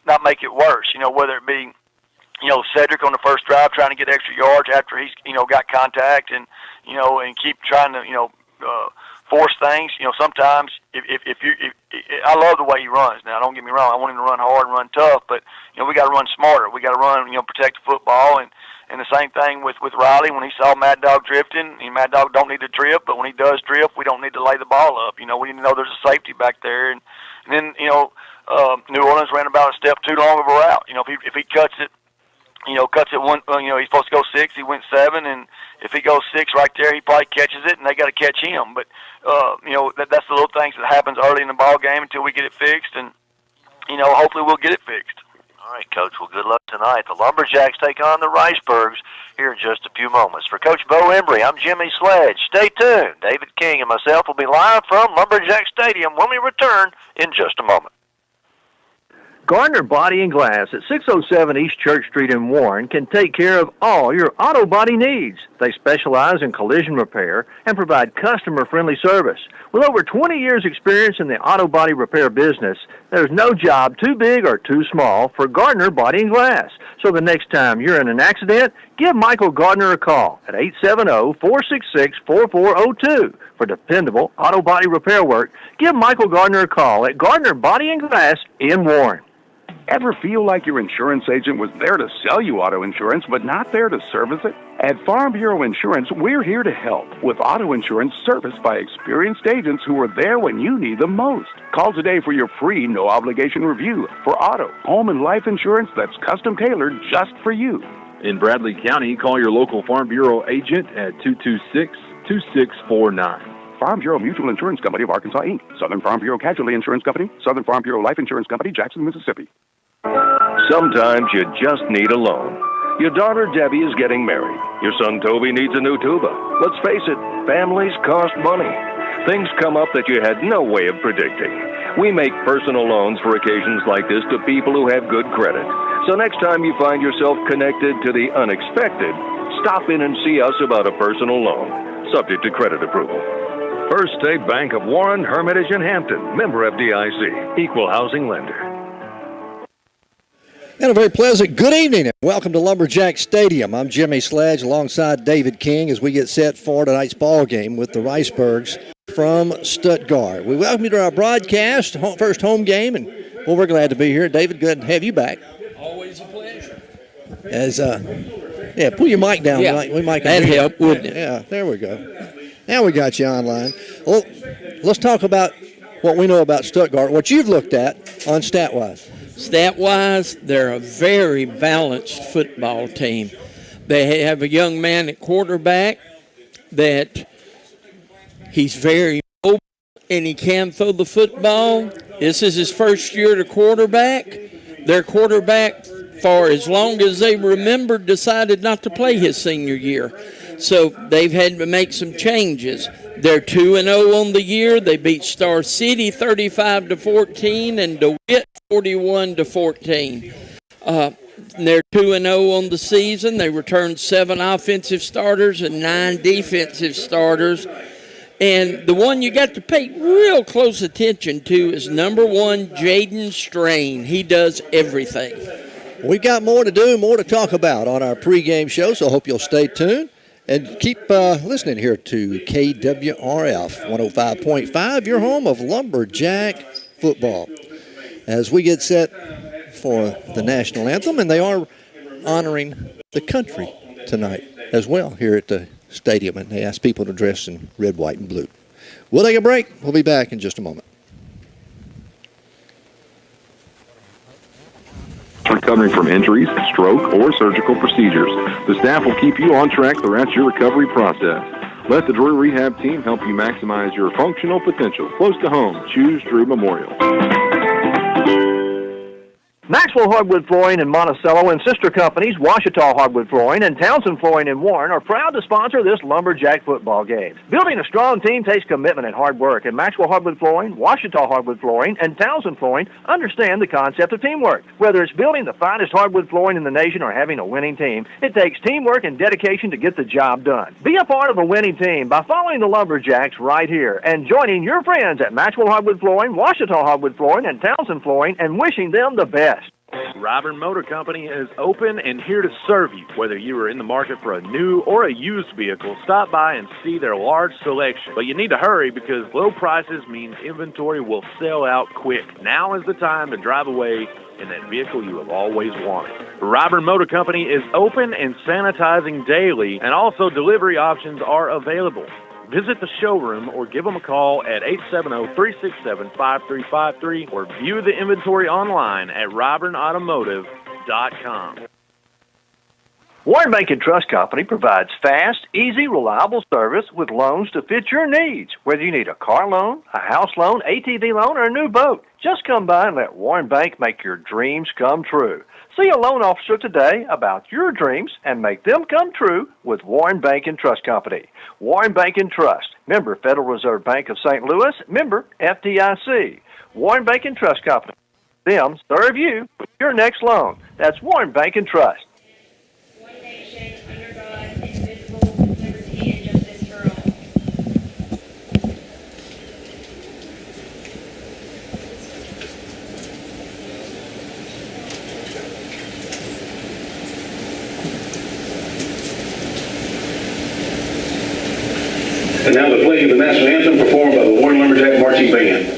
not make it worse. Whether it be Cedric on the first drive trying to get extra yards after he's got contact, and and keep trying to force things. Sometimes if I love the way he runs. Now, don't get me wrong, I want him to run hard and run tough, but we got to run smarter. We got to run, protect the football, and the same thing with Riley when he saw Mad Dog drifting. Mad Dog don't need to drift, but when he does drift, we don't need to lay the ball up. We need to know there's a safety back there, and then New Orleans ran about a step too long of a route. If he cuts it. Cuts it one. He's supposed to go 6. He went 7, and if he goes 6 right there, he probably catches it, and they got to catch him. But that's the little things that happens early in the ball game until we get it fixed, and hopefully we'll get it fixed. All right, Coach. Well, good luck tonight. The Lumberjacks take on the Riceburgs here in just a few moments. For Coach Bo Embry, I'm Jimmy Sledge. Stay tuned. David King and myself will be live from Lumberjack Stadium when we return in just a moment. Gardner Body and Glass at 607 East Church Street in Warren can take care of all your auto body needs. They specialize in collision repair and provide customer-friendly service. With over 20 years' experience in the auto body repair business, there's no job too big or too small for Gardner Body and Glass. So the next time you're in an accident, give Michael Gardner a call at 870-466-4402. For dependable auto body repair work, give Michael Gardner a call at Gardner Body and Glass in Warren. Ever feel like your insurance agent was there to sell you auto insurance, but not there to service it? At Farm Bureau Insurance, we're here to help with auto insurance serviced by experienced agents who are there when you need them most. Call today for your free, no-obligation review for auto, home, and life insurance that's custom-tailored just for you. In Bradley County, call your local Farm Bureau agent at 226-2649. Farm Bureau Mutual Insurance Company of Arkansas, Inc., Southern Farm Bureau Casualty Insurance Company, Southern Farm Bureau Life Insurance Company, Jackson, Mississippi. Sometimes you just need a loan. Your daughter Debbie is getting married. Your son Toby needs a new tuba. Let's face it, families cost money. Things come up that you had no way of predicting. We make personal loans for occasions like this to people who have good credit. So next time you find yourself connected to the unexpected, stop in and see us about a personal loan, subject to credit approval. First State Bank of Warren, Hermitage, and Hampton. Member FDIC. Equal housing lender. And a very pleasant good evening and welcome to Lumberjack Stadium. I'm Jimmy Sledge alongside David King as we get set for tonight's ball game with the Riceburgs from Stuttgart. We welcome you to our broadcast, first home game, and well, we're glad to be here. David, good to have you back. Always a pleasure. Pull your mic down. Yeah, we might that'd help, wouldn't it? Yeah, there we go. Now we got you online. Well, let's talk about what we know about Stuttgart, what you've looked at on StatWise. Stat-wise, they're a very balanced football team. They have a young man at quarterback that he's very mobile and he can throw the football. This is his first year to quarterback. Their quarterback, for as long as they remembered, decided not to play his senior year. So they've had to make some changes. They're 2-0 on the year. They beat Star City 35-14 and DeWitt 41-14. They're 2-0 on the season. They returned 7 offensive starters and 9 defensive starters. And the one you got to pay real close attention to is number 1, Jaden Strain. He does everything. We've got more to do, more to talk about on our pregame show, so I hope you'll stay tuned. And keep listening here to KWRF 105.5, your home of Lumberjack football. As we get set for the national anthem, and they are honoring the country tonight as well here at the stadium, and they ask people to dress in red, white, and blue. We'll take a break. We'll be back in just a moment. Recovering from injuries, stroke, or surgical procedures. The staff will keep you on track throughout your recovery process. Let the Drew Rehab team help you maximize your functional potential. Close to home, choose Drew Memorial. Maxwell Hardwood Flooring in Monticello and sister companies Washita Hardwood Flooring and Townsend Flooring in Warren are proud to sponsor this Lumberjack football game. Building a strong team takes commitment and hard work, and Maxwell Hardwood Flooring, Washita Hardwood Flooring, and Townsend Flooring understand the concept of teamwork. Whether it's building the finest hardwood flooring in the nation or having a winning team, it takes teamwork and dedication to get the job done. Be a part of a winning team by following the Lumberjacks right here and joining your friends at Maxwell Hardwood Flooring, Washita Hardwood Flooring, and Townsend Flooring and wishing them the best. Robin Motor Company is open and here to serve you. Whether you are in the market for a new or a used vehicle, stop by and see their large selection. But you need to hurry because low prices means inventory will sell out quick. Now is the time to drive away in that vehicle you have always wanted. Robin Motor Company is open and sanitizing daily, and also delivery options are available. Visit the showroom or give them a call at 870-367-5353 or view the inventory online at robinautomotive.com. Warren Bank and Trust Company provides fast, easy, reliable service with loans to fit your needs. Whether you need a car loan, a house loan, ATV loan, or a new boat, just come by and let Warren Bank make your dreams come true. See a loan officer today about your dreams and make them come true with Warren Bank and Trust Company. Warren Bank and Trust, member Federal Reserve Bank of St. Louis, member FDIC. Warren Bank and Trust Company. Them serve you with your next loan. That's Warren Bank and Trust. One nation, under God, indivisible, with liberty and justice for all. And now the playing of the national anthem performed by the Warren Lumberjack Marching Band.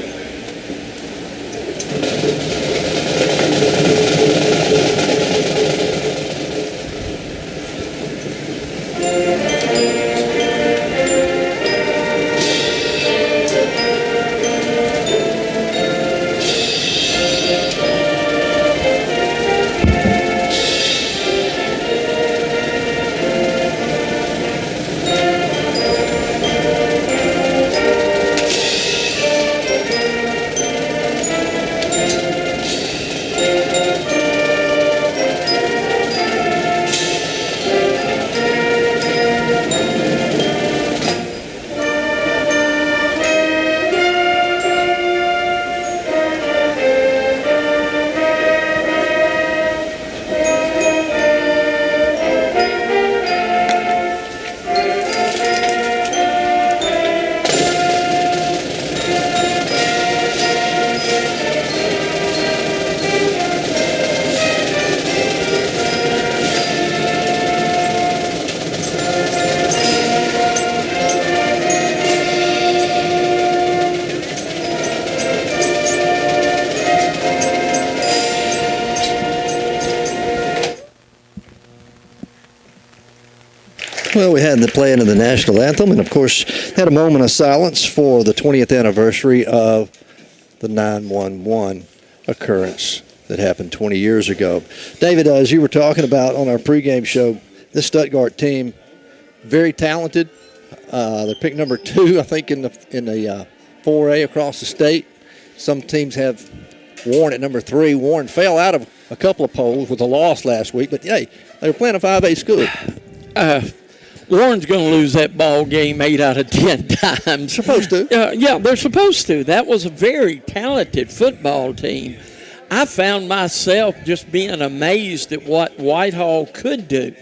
Well, we had the playing of the national anthem, and of course had a moment of silence for the 20th anniversary of the 9/11 occurrence that happened 20 years ago. David, as you were talking about on our pregame show, this Stuttgart team, very talented. They're picked number 2, I think, in the 4A across the state. Some teams have Warren at number 3. Warren fell out of a couple of polls with a loss last week, but hey, they were playing a 5A school. Warren's going to lose that ball game 8 out of 10 times. Supposed to. Yeah, they're supposed to. That was a very talented football team. I found myself just being amazed at what Whitehall could do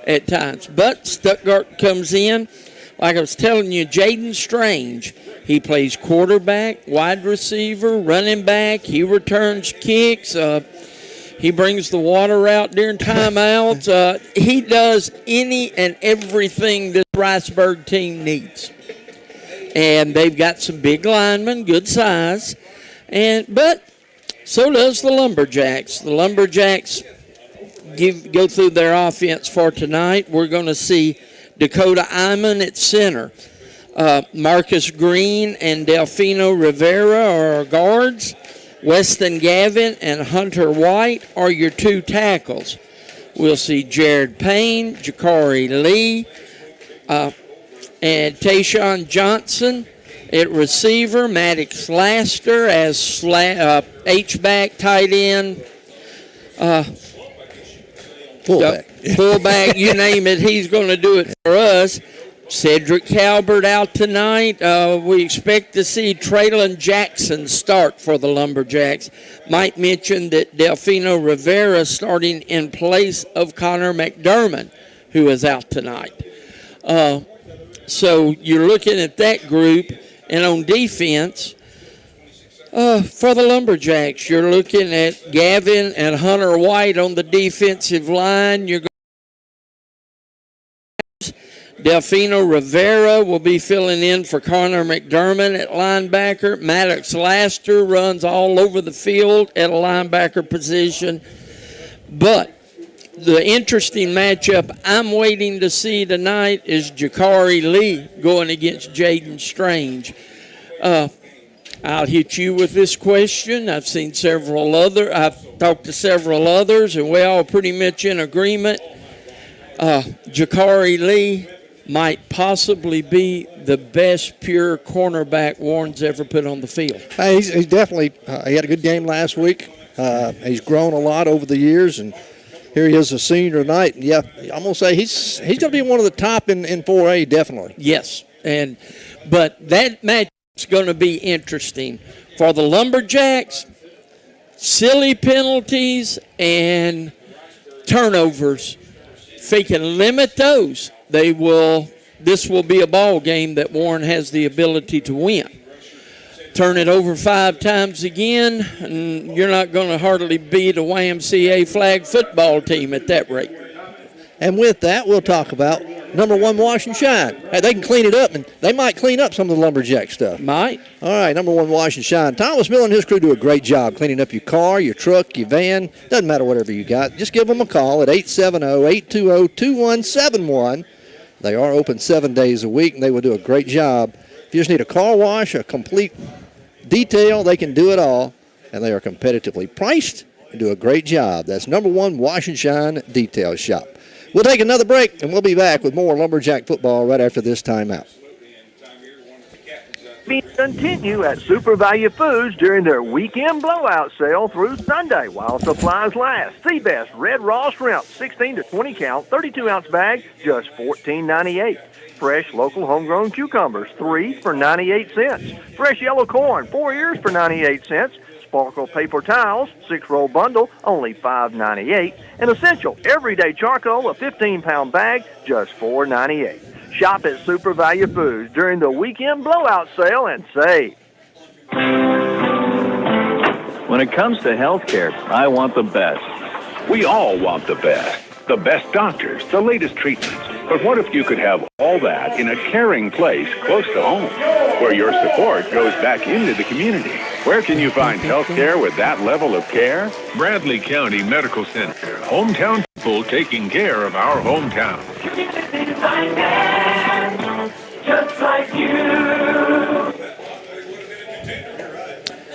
at times. But Stuttgart comes in. Like I was telling you, Jaden Strange, he plays quarterback, wide receiver, running back. He returns kicks. He brings the water out during timeouts. He does any and everything this Riceburg team needs. And they've got some big linemen, good size. But so does the Lumberjacks. The Lumberjacks go through their offense for tonight. We're going to see Dakota Iman at center. Marcus Green and Delfino Rivera are our guards. Weston Gavin and Hunter White are your 2 tackles. We'll see Jared Payne, Jakari Lee, and Tayshawn Johnson at receiver. Maddox Laster as H-back, tight end. Fullback, you name it, he's going to do it for us. Cedric Calvert out tonight. We expect to see Traylon Jackson start for the Lumberjacks. Might mention that Delfino Rivera starting in place of Connor McDermott, who is out tonight. So you're looking at that group. And on defense, For the Lumberjacks, you're looking at Gavin and Hunter White on the defensive line. You're Delfino Rivera will be filling in for Connor McDermott at linebacker. Maddox Laster runs all over the field at a linebacker position. But the interesting matchup I'm waiting to see tonight is Jakari Lee going against Jaden Strange. I'll hit you with this question. I've talked to several others, and we're all pretty much in agreement. Jakari Lee might possibly be the best pure cornerback Warren's ever put on the field. He's definitely he had a good game last week. He's grown a lot over the years, and here he is a senior tonight. And yeah, I'm going to say he's going to be one of the top in 4A, definitely. Yes, but that matchup's going to be interesting. For the Lumberjacks, silly penalties and turnovers, if they can limit those, this will be a ball game that Warren has the ability to win. Turn it over 5 times again, and you're not going to hardly beat a YMCA flag football team at that rate. And with that, we'll talk about number 1 Wash and Shine. Hey, they can clean it up, and they might clean up some of the Lumberjack stuff. Might. All right, number 1 Wash and Shine. Thomas Miller and his crew do a great job cleaning up your car, your truck, your van. Doesn't matter whatever you got. Just give them a call at 870-820-2171. They are open 7 days a week, and they will do a great job. If you just need a car wash, a complete detail, they can do it all, and they are competitively priced and do a great job. That's number 1 Wash and Shine Detail Shop. We'll take another break, and we'll be back with more Lumberjack football right after this timeout. Continue at Super Value Foods during their weekend blowout sale through Sunday while supplies last. Seabass Red Raw Shrimp, 16 to 20 count, 32-ounce bag, just $14.98. Fresh local homegrown cucumbers, 3 for 98 cents. Fresh yellow corn, 4 ears for 98 cents. Sparkle paper towels, 6-roll bundle, only $5.98. And Essential Everyday Charcoal, a 15-pound bag, just $4.98. Shop at Super Value Foods during the weekend blowout sale and save. When it comes to health care, I want the best. We all want the best. The best doctors, the latest treatments. But what if you could have all that in a caring place close to home, where your support goes back into the community? Where can you find health care with that level of care? Bradley County Medical Center. Hometown people taking care of our hometown. Just like you.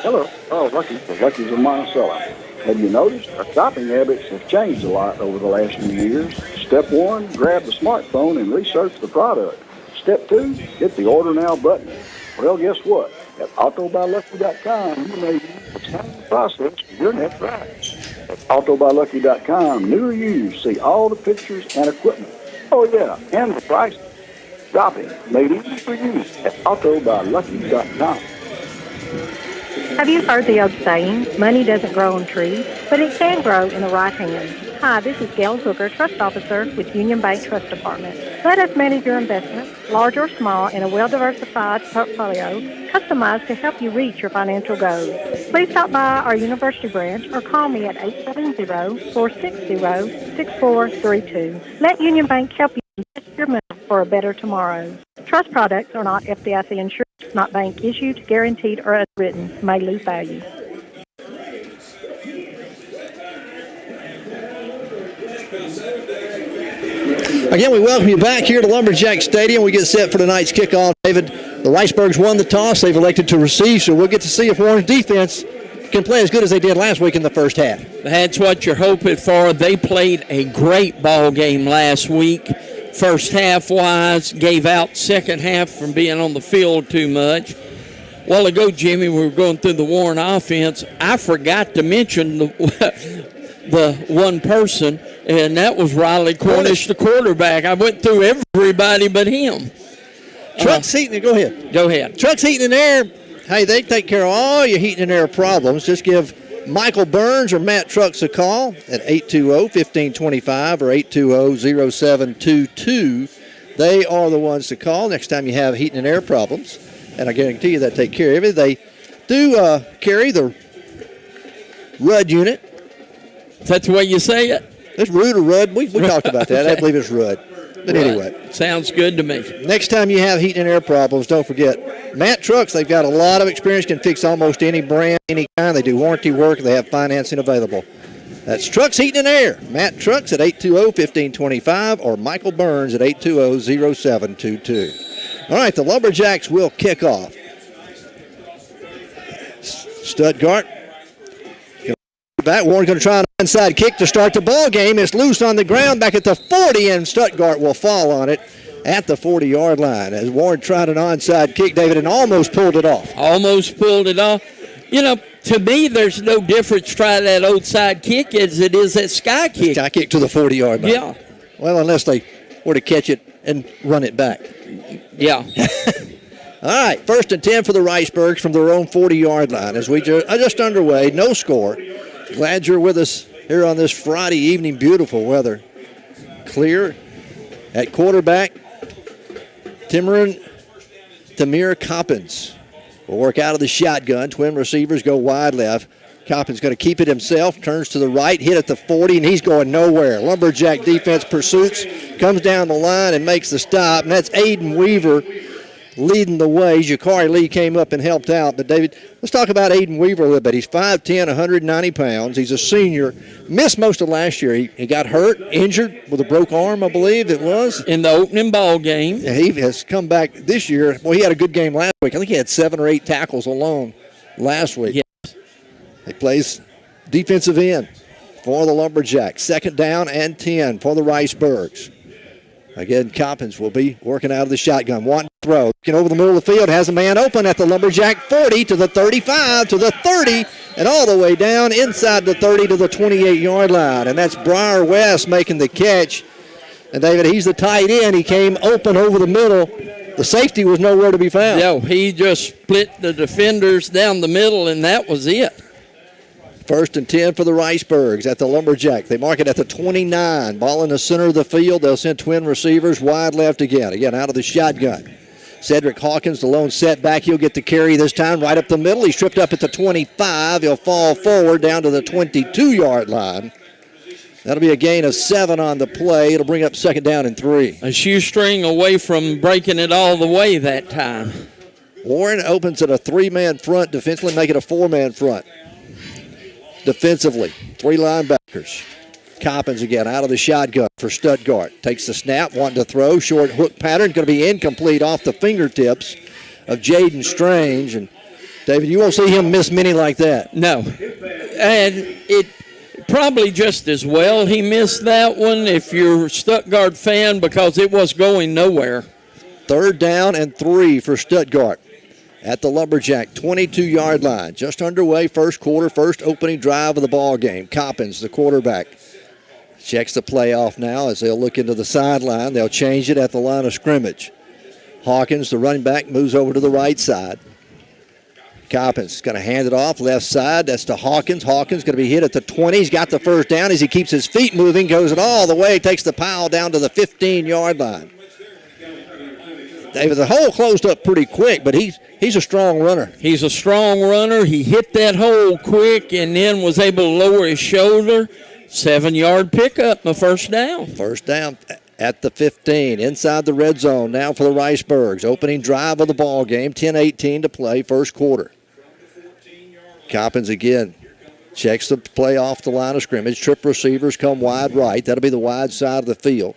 Hello. Oh, Lucky's in Monticello. Have you noticed our shopping habits have changed a lot over the last few years? Step 1, grab the smartphone and research the product. Step 2, hit the Order Now button. Well, guess what? At AutoBuyLucky.com, you may use the same process for your next ride. At AutoBuyLucky.com, new or used, see all the pictures and equipment. Oh, yeah, and the prices. Shopping made easy for you at AutoBuyLucky.com. Have you heard the old saying, money doesn't grow on trees, but it can grow in the right hands? Hi, this is Gail Hooker, Trust Officer with Union Bank Trust Department. Let us manage your investments, large or small, in a well-diversified portfolio, customized to help you reach your financial goals. Please stop by our University branch or call me at 870-460-6432. Let Union Bank help you invest your money for a better tomorrow. Trust products are not FDIC insured, not bank issued, guaranteed, or underwritten, may lose value. Again, we welcome you back here to Lumberjack Stadium. We get set for tonight's kickoff. David, the Riceburgs won the toss. They've elected to receive, so we'll get to see if Warren's defense can play as good as they did last week in the first half. That's what you're hoping for. They played a great ball game last week. First half-wise, gave out second half from being on the field too much. A while ago, Jimmy, we were going through the Warren offense. I forgot to mention the one person, and that was Riley Cornish, the quarterback. I went through everybody but him. Truck's heating, go ahead. Go ahead. Truck's Heating and Air, hey, they take care of all your heating and air problems. Just give Michael Burns or Matt Trucks a call at 820-1525 or 820-0722. They are the ones to call next time you have heating and air problems, and I guarantee you they take care of it. They do carry the Rudd unit. That's the way you say it? It's Rudd or Rudd. We talked about that. I believe it's Rudd. But anyway. Sounds good to me. Next time you have heating and air problems, don't forget Matt Trucks. They've got a lot of experience, can fix almost any brand, any kind. They do warranty work. They have financing available. That's Trucks Heating and Air. Matt Trucks at 820-1525 or Michael Burns at 820-0722. All right, the Lumberjacks will kick off. Stuttgart. Back. Warren going to try an onside kick to start the ball game. It's loose on the ground back at the 40, and Stuttgart will fall on it at the 40-yard line as Warren tried an onside kick, David, and almost pulled it off. Almost pulled it off. You know, to me, there's no difference try that outside kick as it is that sky kick. Sky kick to the 40-yard line. Yeah. Well, unless they were to catch it and run it back. Yeah. All right, 1st and 10 for the Riceburgs from their own 40-yard line as we just underway, no score. Glad you're with us here on this Friday evening. Beautiful weather. Clear at quarterback. Tamir Coppins will work out of the shotgun. Twin receivers go wide left. Coppins going to keep it himself. Turns to the right, hit at the 40, and he's going nowhere. Lumberjack defense pursuits, comes down the line and makes the stop. And that's Aiden Weaver leading the way. Jakari Lee came up and helped out. But, David, let's talk about Aiden Weaver a little bit. He's 5'10", 190 pounds. He's a senior. Missed most of last year. He got hurt, injured with a broke arm, I believe it was. In the opening ball game. Yeah, he has come back this year. Well, he had a good game last week. I think he had 7 or 8 tackles alone last week. Yes. He plays defensive end for the Lumberjacks. 2nd down and 10 for the Riceburgs. Again, Coppins will be working out of the shotgun. Wanting to throw. Looking over the middle of the field. Has a man open at the Lumberjack 40 to the 35 to the 30 and all the way down inside the 30 to the 28-yard line. And that's Briar West making the catch. And, David, he's the tight end. He came open over the middle. The safety was nowhere to be found. No, he just split the defenders down the middle, and that was it. 1st and 10 for the Riceburgs at the Lumberjack. They mark it at the 29. Ball in the center of the field. They'll send twin receivers wide left again. Again, out of the shotgun. Cedric Hawkins, the lone setback. He'll get the carry this time right up the middle. He's tripped up at the 25. He'll fall forward down to the 22-yard line. That'll be a gain of 7 on the play. It'll bring up 2nd down and 3. A shoestring away from breaking it all the way that time. Warren opens at a 3-man front defensively, make it a 4-man front. Defensively, 3 linebackers. Coppins again out of the shotgun for Stuttgart. Takes the snap, wanting to throw. Short hook pattern, going to be incomplete off the fingertips of Jaden Strange. And, David, you won't see him miss many like that. No. And it probably just as well he missed that one if you're a Stuttgart fan because it was going nowhere. 3rd down and 3 for Stuttgart. At the Lumberjack 22-yard line. Just underway, first quarter, first opening drive of the ball game. Coppins, the quarterback, checks the play off now as they'll look into the sideline. They'll change it at the line of scrimmage. Hawkins, the running back, moves over to the right side. Coppins is going to hand it off left side. That's to Hawkins. Hawkins going to be hit at the 20. He's got the 1st down as he keeps his feet moving, goes it all the way, takes the pile down to the 15-yard line. David, the hole closed up pretty quick, but he's a strong runner. He's a strong runner. He hit that hole quick and then was able to lower his shoulder. 7-yard pickup, the 1st down. 1st down at the 15, inside the red zone now for the Riceburgs. Opening drive of the ball game, 10-18 to play, first quarter. Coppins again checks the play off the line of scrimmage. Trip receivers come wide right. That'll be the wide side of the field.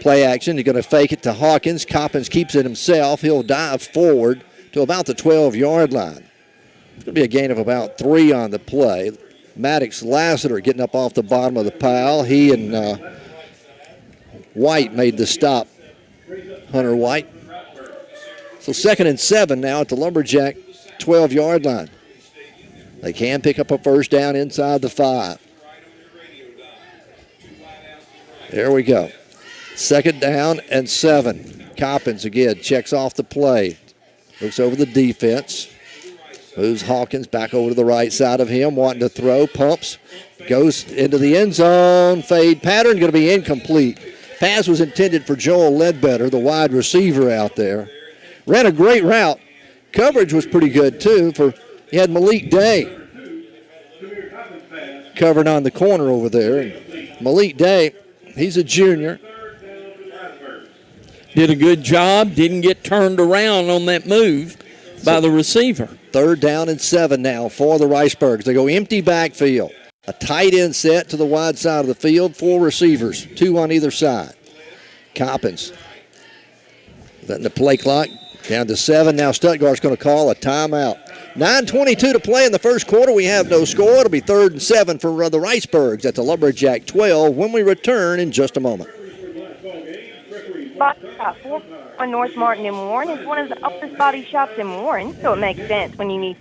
Play action. He's going to fake it to Hawkins. Coppins keeps it himself. He'll dive forward to about the 12-yard line. It's going to be a gain of about 3 on the play. Maddox Lassiter getting up off the bottom of the pile. He and White made the stop. Hunter White. So 2nd and 7 now at the Lumberjack 12-yard line. They can pick up a 1st down inside the 5. There we go. 2nd down and 7. Coppins again checks off the play. Looks over the defense. Moves Hawkins back over to the right side of him, wanting to throw. Pumps. Goes into the end zone. Fade pattern going to be incomplete. Pass was intended for Joel Ledbetter, the wide receiver out there. Ran a great route. coverage was pretty good, too. You had Malik Day covered on the corner over there. And Malik Day, he's a junior. Did a good job, didn't get turned around on that move by the receiver. 3rd down and 7 now for the Riceburgs. They go empty backfield. A tight end set to the wide side of the field. 4 receivers, 2 on either side. Coppins letting the play clock down to 7. Now Stuttgart's going to call a timeout. 9:22 to play in the first quarter. We have no score. It'll be 3rd and 7 for the Riceburgs at the Lumberjack 12 when we return in just a moment. Body Shop 4 on North Martin in Warren is one of the oldest body shops in Warren, so it makes sense when you need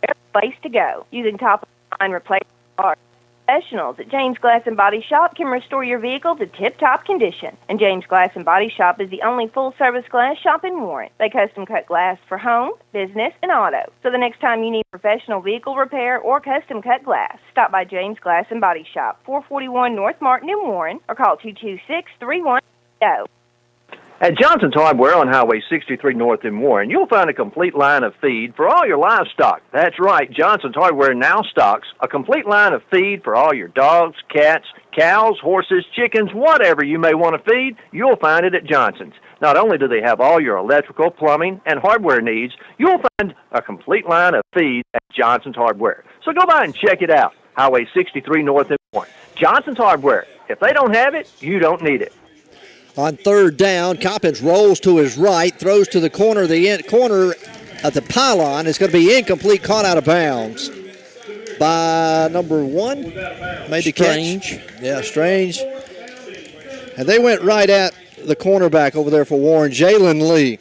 a place to go. Using top-of-the-line replacement parts. Professionals at James Glass and Body Shop can restore your vehicle to tip-top condition. And James Glass and Body Shop is the only full-service glass shop in Warren. They custom-cut glass for home, business, and auto. So the next time you need professional vehicle repair or custom-cut glass, stop by James Glass and Body Shop, 441 North Martin in Warren, or call 226-31. Go. At Johnson's Hardware on Highway 63 North in Warren, you'll find a complete line of feed for all your livestock. That's right, Johnson's Hardware now stocks a complete line of feed for all your dogs, cats, cows, horses, chickens, whatever you may want to feed, you'll find it at Johnson's. Not only do they have all your electrical, plumbing, and hardware needs, you'll find a complete line of feed at Johnson's Hardware. So go by and check it out. Highway 63 North in Warren. Johnson's Hardware. If they don't have it, you don't need it. On 3rd down, Coppins rolls to his right, throws to the corner of the pylon. It's going to be incomplete, caught out of bounds by number 1. Made the catch. Yeah, Strange. And they went right at the cornerback over there for Warren, Jalen Lee.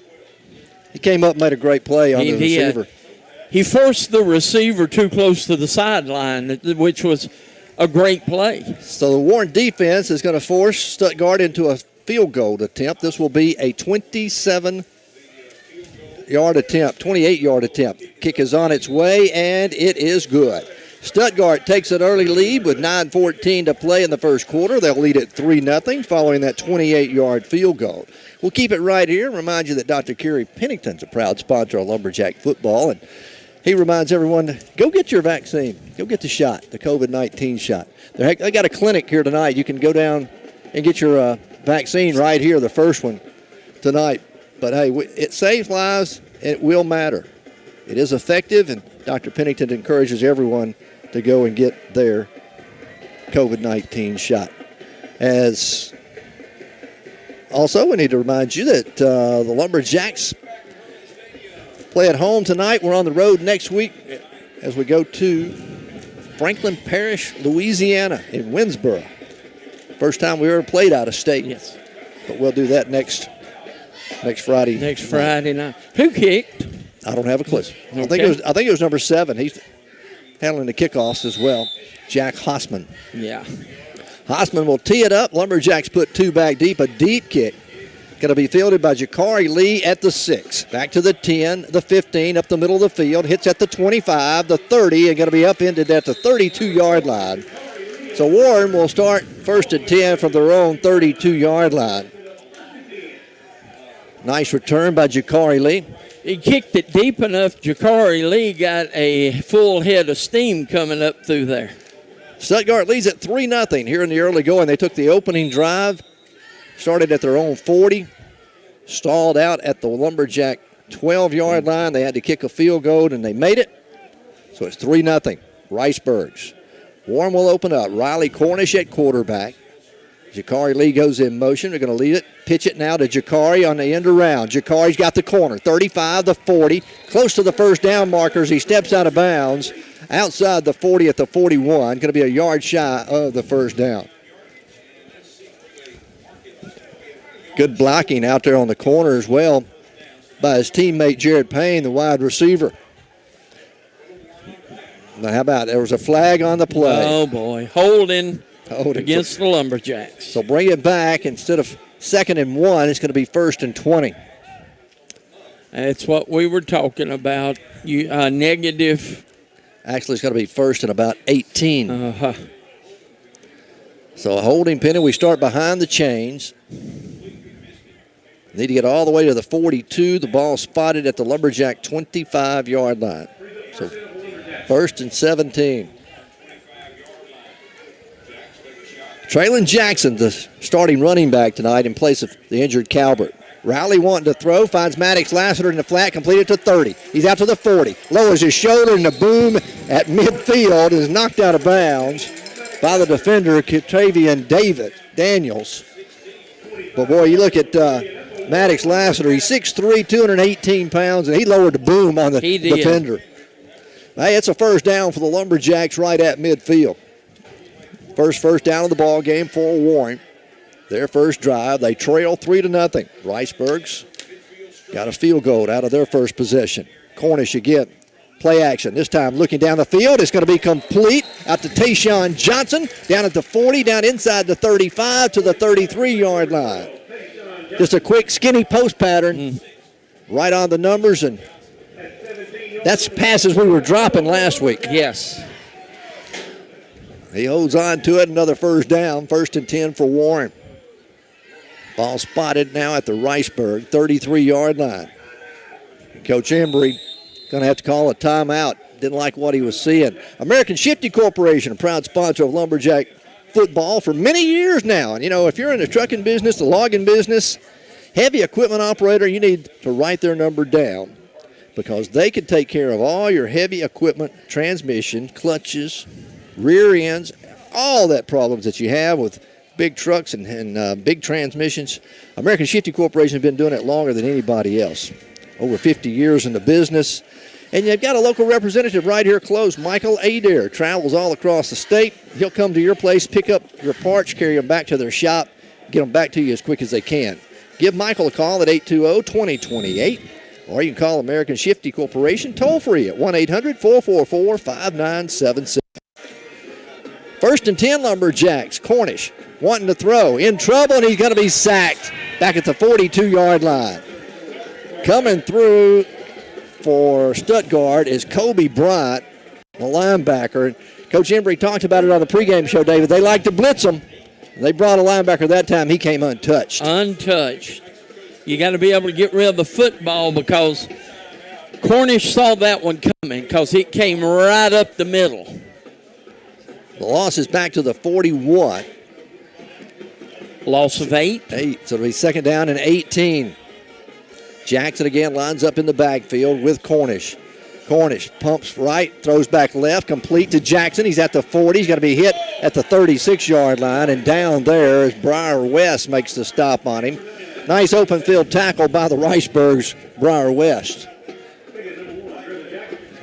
He came up and made a great play on the receiver. He forced the receiver too close to the sideline, which was a great play. So the Warren defense is going to force Stuttgart into a field goal attempt. This will be a 28-yard attempt. Kick is on its way, and it is good. Stuttgart takes an early lead with 9:14 to play in the first quarter. They'll lead at 3-0 following that 28-yard field goal. We'll keep it right here and remind you that Dr. Kerry Pennington's a proud sponsor of Lumberjack football, and he reminds everyone to go get your vaccine. Go get the shot, the COVID-19 shot. They got a clinic here tonight. You can go down and get your vaccine right here, the first one tonight. But, hey, it saves lives. It will matter. It is effective, and Dr. Pennington encourages everyone to go and get their COVID-19 shot. As also, we need to remind you that the Lumberjacks play at home tonight. We're on the road next week as we go to Franklin Parish, Louisiana in Winsboro. First time we ever played out of state. Yes. But we'll do that next Friday. Next Friday night. Who kicked? I don't have a clue. Okay. I think it was number 7. He's handling the kickoffs as well. Jack Hossman. Yeah. Hossman will tee it up. Lumberjacks put 2 back deep. A deep kick. Going to be fielded by Jakari Lee at the 6. Back to the 10, the 15, up the middle of the field. Hits at the 25, the 30, and going to be upended at the 32-yard line. So Warren will start 1st and 10 from their own 32-yard line. Nice return by Jakari Lee. He kicked it deep enough. Jakari Lee got a full head of steam coming up through there. Stuttgart leads at 3-0 here in the early going. They took the opening drive, started at their own 40, stalled out at the Lumberjack 12-yard line. They had to kick a field goal, and they made it. So it's 3-0. Riceburgs. Warren will open up. Riley Cornish at quarterback. Jakari Lee goes in motion. They're going to lead it. Pitch it now to Jakari on the end around. Jakari's got the corner. 35 to 40. Close to the first down markers. He steps out of bounds. Outside the 40 at the 41. Going to be a yard shy of the first down. Good blocking out there on the corner as well by his teammate Jared Payne, the wide receiver. Now, how about there was a flag on the play? Oh, boy. Holding against the Lumberjacks. So bring it back. Instead of 2nd and 1, it's going to be 1st and 20. That's what we were talking about. Negative. Actually, it's going to be 1st and about 18. Uh-huh. So a holding penalty. We start behind the chains. Need to get all the way to the 42. The ball spotted at the Lumberjack 25-yard line. So 1st and 17. Traylon Jackson, the starting running back tonight in place of the injured Calvert. Riley wanting to throw, finds Maddox Lassiter in the flat, completed to 30. He's out to the 40, lowers his shoulder, and the boom at midfield is knocked out of bounds by the defender, Katavian Daniels. But boy, you look at Maddox Lassiter, he's 6'3", 218 pounds, and he lowered the boom on the defender. Hey, it's a first down for the Lumberjacks right at midfield. First down of the ball game for Warren. Their first drive, they trail 3-0. Riceburg's got a field goal out of their first possession. Cornish again, play action. This time looking down the field, it's going to be complete out to Tayshawn Johnson, down at the 40, down inside the 35 to the 33-yard line. Just a quick skinny post pattern, right on the numbers, and that's passes we were dropping last week. Yes. He holds on to it, another first down, 1st and 10 for Warren. Ball spotted now at the Riceburg 33-yard line. Coach Embry going to have to call a timeout. Didn't like what he was seeing. American Shifty Corporation, a proud sponsor of Lumberjack football for many years now. And, you know, if you're in the trucking business, the logging business, heavy equipment operator, you need to write their number down because they can take care of all your heavy equipment, transmission, clutches, rear ends, all that problems that you have with big trucks and big transmissions. American Shifty Corporation has been doing it longer than anybody else. Over 50 years in the business. And you've got a local representative right here close, Michael Adair. Travels all across the state. He'll come to your place, pick up your parts, carry them back to their shop, get them back to you as quick as they can. Give Michael a call at 820-2028. Or you can call American Shifty Corporation toll free at 1-800-444-5976. 1st and 10 Lumberjacks. Cornish wanting to throw. In trouble, and he's going to be sacked back at the 42-yard line. Coming through for Stuttgart is Kobe Bryant, the linebacker. Coach Embry talked about it on the pregame show, David. They like to blitz him. They brought a linebacker that time. He came untouched. Untouched. You got to be able to get rid of the football because Cornish saw that one coming because it came right up the middle. The loss is back to the 41. Loss of 8. So it'll be 2nd down and 18. Jackson again lines up in the backfield with Cornish. Cornish pumps right, throws back left, complete to Jackson. He's at the 40. He's got to be hit at the 36-yard line. And down there as Briar West makes the stop on him. Nice open field tackle by the Riceburgs, Briar West.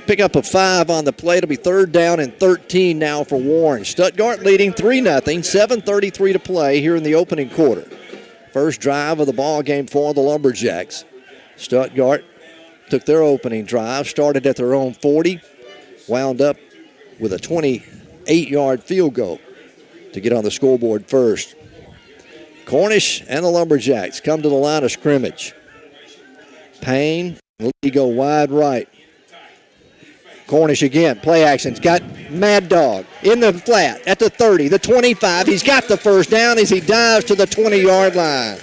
Pick up a 5 on the play. It'll be 3rd down and 13 now for Warren. Stuttgart leading 3-0, 7:33 to play here in the opening quarter. First drive of the ball game for the Lumberjacks. Stuttgart took their opening drive, started at their own 40, wound up with a 28-yard field goal to get on the scoreboard first. Cornish and the Lumberjacks come to the line of scrimmage. Payne, he go wide right. Cornish again, play action's got Mad Dog in the flat at the 30, the 25. He's got the first down as he dives to the 20-yard line.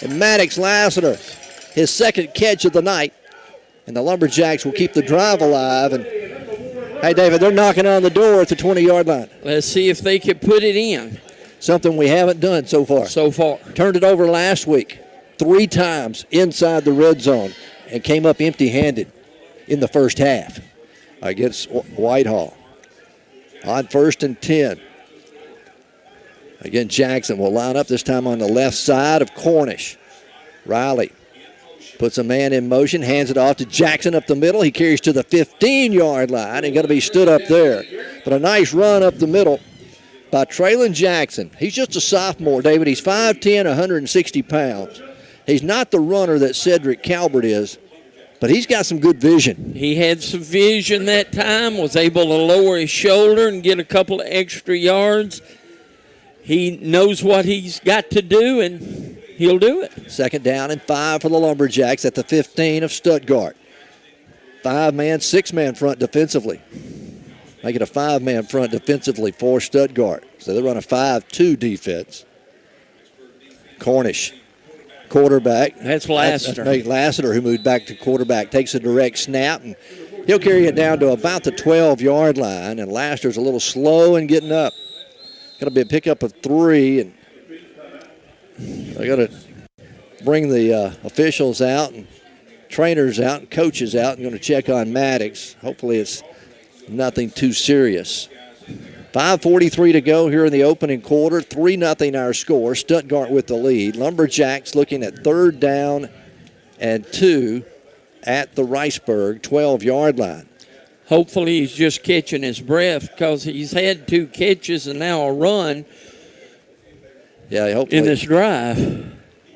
And Maddox Lassiter, his second catch of the night. And the Lumberjacks will keep the drive alive. And, hey, David, they're knocking on the door at the 20-yard line. Let's see if they can put it in. Something we haven't done so far. Turned it over last week 3 times inside the red zone and came up empty-handed in the first half against Whitehall. On 1st and 10. Again, Jackson will line up this time on the left side of Cornish. Riley puts a man in motion, hands it off to Jackson up the middle. He carries to the 15-yard line and going to be stood up there. But a nice run up the middle by Traylon Jackson. He's just a sophomore, David. He's 5'10", 160 pounds. He's not the runner that Cedric Calvert is, but he's got some good vision. He had some vision that time, was able to lower his shoulder and get a couple of extra yards. He knows what he's got to do, and he'll do it. 2nd down and 5 for the Lumberjacks at the 15 of Stuttgart. 5-man, 6-man front defensively. Make it a 5-man front defensively for Stuttgart. So they run a 5-2 defense. Cornish quarterback. That's Lassiter. That's Lassiter, who moved back to quarterback, takes a direct snap, and he'll carry it down to about the 12-yard line, and Lassiter's a little slow in getting up. Going to be a pickup of 3, and they're going to bring the officials out and trainers out and coaches out and going to check on Maddox. Hopefully it's nothing too serious. 5:43 to go here in the opening quarter. 3-0 our score. Stuttgart with the lead. Lumberjacks looking at 3rd down and 2 at the Riceburg 12-yard line. Hopefully he's just catching his breath because he's had 2 catches and now a run in this drive.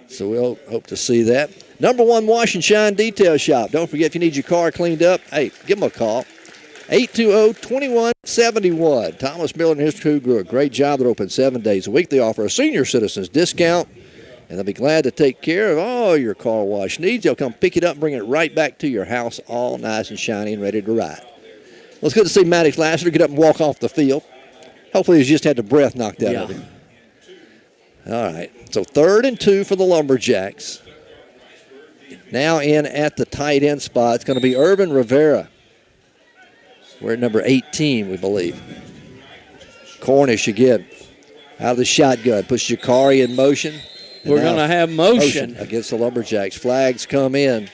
So we'll hope to see that. Number 1 Wash and Shine Detail Shop. Don't forget, if you need your car cleaned up, hey, give them a call. 820-2171. Thomas Miller and his crew do a great job. They're open 7 days a week. They offer a senior citizens discount, and they'll be glad to take care of all your car wash needs. They'll come pick it up and bring it right back to your house, all nice and shiny and ready to ride. Well, it's good to see Maddox Lassiter get up and walk off the field. Hopefully he's just had the breath knocked out of him. All right, so 3rd and 2 for the Lumberjacks. Now in at the tight end spot, it's going to be Irvin Rivera. We're at number 18, we believe. Cornish again, out of the shotgun, puts Jakari in motion. We're going to have motion against the Lumberjacks. Flags come in.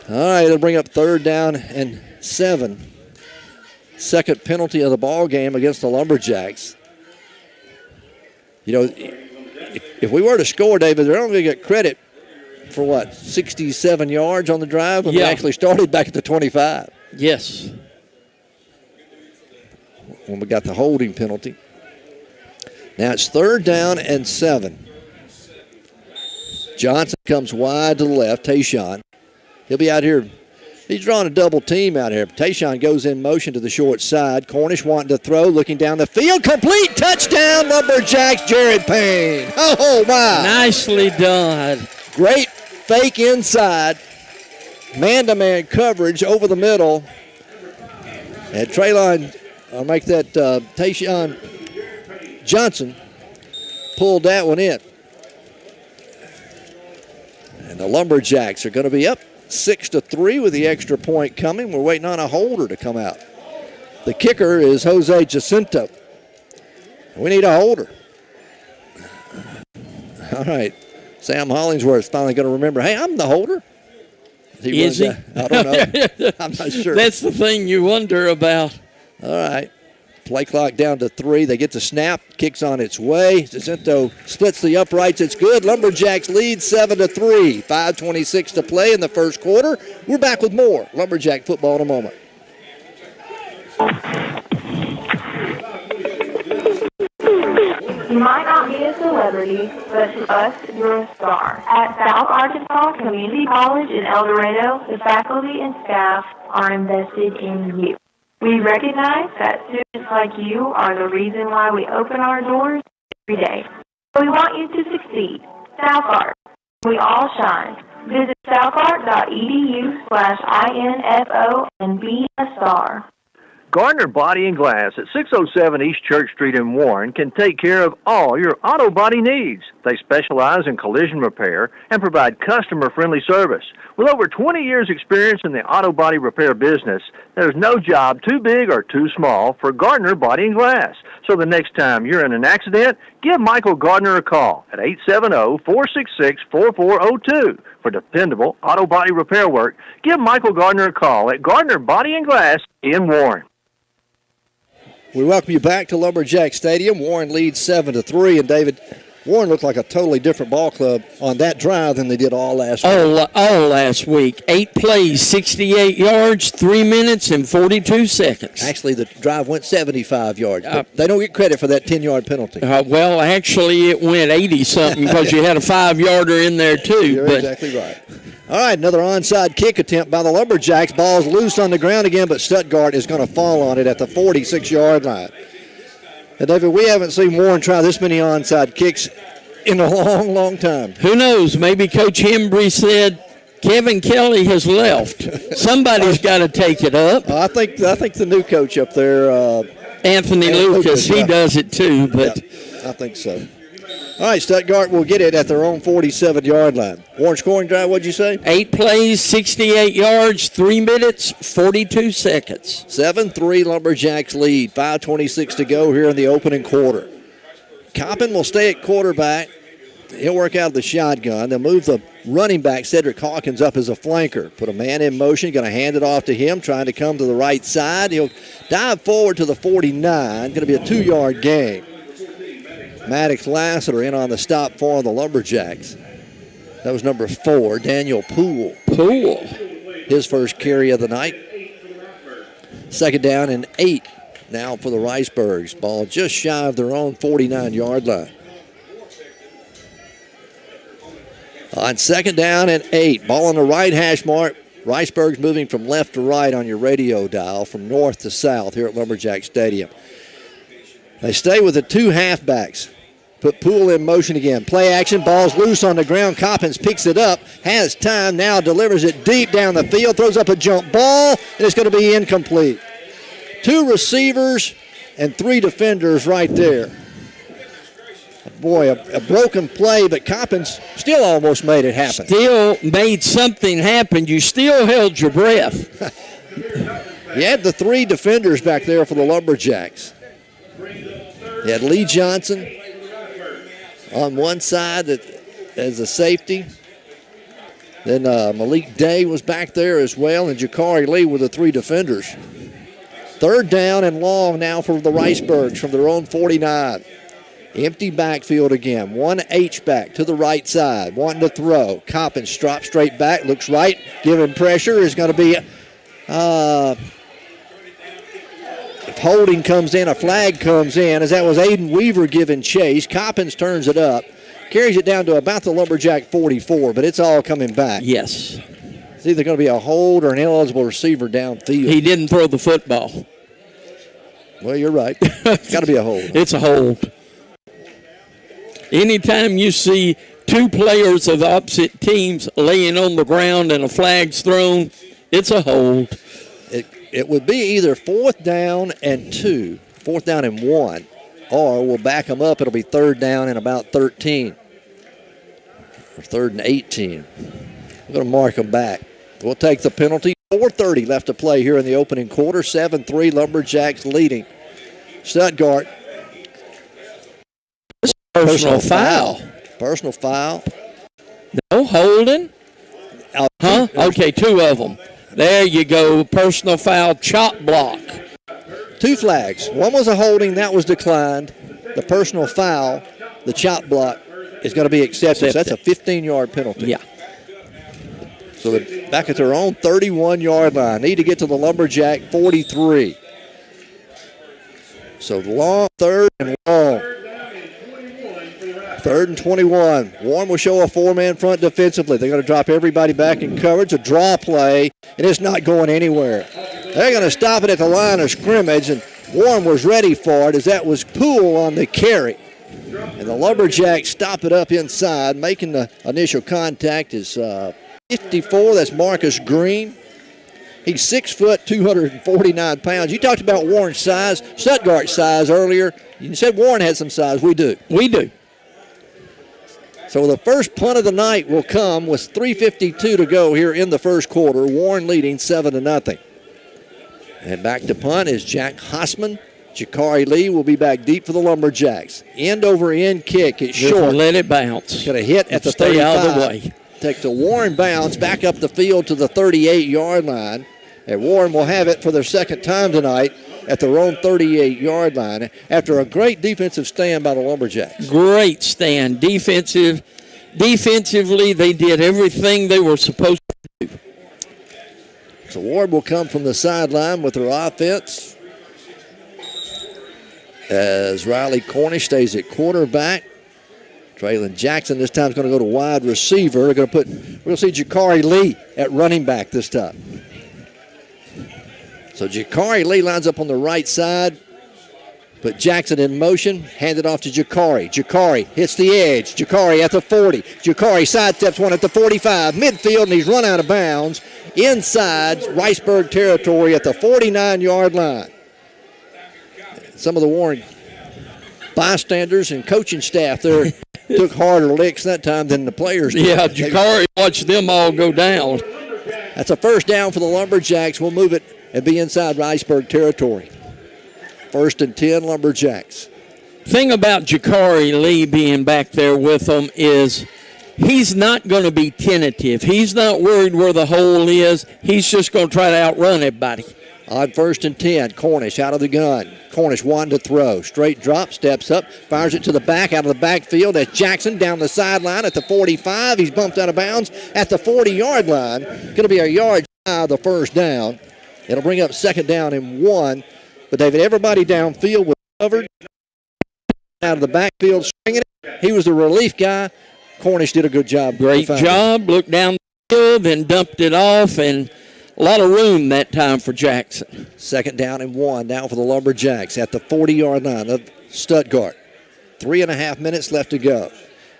All right, it'll bring up 3rd down and 7. Second penalty of the ball game against the Lumberjacks. You know, if we were to score, David, they're only going to get credit for 67 yards on the drive when we actually started back at the 25. Yes. When we got the holding penalty. Now it's 3rd down and 7. Johnson comes wide to the left. Tayshawn. He'll be out here. He's drawing a double team out here. Tayshawn goes in motion to the short side. Cornish wanting to throw, looking down the field. Complete touchdown, Lumberjacks, Jared Payne. Oh, my. Nicely done. Great fake inside. Man-to-man coverage over the middle. And Traylon, I'll make that Tayshawn Johnson pulled that one in. And the Lumberjacks are going to be up 6-3 with the extra point coming. We're waiting on a holder to come out. The kicker is Jose Jacinto. We need a holder. All right. Sam Hollingsworth's finally going to remember, hey, I'm the holder. Is he? I don't know. I'm not sure. That's the thing you wonder about. All right. Play clock down to 3. They get the snap. Kicks on its way. Jacinto splits the uprights. It's good. Lumberjacks lead 7-3. 5:26 to play in the first quarter. We're back with more Lumberjack football in a moment. You might not be a celebrity, but to us, you're a star. At South Arkansas Community College in El Dorado, the faculty and staff are invested in you. We recognize that students like you are the reason why we open our doors every day. We want you to succeed. South Ark. We all shine. Visit southark.edu/info and be a star. Gardner Body and Glass at 607 East Church Street in Warren can take care of all your auto body needs. They specialize in collision repair and provide customer-friendly service. With over 20 years' experience in the auto body repair business, there's no job too big or too small for Gardner Body and Glass. So the next time you're in an accident, give Michael Gardner a call at 870-466-4402. For dependable auto body repair work, give Michael Gardner a call at Gardner Body and Glass in Warren. We welcome you back to Lumberjack Stadium. Warren leads 7-3, and David, Warren looked like a totally different ball club on that drive than they did all last week. All last week. 8 plays, 68 yards, 3 minutes, and 42 seconds. Actually, the drive went 75 yards, but they don't get credit for that 10-yard penalty. Well, actually, it went 80-something because you had a 5-yarder in there, too. You're exactly right. All right, another onside kick attempt by the Lumberjacks. Ball's loose on the ground again, but Stuttgart is going to fall on it at the 46-yard line. And, David, we haven't seen Warren try this many onside kicks in a long, long time. Who knows? Maybe Coach Hembry said Kevin Kelly has left. Somebody's got to take it up. I think the new coach up there, Anthony Lucas, he does it too. But yeah, I think so. All right, Stuttgart will get it at their own 47-yard line. Warren scoring drive, what'd you say? 8 plays, 68 yards, 3 minutes, 42 seconds. 7-3 Lumberjacks lead. 5:26 to go here in the opening quarter. Coppin will stay at quarterback. He'll work out of the shotgun. They'll move the running back, Cedric Hawkins, up as a flanker. Put a man in motion, going to hand it off to him, trying to come to the right side. He'll dive forward to the 49. Going to be a 2-yard gain. Maddox Lassiter in on the stop for the Lumberjacks. That was number 4, Daniel Poole. His first carry of the night. 2nd down and 8 now for the Riceburgs. Ball just shy of their own 49-yard line. On 2nd down and 8, ball on the right hash mark. Riceburgs moving from left to right on your radio dial, from north to south here at Lumberjack Stadium. They stay with the 2 halfbacks. Put Poole in motion again. Play action, ball's loose on the ground. Coppins picks it up, has time now, delivers it deep down the field, throws up a jump ball, and it's going to be incomplete. 2 receivers and 3 defenders right there. Boy, a broken play, but Coppins still almost made it happen. Still made something happen. You still held your breath. You had the 3 defenders back there for the Lumberjacks. You had Lee Johnson on one side as a safety. Then Malik Day was back there as well, and Jakari Lee were the 3 defenders. 3rd down and long now for the Riceburgs from their own 49. Empty backfield again. 1 H-back to the right side, wanting to throw. Coppins drops straight back, looks right, giving pressure. Is going to be if holding comes in, a flag comes in, as that was Aiden Weaver giving chase. Coppins turns it up, carries it down to about the Lumberjack 44, but it's all coming back. Yes. It's either going to be a hold or an ineligible receiver downfield. He didn't throw the football. Well, you're right. Got to be a hold. It's a hold. Anytime you see 2 players of opposite teams laying on the ground and a flag's thrown, it's a hold. It would be either 4th down and 2, 4th down and 1, or we'll back them up. It'll be 3rd down and about 13, or 3rd and 18. We're going to mark them back. We'll take the penalty. 4:30 left to play here in the opening quarter. 7-3 Lumberjacks leading. Stuttgart. Personal foul. Personal foul. No holding. Huh? Okay, 2 of them. There you go. Personal foul, chop block. 2 flags. One was a holding, that was declined. The personal foul, the chop block, is going to be accepted. So that's a 15-yard penalty. Yeah. So they're back at their own 31-yard line. Need to get to the Lumberjack 43. So long, 3rd and long. 3rd and 21. Warren will show a 4-man front defensively. They're going to drop everybody back in coverage. A draw play, and it's not going anywhere. They're going to stop it at the line of scrimmage, and Warren was ready for it as that was Poole on the carry. And the Lumberjacks stop it up inside. Making the initial contact is 54. That's Marcus Green. He's 6 foot, 249 pounds. You talked about Warren's size, Stuttgart's size earlier. You said Warren had some size. We do. We do. So the first punt of the night will come with 3:52 to go here in the first quarter. Warren leading 7-0. And back to punt is Jack Hossman. Jakari Lee will be back deep for the Lumberjacks. End over end kick. It's short. Let it bounce. Going to hit at the 35. Stay out of the way. Takes a Warren bounce back up the field to the 38-yard line. And Warren will have it for their 2nd time tonight at their own 38-yard line after a great defensive stand by the Lumberjacks. Great stand. Defensively, they did everything they were supposed to do. So Warren will come from the sideline with their offense as Riley Cornish stays at quarterback. Traylon Jackson this time is going to go to wide receiver. We're going to see Jakari Lee at running back this time. So Jakari Lee lines up on the right side. Put Jackson in motion. Hand it off to Jakari. Jakari hits the edge. Jakari at the 40. Jakari sidesteps one at the 45. Midfield, and he's run out of bounds. Inside Riceburg territory at the 49-yard line. Some of the Warren bystanders and coaching staff there took harder licks that time than the players did. Yeah, Jakari watched them all go down. That's a first down for the Lumberjacks. We'll move it and be inside Riceburg territory. 1st and 10, Lumberjacks. Thing about Jakari Lee being back there with them is he's not going to be tentative. He's not worried where the hole is. He's just going to try to outrun everybody. On 1st and 10, Cornish out of the gun. Cornish one to throw. Straight drop, steps up, fires it to the back, out of the backfield. That's Jackson down the sideline at the 45. He's bumped out of bounds at the 40-yard line. Going to be a yard shy of the first down. It'll bring up 2nd down and 1. But, David, everybody downfield was covered. Out of the backfield, swinging it. He was the relief guy. Cornish did a good job. Great job. Looked down the field and dumped it off, and a lot of room that time for Jackson. 2nd down and 1 now for the Lumberjacks at the 40-yard line of Stuttgart. 3.5 minutes left to go.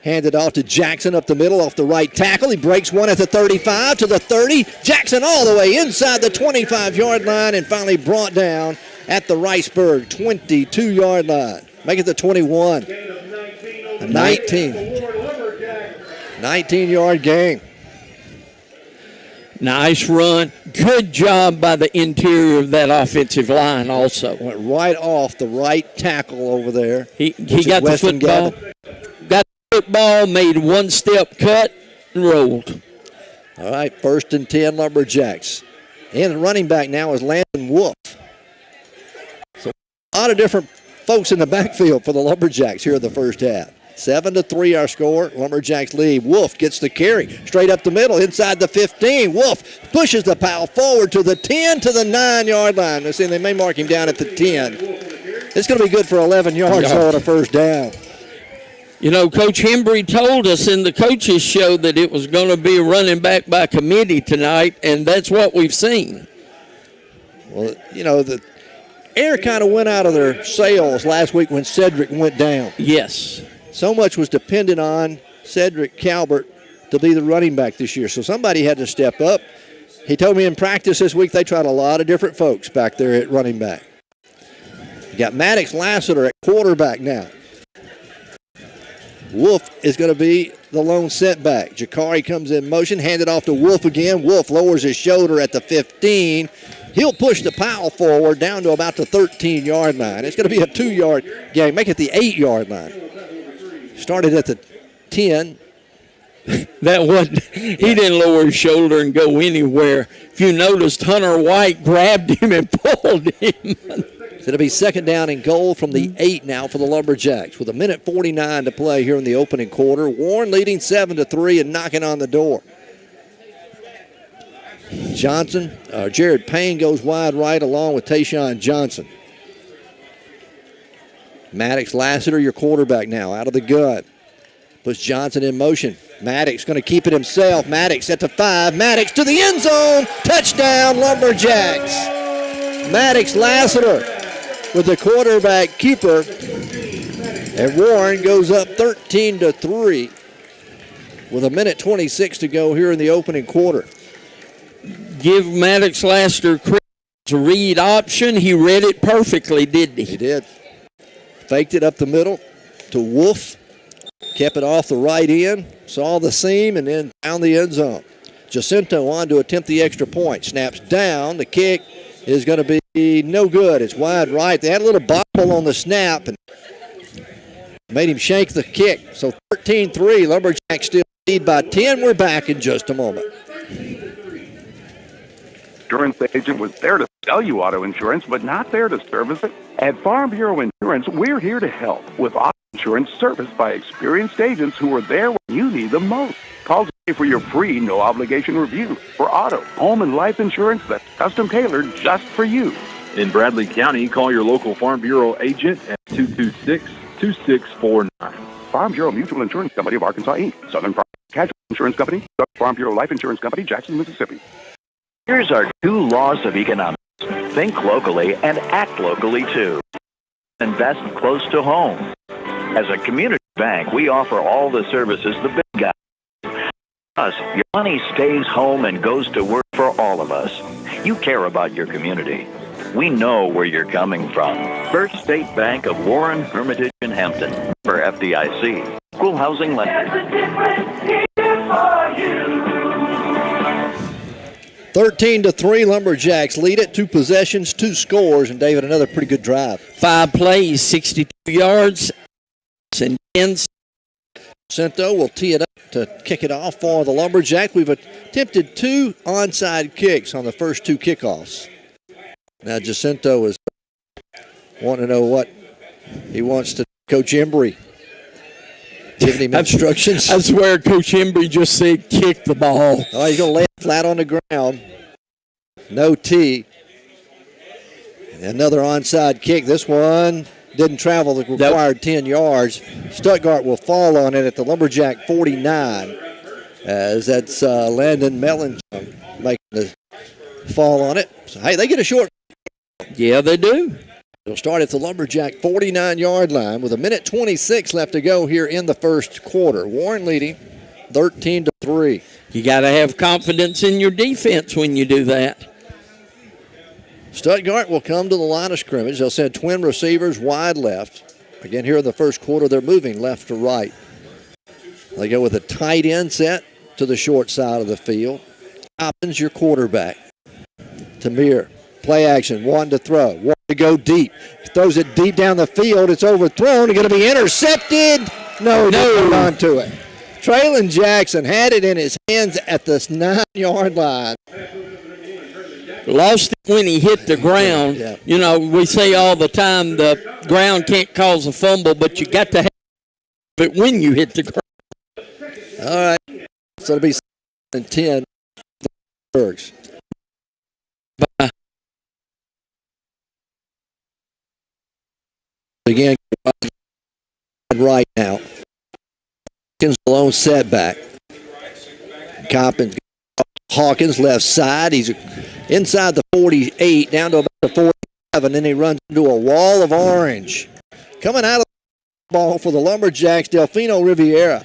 Handed off to Jackson up the middle off the right tackle. He breaks one at the 35 to the 30. Jackson all the way inside the 25-yard line and finally brought down at the Riceburg 22-yard line. Make it the 21. A 19-yard gain. Nice run. Good job by the interior of that offensive line also. Went right off the right tackle over there. He got the football. Got the football, made one step cut, and rolled. All right, 1st and 10 Lumberjacks. And the running back now is Landon Wolf. So a lot of different folks in the backfield for the Lumberjacks here in the first half. 7-3 our score. Lumberjacks lead. Wolf gets the carry straight up the middle inside the 15. Wolf pushes the pile forward to the 10 to the 9-yard line. Let's see, they may mark him down at the 10. It's going to be good for 11 yards on a first down. You know, Coach Hembry told us in the coaches show that it was going to be a running back by committee tonight, and that's what we've seen. Well, you know, the air kind of went out of their sails last week when Cedric went down. Yes. So much was dependent on Cedric Calvert to be the running back this year. So somebody had to step up. He told me in practice this week they tried a lot of different folks back there at running back. You got Maddox Lassiter at quarterback now. Wolf is going to be the lone setback. Jakari comes in motion, handed off to Wolf again. Wolf lowers his shoulder at the 15. He'll push the pile forward down to about the 13-yard line. It's going to be a 2-yard gain. Make it the 8-yard line. Started at the 10. That one, he didn't lower his shoulder and go anywhere. If you noticed, Hunter White grabbed him and pulled him. It's going to be 2nd down and goal from the 8 now for the Lumberjacks with 1:49 to play here in the opening quarter. Warren leading 7-3 and knocking on the door. Jared Payne goes wide right along with Tayshawn Johnson. Maddox Lassiter, your quarterback now, out of the gun. Puts Johnson in motion. Maddox going to keep it himself. Maddox at the 5. Maddox to the end zone. Touchdown, Lumberjacks. Maddox Lassiter with the quarterback keeper. And Warren goes up 13-3 with 1:26 to go here in the opening quarter. Give Maddox Lassiter credit to read option. He read it perfectly, didn't he? He did. Faked it up the middle to Wolf. Kept it off the right end. Saw the seam and then found the end zone. Jacinto on to attempt the extra point. Snaps down. The kick is going to be no good. It's wide right. They had a little bobble on the snap and made him shank the kick. So 13-3. Lumberjacks still lead by 10. We're back in just a moment. Insurance agent was there to sell you auto insurance, but not there to service it. At Farm Bureau Insurance, we're here to help with auto insurance serviced by experienced agents who are there when you need them most. Call today for your free, no-obligation review for auto, home, and life insurance that's custom-tailored just for you. In Bradley County, call your local Farm Bureau agent at 226-2649. Farm Bureau Mutual Insurance Company of Arkansas, Inc. Southern Farm Casualty Insurance Company, Farm Bureau Life Insurance Company, Jackson, Mississippi. Here's our 2 laws of economics. Think locally and act locally, too. Invest close to home. As a community bank, we offer all the services the big guys. Plus, your money stays home and goes to work for all of us. You care about your community. We know where you're coming from. First State Bank of Warren, Hermitage, and Hampton. For FDIC. equal housing lender. 13-3, Lumberjacks lead it. 2 possessions, 2 scores, and David, another pretty good drive. 5 plays, 62 yards, and 10. Jacinto will tee it up to kick it off for the Lumberjacks. We've attempted 2 onside kicks on the first 2 kickoffs. Now Jacinto is wanting to know what he wants to Coach Embry. Giving him instructions. I swear Coach Embry just said kick the ball. Oh, he's going to lay it flat on the ground. No tee. Another onside kick. This one didn't travel the required 10 yards. Stuttgart will fall on it at the Lumberjack 49, as that's Landon Mellon making the fall on it. So, hey, they get a short. Yeah, they do. It'll start at the Lumberjack 49-yard line with 1:26 left to go here in the first quarter. Warren leading 13-3. You got to have confidence in your defense when you do that. Stuttgart will come to the line of scrimmage. They'll send twin receivers wide left. Again, here in the first quarter, they're moving left to right. They go with a tight end set to the short side of the field. Coppins, your quarterback. Tamir, play action, one to throw, one to go deep. He throws it deep down the field. It's overthrown. It's going to be intercepted. No, hold on to it. Traylon Jackson had it in his hands at the 9-yard line. Lost it when he hit the ground. Yeah. You know, we say all the time the ground can't cause a fumble, but you got to have it when you hit the ground. All right. So it'll be 10. Bergs. Again, right now. Hawkins alone setback. Coppins, Hawkins left side. He's inside the 48, down to about the 47. Then he runs into a wall of orange. Coming out of the ball for the Lumberjacks, Delfino Riviera.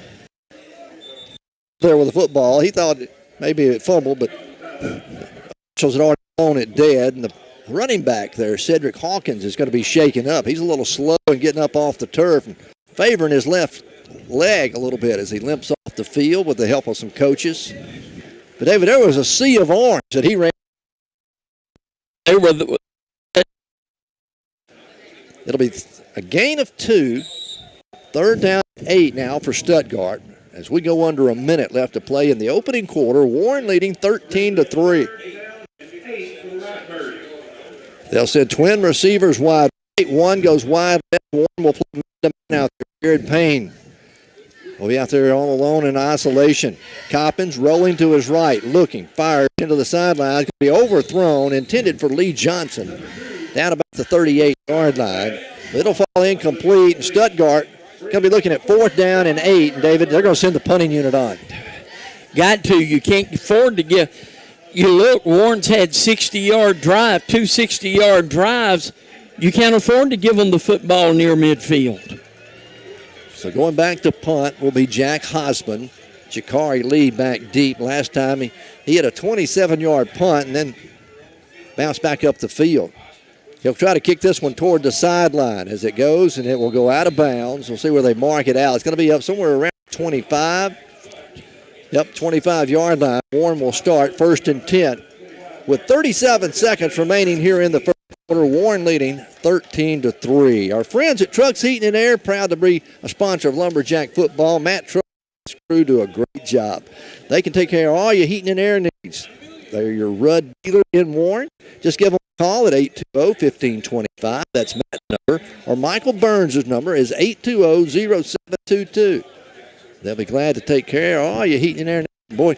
There with the football. He thought maybe it fumbled, but officials had already blown it dead. And the running back there, Cedric Hawkins, is going to be shaken up. He's a little slow in getting up off the turf and favoring his left leg a little bit as he limps off the field with the help of some coaches. But, David, there was a sea of orange that he ran. It'll be a gain of 2. 3rd down, 8 now for Stuttgart. As we go under a minute left to play in the opening quarter, Warren leading 13-3. They'll send twin receivers wide right. One goes wide left. Warren will play them out there. Jared Payne will be out there all alone in isolation. Coppins rolling to his right, looking, fires into the sideline. It's going to be overthrown, intended for Lee Johnson, down about the 38-yard line. It'll fall incomplete, and Stuttgart going to be looking at 4th down and 8. And, David, they're going to send the punting unit on. Got to. You can't afford to give. You look, Warren's had 60-yard drive, 2 60-yard drives. You can't afford to give them the football near midfield. So going back to punt will be Jack Hosman. Jakari Lee back deep. Last time he had a 27-yard punt and then bounced back up the field. He'll try to kick this one toward the sideline as it goes, and it will go out of bounds. We'll see where they mark it out. It's going to be up somewhere around 25. Yep, 25-yard line. Warren will start 1st and 10. With 37 seconds remaining here in the first quarter, Warren leading 13-3. Our friends at Trucks Heating and Air, proud to be a sponsor of Lumberjack football. Matt Trucks and his crew do a great job. They can take care of all your heating and air needs. They're your Rudd dealer in Warren. Just give them a call at 820-1525. That's Matt's number. Or Michael Burns' number is 820-0722. They'll be glad to take care of all your heating and air needs. Boy,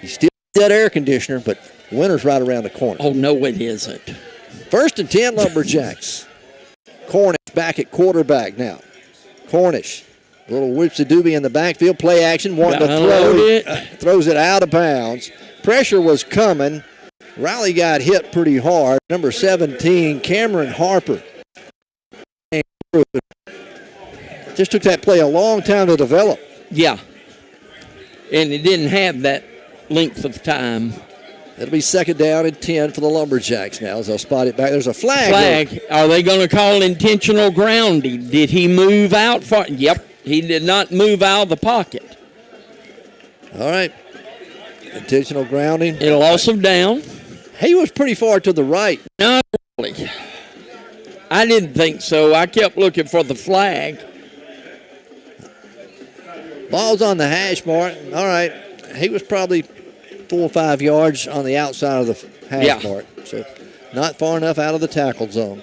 you still need that air conditioner, but winter's right around the corner. Oh, no, it isn't. 1st and 10, Lumberjacks. Cornish back at quarterback now. Cornish, a little whoopsie-doobie in the backfield. Play action, wanting to throw it. Throws it out of bounds. Pressure was coming. Riley got hit pretty hard. Number 17, Cameron Harper. Just took that play a long time to develop. Yeah. And it didn't have that length of time. It'll be 2nd down and 10 for the Lumberjacks now as they'll spot it back. There's a flag. Are they going to call intentional grounding? Did he move out far? Yep. He did not move out of the pocket. All right. Intentional grounding. It lost him down. He was pretty far to the right. Not really. I didn't think so. I kept looking for the flag. Ball's on the hash mark. All right. He was probably 4 or 5 yards on the outside of the hash mark. So not far enough out of the tackle zone.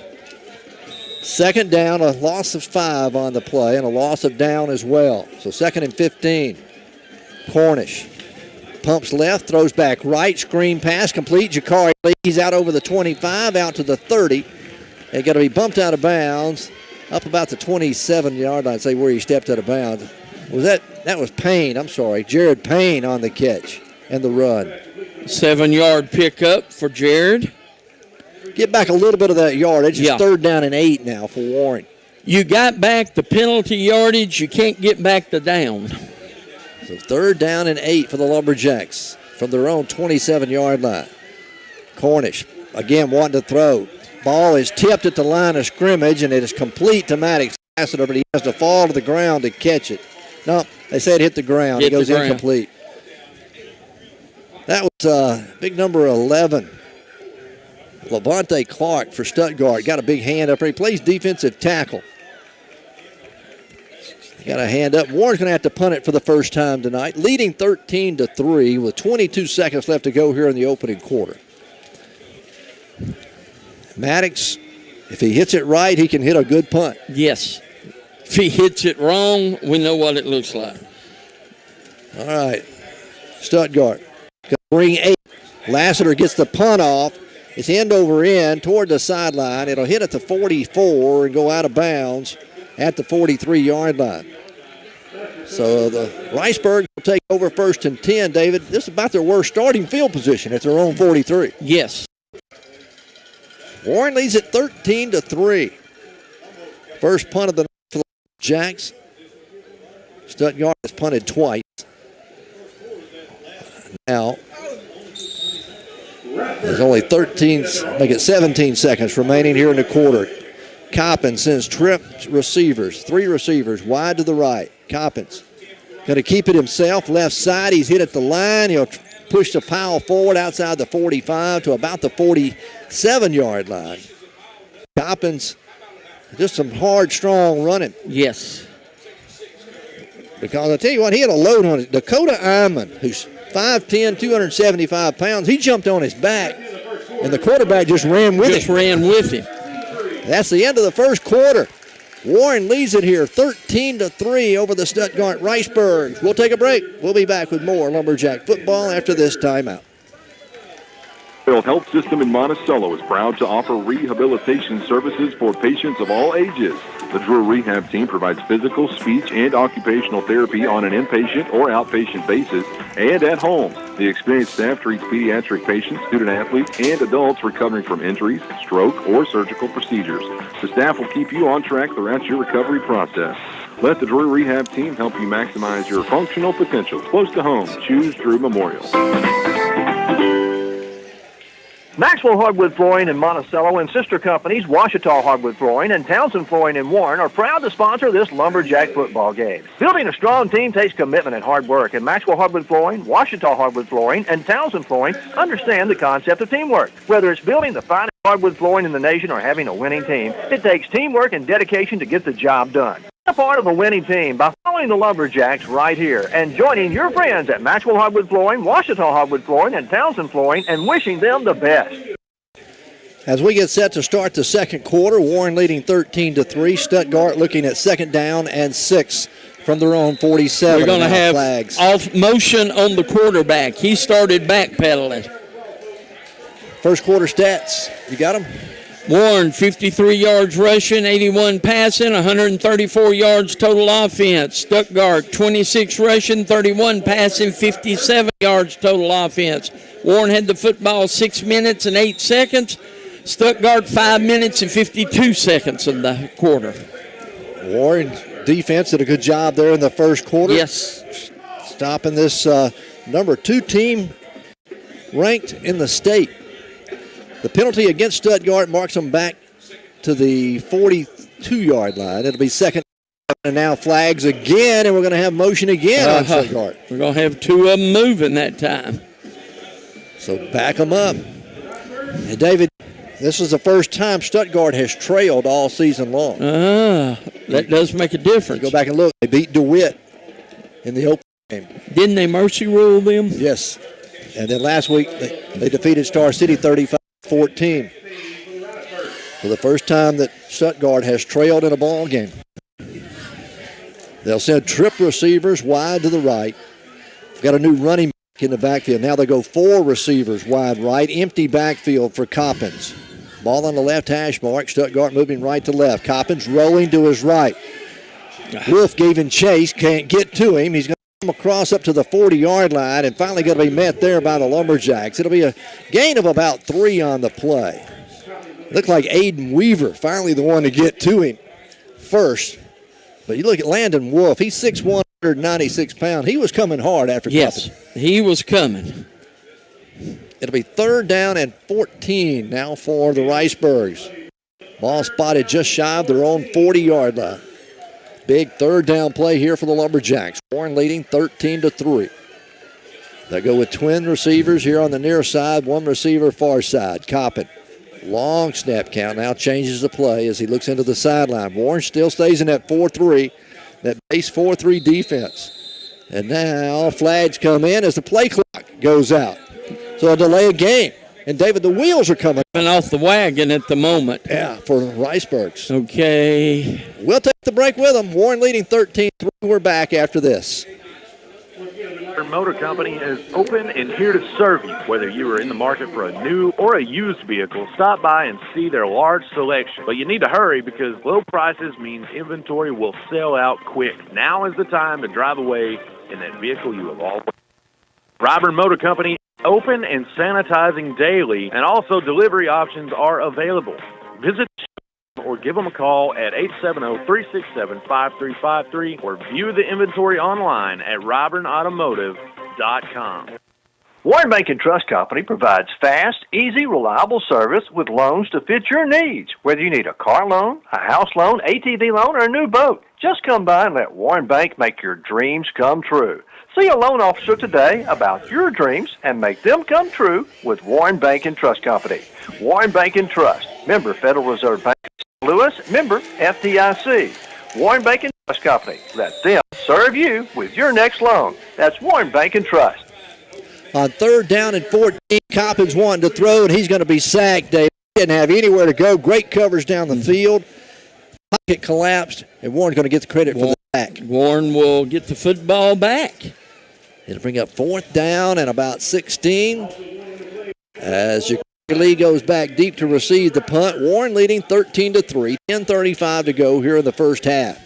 Second down, a loss of 5 on the play and a loss of down as well. So 2nd and 15. Cornish pumps left, throws back right, screen pass, complete. Jakari Lee's out over the 25, out to the 30. And got to be bumped out of bounds up about the 27-yard line, say where he stepped out of bounds. That was Payne, I'm sorry. Jared Payne on the catch and the run. 7-yard pickup for Jared. Get back a little bit of that yardage. It's 3rd down and 8 now for Warren. You got back the penalty yardage. You can't get back the down. So 3rd down and 8 for the Lumberjacks from their own 27-yard line. Cornish again wanting to throw. Ball is tipped at the line of scrimmage, and it is complete to Maddox Lassiter, but he has to fall to the ground to catch it. No, they said hit the ground. It goes incomplete. That was big number 11. Levante Clark for Stuttgart. Got a big hand up there. He plays defensive tackle. Got a hand up. Warren's going to have to punt it for the first time tonight, leading 13-3 with 22 seconds left to go here in the opening quarter. Maddox, if he hits it right, he can hit a good punt. Yes. If he hits it wrong, we know what it looks like. All right. Stuttgart going to bring 8. Lassiter gets the punt off. It's end over end toward the sideline. It'll hit at the 44 and go out of bounds at the 43-yard line. So the Riceburg will take over 1st and 10, David. This is about their worst starting field position at their own 43. Yes. Warren leads at 13-3. First punt of the night for the Jacks. Stuttgart has punted twice. Now, there's only 17 seconds remaining here in the quarter. Coppins sends tripped receivers, 3 receivers wide to the right. Coppins going to keep it himself, left side. He's hit at the line. He'll push the pile forward outside the 45 to about the 47-yard line. Coppins, just some hard, strong running. Yes. Because I tell you what, he had a load on it. Dakota Iman, who's 5'10", 275 pounds, he jumped on his back, and the quarterback just ran with him. That's the end of the first quarter. Warren leads it here 13-3 over the Stuttgart Riceburgs. We'll take a break. We'll be back with more Lumberjack football after this timeout. Health System in Monticello is proud to offer rehabilitation services for patients of all ages. The Drew Rehab team provides physical, speech, and occupational therapy on an inpatient or outpatient basis and at home. The experienced staff treats pediatric patients, student-athletes, and adults recovering from injuries, stroke, or surgical procedures. The staff will keep you on track throughout your recovery process. Let the Drew Rehab team help you maximize your functional potential. Close to home, choose Drew Memorial. Maxwell Hardwood Flooring in Monticello and sister companies Washita Hardwood Flooring and Townsend Flooring in Warren are proud to sponsor this Lumberjack football game. Building a strong team takes commitment and hard work, and Maxwell Hardwood Flooring, Washita Hardwood Flooring, and Townsend Flooring understand the concept of teamwork. Whether it's building the finest hardwood flooring in the nation or having a winning team, it takes teamwork and dedication to get the job done. Be a part of a winning team by following the Lumberjacks right here and joining your friends at Maxwell Hardwood Flooring, Washita Hardwood Flooring, and Townsend Flooring and wishing them the best. As we get set to start the second quarter, Warren leading 13-3. Stuttgart looking at 2nd down and 6 from their own 47. We're going to have flags. Off motion on the quarterback. He started backpedaling. First quarter stats. You got them? Warren, 53 yards rushing, 81 passing, 134 yards total offense. Stuttgart, 26 rushing, 31 passing, 57 yards total offense. Warren had the football 6 minutes and 8 seconds. Stuttgart 5 minutes and 52 seconds in the quarter. Warren defense did a good job there in the first quarter. Yes. Stopping this number 2 team ranked in the state. The penalty against Stuttgart marks them back to the 42-yard line. It'll be 2nd And now flags again, and we're going to have motion again on Stuttgart. We're going to have two of them moving that time. So back them up. And David, this is the first time Stuttgart has trailed all season long. That does make a difference. Go back and look. They beat DeWitt in the open game. Didn't they mercy rule them? Yes. And then last week, they defeated Star City 35-14. For the first time that Stuttgart has trailed in a ball game. They'll send trip receivers wide to the right. Got a new running back in the backfield. Now they go 4 receivers wide right. Empty backfield for Coppins. Ball on the left hash mark. Stuttgart moving right to left. Coppins rolling to his right. Wolf gave him chase. Can't get to him. He's going to come across up to the 40-yard line and finally going to be met there by the Lumberjacks. It'll be a gain of about 3 on the play. Looked like Aiden Weaver, finally the one to get to him first. But you look at Landon Wolf, he's 6'1", 196 pounds. He was coming hard after Yes, he was coming. It'll be 3rd down and 14 now for the Riceburgs. Ball spotted just shy of their own 40-yard line. Big 3rd down play here for the Lumberjacks. Warren leading 13-3. They go with twin receivers here on the near side, 1 receiver far side. Coppin. Long snap count now changes the play as he looks into the sideline. Warren still stays in that 4-3, that base 4-3 defense. And now flags come in as the play clock goes out. So a delay of game. And David, the wheels are coming off the wagon at the moment. Yeah, for the Riceburgs. Okay. We'll take the break with them. Warren leading 13-3. We're back after this. Motor Company is open and here to serve you. Whether you are in the market for a new or a used vehicle, stop by and see their large selection. But you need to hurry because low prices means inventory will sell out quick. Now is the time to drive away in that vehicle you have always. Ryburn Motor Company open and sanitizing daily, and also delivery options are available. Visit or give them a call at 870-367-5353 or view the inventory online at RyburnAutomotive.com. Warren Bank and Trust Company provides fast, easy, reliable service with loans to fit your needs. Whether you need a car loan, a house loan, ATV loan, or a new boat, just come by and let Warren Bank make your dreams come true. See a loan officer today about your dreams and make them come true with Warren Bank and Trust Company. Warren Bank and Trust, member Federal Reserve Bank, Louis, member FDIC. Warren Bank and Trust Company. Let them serve you with your next loan. That's Warren Bank and Trust. On 3rd down and 14, Coppins wanting to throw, and he's going to be sacked, Dave. He didn't have anywhere to go. Great coverage down the field. Pocket collapsed, and Warren's going to get the credit for the sack. Warren will get the football back. It'll bring up 4th down and about 16. As Lee goes back deep to receive the punt. Warren leading 13-3. 10:35 to go here in the first half.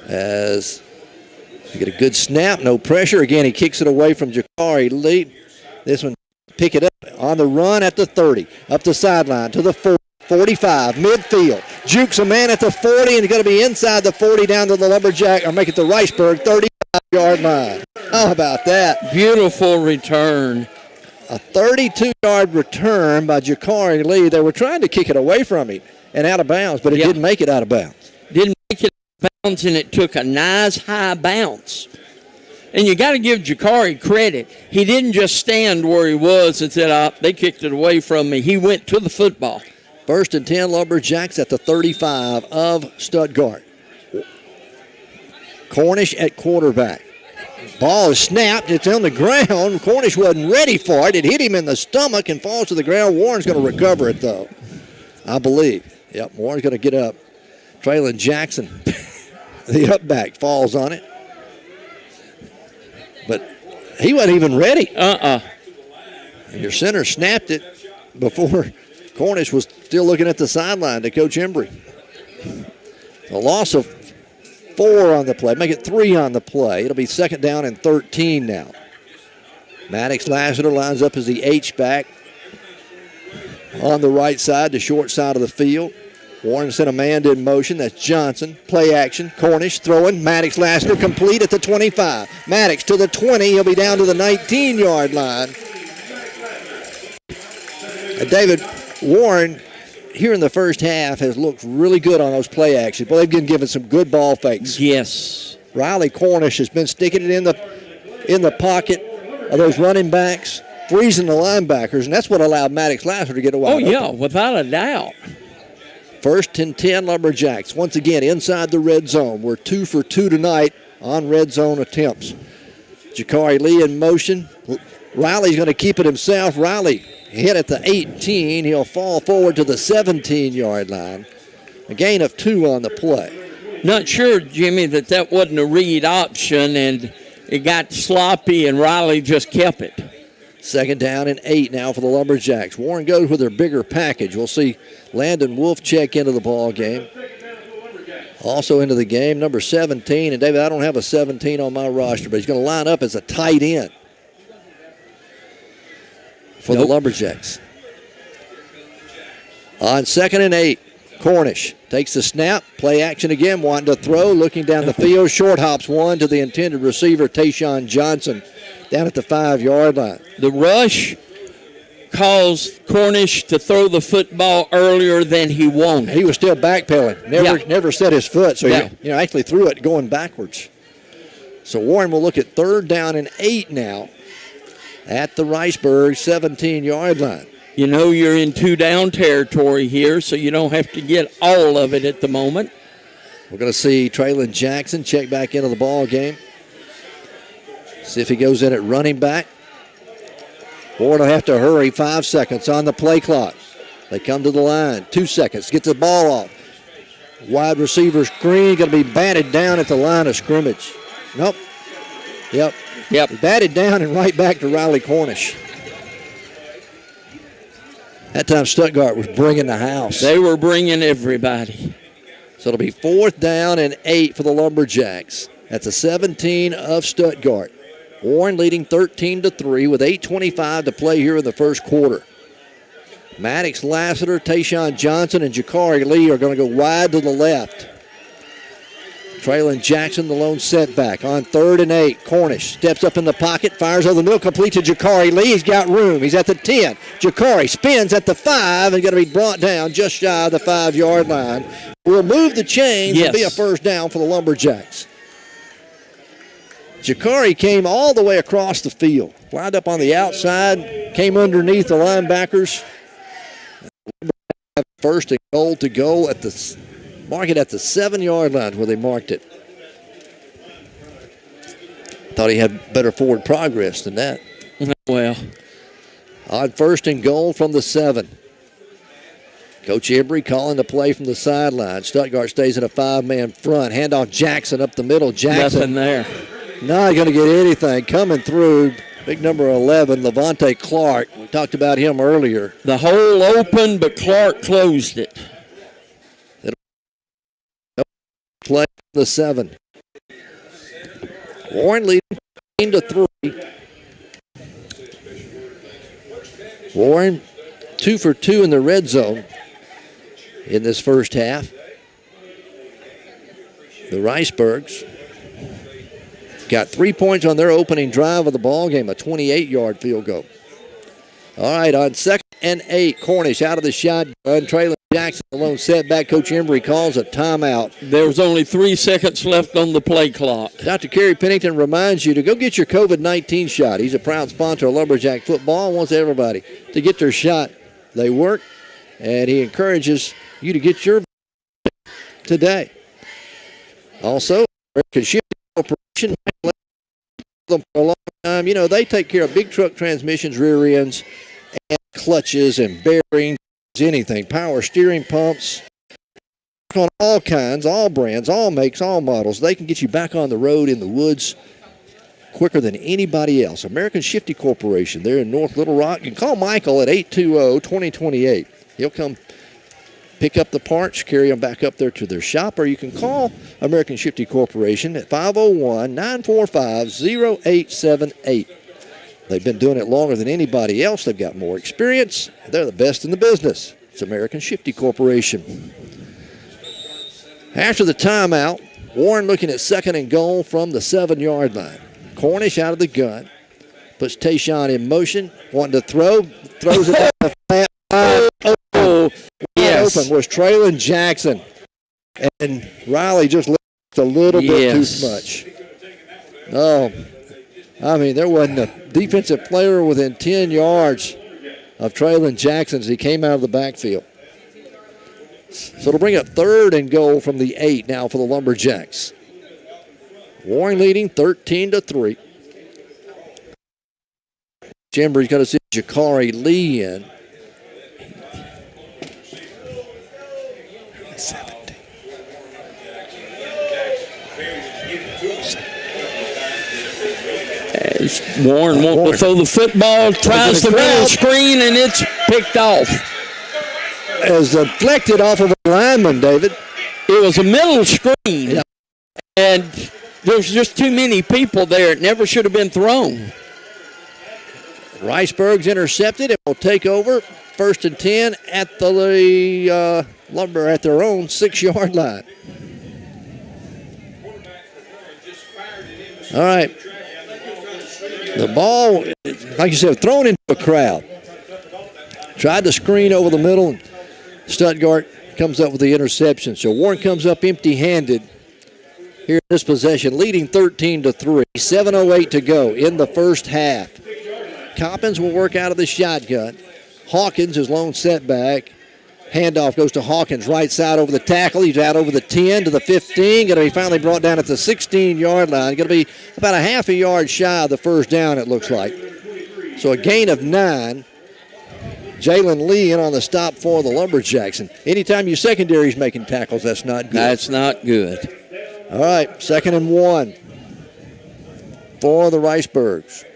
As you get a good snap, no pressure. Again, he kicks it away from Jakari Lee. This one, pick it up on the run at the 30. Up the sideline to the 40. 45, midfield. Jukes a man at the 40, and he's going to be inside the 40 down to the Lumberjack, or make it the Riceburg 35-yard line. How about that? Beautiful return. A 32-yard return by Jakari Lee. They were trying to kick it away from him and out of bounds, but it didn't make it out of bounds. Didn't make it out of bounds, and it took a nice high bounce. And you got to give Jakari credit. He didn't just stand where he was and said, they kicked it away from me. He went to the football. 1st and 10, Lumberjacks at the 35 of Stuttgart. Cornish at quarterback. Ball is snapped. It's on the ground. Cornish wasn't ready for it. It hit him in the stomach and falls to the ground. Warren's going to recover it, though, I believe. Yep, Warren's going to get up. Traylon Jackson, the up back, falls on it. But he wasn't even ready. And your center snapped it before Cornish was still looking at the sideline to Coach Embry. A loss of 4 on the play. Make it 3 on the play. It'll be 2nd down and 13 now. Maddox Lassiter lines up as the H-back on the right side, the short side of the field. Warren sent a man in motion. That's Johnson. Play action. Cornish throwing. Maddox Lassiter complete at the 25. Maddox to the 20. He'll be down to the 19-yard line. And David, Warren here in the first half has looked really good on those play actions. Boy, they've been given some good ball fakes. Yes. Riley Cornish has been sticking it in the pocket of those running backs, freezing the linebackers, and that's what allowed Maddox Lasser to get away. Oh, yeah, without a doubt. 1st and 10 Lumberjacks. Once again, inside the red zone. We're 2 for 2 tonight on red zone attempts. Jakari Lee in motion. Riley's going to keep it himself. Riley hit at the 18. He'll fall forward to the 17-yard line. A gain of 2 on the play. Not sure, Jimmy, that wasn't a read option, and it got sloppy, and Riley just kept it. 2nd down and 8 now for the Lumberjacks. Warren goes with their bigger package. We'll see Landon Wolf check into the ball game. Also into the game, number 17. And, David, I don't have a 17 on my roster, but he's going to line up as a tight end for the Lumberjacks. On 2nd and 8, Cornish takes the snap, play action again, wanting to throw, looking down the field, short hops one to the intended receiver, Tayshawn Johnson, down at the 5-yard line. The rush caused Cornish to throw the football earlier than he wanted. He was still backpedaling, never set his foot, so he actually threw it going backwards. So Warren will look at 3rd down and 8 now at the Riceburg 17-yard line. You know you're in 2-down territory here, so you don't have to get all of it at the moment. We're going to see Traylon Jackson check back into the ball game. See if he goes in at running back. Ford will have to hurry. 5 seconds on the play clock. They come to the line. 2 seconds. Get the ball off. Wide receiver screen going to be batted down at the line of scrimmage. Nope. Yep. Batted down and right back to Riley Cornish. That time Stuttgart was bringing the house. They were bringing everybody. So it'll be 4th down and 8 for the Lumberjacks. That's a 17 of Stuttgart. Warren leading 13-3 with 8:25 to play here in the first quarter. Maddox Lassiter, Tayshawn Johnson, and Jakari Lee are going to go wide to the left. Traylon Jackson, the lone setback. On 3rd and 8, Cornish steps up in the pocket, fires over the middle, complete to Jakari Lee. He's got room. He's at the 10. Jakari spins at the 5 and going to be brought down just shy of the 5-yard line. Will move the chains and be a 1st down for the Lumberjacks. Jakari came all the way across the field. Lined up on the outside, came underneath the linebackers. 1st and goal to go at the mark it at the 7-yard line where they marked it. Thought he had better forward progress than that. Well, on 1st and goal from the 7. Coach Embry calling the play from the sideline. Stuttgart stays in a 5-man front. Handoff Jackson up the middle. Jackson nothing there. Not going to get anything. Coming through, big number 11, Levante Clark. We talked about him earlier. The hole opened, but Clark closed it. Play the 7. Warren leading 13-3. Warren 2 for 2 in the red zone in this first half. The Riceburgs got 3 points on their opening drive of the ball game, a 28-yard field goal. All right, on 2nd and 8, Cornish out of the shotgun. Traylon Jackson, the lone setback. Coach Embry calls a timeout. There was only 3 seconds left on the play clock. Dr. Kerry Pennington reminds you to go get your COVID-19 shot. He's a proud sponsor of Lumberjack football and wants everybody to get their shot. They work, and he encourages you to get your today. Also, American Shifting Corporation, them for a long time. You know, they take care of big truck transmissions, rear ends, and clutches and bearings, anything, power steering pumps, on all kinds, all brands, all makes, all models. They can get you back on the road in the woods quicker than anybody else. American Shifty Corporation, they're in North Little Rock. You can call Michael at 820-2028. He'll come pick up the parts, carry them back up there to their shop, or you can call American Shifty Corporation at 501-945-0878. They've been doing it longer than anybody else. They've got more experience. They're the best in the business. It's American Shifty Corporation. After the timeout, Warren looking at 2nd and goal from the 7-yard line. Cornish out of the gun. Puts Tayshawn in motion, wanting to throw. Throws it down the flat. Yes. open was Traylon Jackson. And Riley just left a little bit too much. Oh, I mean, there wasn't a defensive player within 10 yards of Traylon Jackson as he came out of the backfield. So it'll bring up 3rd and goal from the 8 now for the Lumberjacks. Warren leading 13-3. Embry's going to see Jakari Lee in. 17. As Warren wants to throw the football, tries the middle screen, and it's picked off. As deflected off of a lineman, David. It was a middle screen, and there was just too many people there. It never should have been thrown. Riceburg's intercepted. It will take over 1st and 10 at the Lumber at their own 6-yard line. All right. The ball, like you said, thrown into a crowd. Tried to screen over the middle. And Stuttgart comes up with the interception. So Warren comes up empty-handed here in this possession, leading 13-3. 7:08 to go in the first half. Coppins will work out of the shotgun. Hawkins is lone setback. Handoff goes to Hawkins, right side over the tackle. He's out over the 10 to the 15. Going to be finally brought down at the 16-yard line. Going to be about a half a yard shy of the first down, it looks like. So a gain of 9. Jalen Lee in on the stop for the Lumberjacks. And anytime your secondary's making tackles, that's not good. That's not good. All right, 2nd and 1 for the Riceburgs.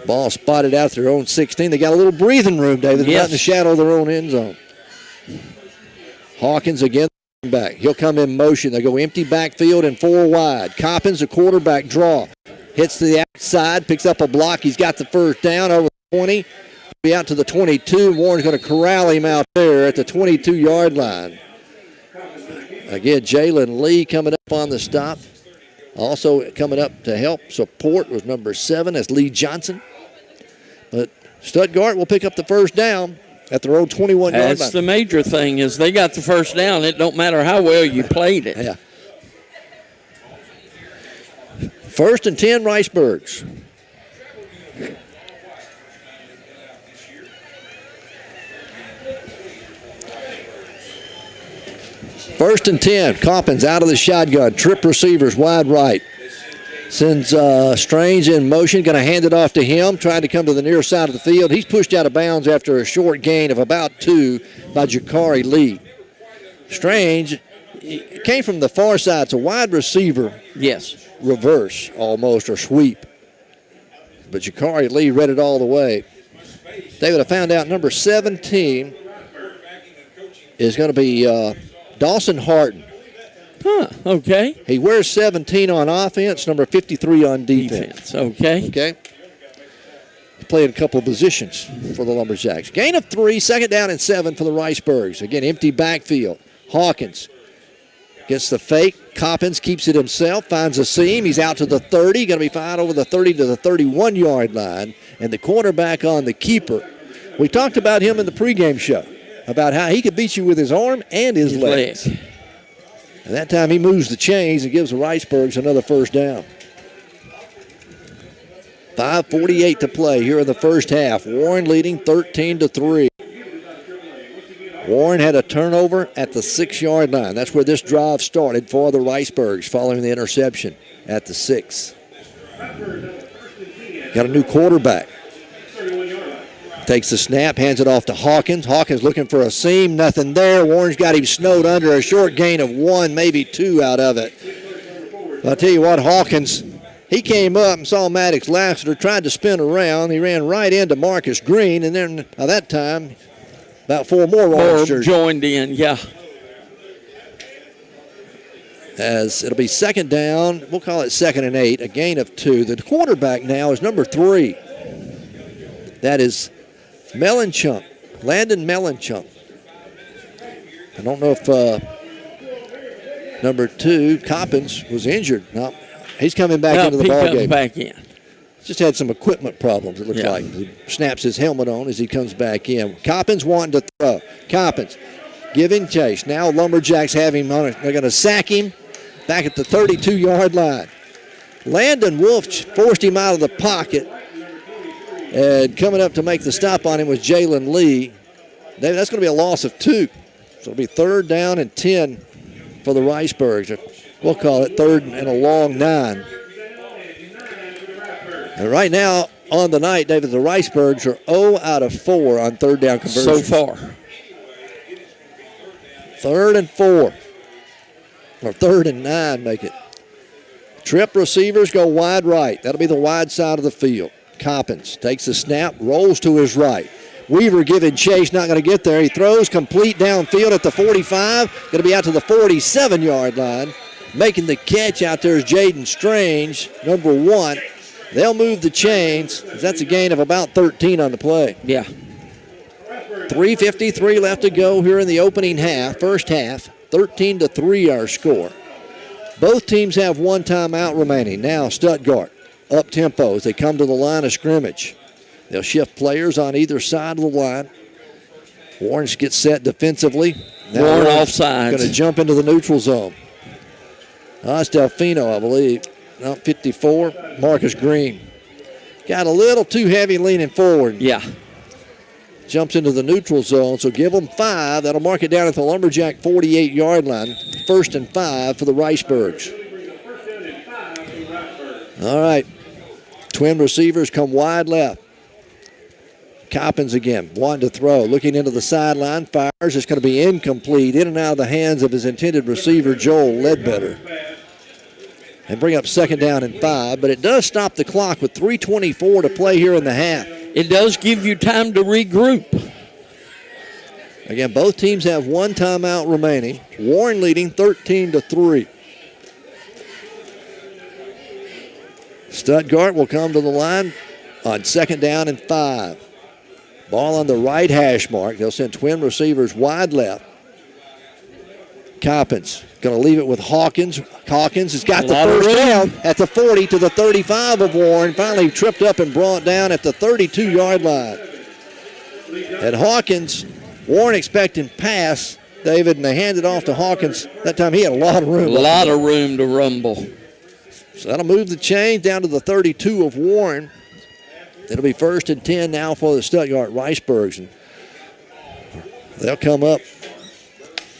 Ball spotted out their own 16. They got a little breathing room, David. They're not in the shadow of their own end zone. Hawkins again back. He'll come in motion. They go empty backfield and 4 wide. Coppins, the quarterback draw. Hits to the outside, picks up a block. He's got the first down over the 20. Be out to the 22. Warren's going to corral him out there at the 22-yard line. Again, Jalen Lee coming up on the stop. Also coming up to help support was number 7. That's Lee Johnson. But Stuttgart will pick up the first down at their own 21-yard line. That's the major thing is they got the first down. It don't matter how well you played it. Yeah. 1st and 10, Riceburgs. First and 10, Coppins out of the shotgun. Trip receivers wide right. Sends Strange in motion, going to hand it off to him, trying to come to the near side of the field. He's pushed out of bounds after a short gain of about 2 by Jakari Lee. Strange came from the far side. It's a wide receiver. Yes. Reverse almost, or sweep. But Jakari Lee read it all the way. David, I found out number 17 is going to be Dawson Harton. Huh, okay. He wears 17 on offense, number 53 on defense. Okay. Okay. He played a couple of positions for the Lumberjacks. Gain of 3, 2nd down and 7 for the Riceburgs. Again, empty backfield. Hawkins gets the fake. Coppins keeps it himself, finds a seam. He's out to the 30, going to be fired over the 30 to the 31-yard line. And the quarterback on the keeper. We talked about him in the pregame show, about how he could beat you with his arm and his legs. And that time he moves the chains and gives the Riceburgs another first down. 5:48 to play here in the first half. Warren leading 13-3. Warren had a turnover at the 6-yard line. That's where this drive started for the Riceburgs following the interception at the 6. Got a new quarterback. Takes the snap, hands it off to Hawkins. Hawkins looking for a seam, nothing there. Warren's got him snowed under, a short gain of 1, maybe 2 out of it. I'll tell you what, Hawkins, he came up and saw Maddox Lassiter, tried to spin around. He ran right into Marcus Green, and then by that time, about 4 more Rollers joined in, yeah. As it'll be 2nd down, we'll call it 2nd and 8, a gain of 2. The quarterback now is number 3. That is Mellenchunk, Landon Mellenchunk. I don't know if number 2, Coppins, was injured. No, he's coming back into the ballgame. He comes back in. Just had some equipment problems, it looks like. He snaps his helmet on as he comes back in. Coppins wanting to throw. Coppins giving chase. Now Lumberjacks have him on it. They're going to sack him back at the 32-yard line. Landon Wolf forced him out of the pocket. And coming up to make the stop on him was Jalen Lee. That's going to be a loss of 2. So it'll be 3rd down and 10 for the Riceburgs. We'll call it 3rd and a long 9. And right now on the night, David, the Riceburgs are 0 out of 4 on 3rd down conversions. So far. 3rd and 4. Or 3rd and 9 make it. Trip receivers go wide right. That'll be the wide side of the field. Coppins takes the snap, rolls to his right. Weaver giving chase, not going to get there. He throws complete downfield at the 45. Going to be out to the 47-yard line. Making the catch out there is Jaden Strange, number 1. They'll move the chains. That's a gain of about 13 on the play. Yeah. 3:53 left to go here in the opening half, first half. 13-3 our score. Both teams have 1 timeout remaining. Now Stuttgart up tempo as they come to the line of scrimmage. They'll shift players on either side of the line. Warren gets set defensively. Now Warren offsides. Going to jump into the neutral zone. That's Delfino, I believe. Now 54, Marcus Green. Got a little too heavy leaning forward. Yeah. Jumps into the neutral zone, so give them 5. That'll mark it down at the Lumberjack 48-yard line. 1st and 5 for the Riceburgs. All right. Twin receivers come wide left. Coppins again, wanting to throw. Looking into the sideline, fires. It's going to be incomplete. In and out of the hands of his intended receiver, Joel Ledbetter. And bring up 2nd down and 5, but it does stop the clock with 3:24 to play here in the half. It does give you time to regroup. Again, both teams have 1 timeout remaining. Warren leading 13-3. Stuttgart will come to the line on 2nd down and 5. Ball on the right hash mark. They'll send twin receivers wide left. Coppins going to leave it with Hawkins. Hawkins has got the first down at the 40 to the 35 of Warren. Finally tripped up and brought down at the 32-yard line. And Hawkins, Warren expecting pass, David, and they handed off to Hawkins. That time he had a lot of room. A lot of room to rumble. So that'll move the chains down to the 32 of Warren. It'll be 1st and 10 now for the Stuttgart Riceburgs. And they'll come up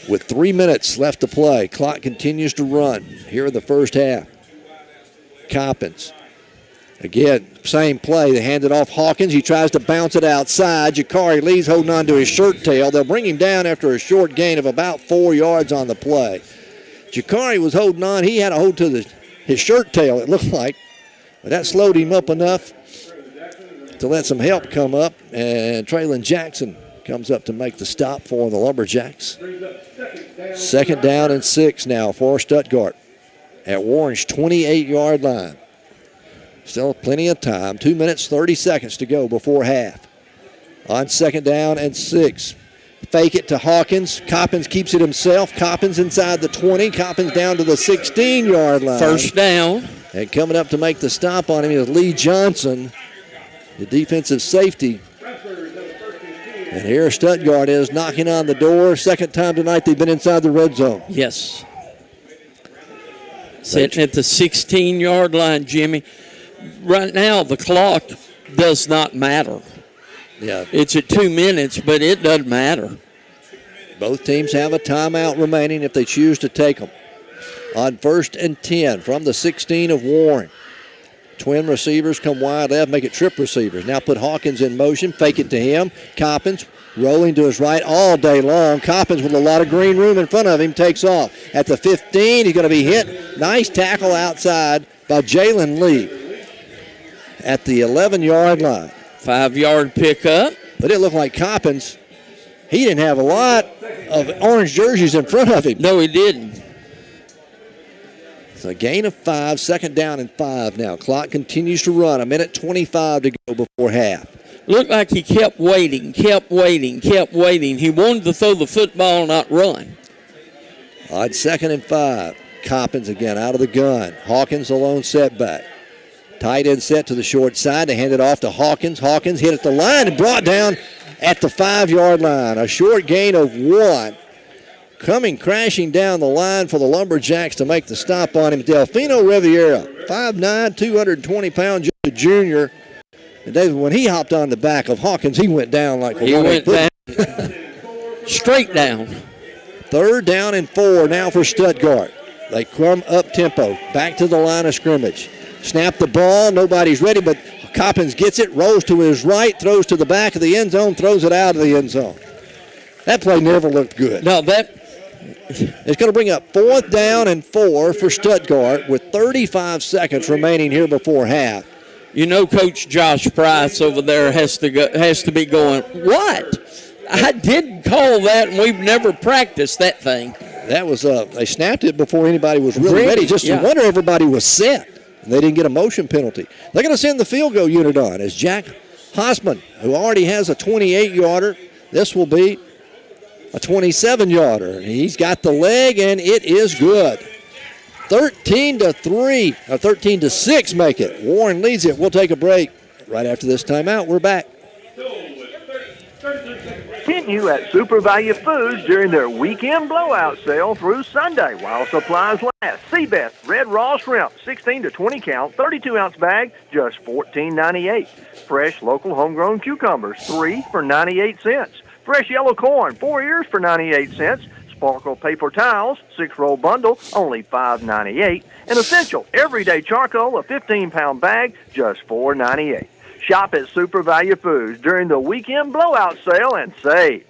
with 3 minutes left to play. Clock continues to run here in the first half. Coppins. Again, same play. They hand it off Hawkins. He tries to bounce it outside. Jakari Lee's holding on to his shirt tail. They'll bring him down after a short gain of about 4 yards on the play. Jakari was holding on. He had a hold to his shirt tail, it looked like. But that slowed him up enough to let some help come up. And Traylon Jackson comes up to make the stop for the Lumberjacks. 2nd down and 6 now for Stuttgart at Warren's 28-yard line. Still plenty of time. 2 minutes, 30 seconds to go before half. On 2nd down and 6. Fake it to Hawkins. Coppins keeps it himself. Coppins inside the 20. Coppins down to the 16-yard line. 1st down. And coming up to make the stop on him is Lee Johnson, the defensive safety. And here Stuttgart is knocking on the door. 2nd time tonight they've been inside the red zone. Yes. Sitting at the 16-yard line, Jimmy. Right now, the clock does not matter. Yeah. It's at 2 minutes, but it doesn't matter. Both teams have a timeout remaining if they choose to take them. On 1st and 10 from the 16 of Warren. Twin receivers come wide left, make it trip receivers. Now put Hawkins in motion, fake it to him. Coppins rolling to his right all day long. Coppins with a lot of green room in front of him takes off. At the 15, he's going to be hit. Nice tackle outside by Jalen Lee at the 11-yard line. 5-yard pickup. But it looked like Coppins, he didn't have a lot of orange jerseys in front of him. No, he didn't. It's a gain of 5, 2nd down and 5 now. Clock continues to run. 1:25 to go before half. Looked like he kept waiting. He wanted to throw the football, not run. On 2nd and 5, Coppins again out of the gun. Hawkins alone setback. Tight end set to the short side. They hand it off to Hawkins. Hawkins hit at the line and brought down at the 5-yard line. A short gain of 1. Coming crashing down the line for the Lumberjacks to make the stop on him. Delfino Riviera, 5'9", 220-pound junior. And David, when he hopped on the back of Hawkins, he went down like a He went down. Straight down. 3rd down and 4 now for Stuttgart. They come up tempo, back to the line of scrimmage. Snap the ball, nobody's ready, but Coppins gets it, rolls to his right, throws to the back of the end zone, throws it out of the end zone. That play never looked good. No, it's going to bring up 4th down and 4 for Stuttgart with 35 seconds remaining here before half. You know, Coach Josh Price over there has to be going, what? I did call that, and we've never practiced that thing. That was they snapped it before anybody was really ready. Just to wonder everybody was set. And they didn't get a motion penalty. They're going to send the field goal unit on as Jack Hossman, who already has a 28-yarder. This will be a 27-yarder. He's got the leg, and it is good. 13-3, or 13-6 make it. Warren leads it. We'll take a break. Right after this timeout, we're back. Continue at Super Value Foods during their weekend blowout sale through Sunday while supplies last. Seabest Red Raw Shrimp, 16 to 20 count, 32-ounce bag, just $14.98. Fresh local homegrown cucumbers, 3 for 98 cents. Fresh yellow corn, 4 ears for 98 cents. Sparkle paper towels, 6-roll bundle, only $5.98. And Essential Everyday Charcoal, a 15-pound bag, just $4.98. Shop at Super Value Foods during the weekend blowout sale and save.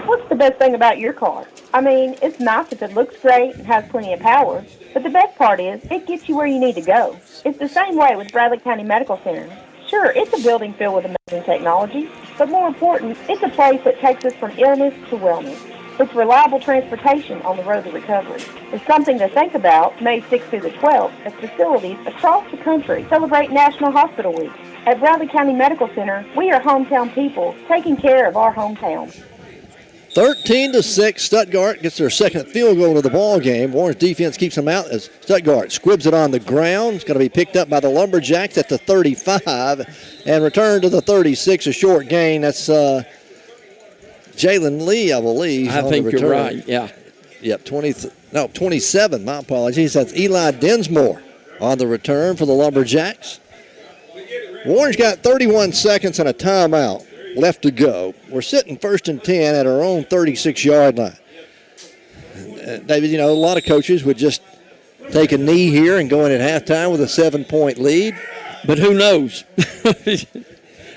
What's the best thing about your car? I mean, it's nice if it looks great and has plenty of power, but the best part is it gets you where you need to go. It's the same way with Bradley County Medical Center. Sure, it's a building filled with amazing technology, but more important, it's a place that takes us from illness to wellness. It's reliable transportation on the road to recovery. It's something to think about May 6th through the 12th as facilities across the country celebrate National Hospital Week. At Bradley County Medical Center, we are hometown people taking care of our hometown. 13-6, Stuttgart gets their second field goal of the ball game. Warren's defense keeps them out as Stuttgart squibs it on the ground. It's going to be picked up by the Lumberjacks at the 35 and returned to the 36, a short gain. That's Jalen Lee, I believe. I think you're right, yeah. Yep, 27, my apologies. That's Eli Dinsmore on the return for the Lumberjacks. Warren's got 31 seconds and a timeout left to go. We're sitting 1st and 10 at our own 36-yard line. David, you know, a lot of coaches would just take a knee here and go in at halftime with a 7-point lead. But who knows?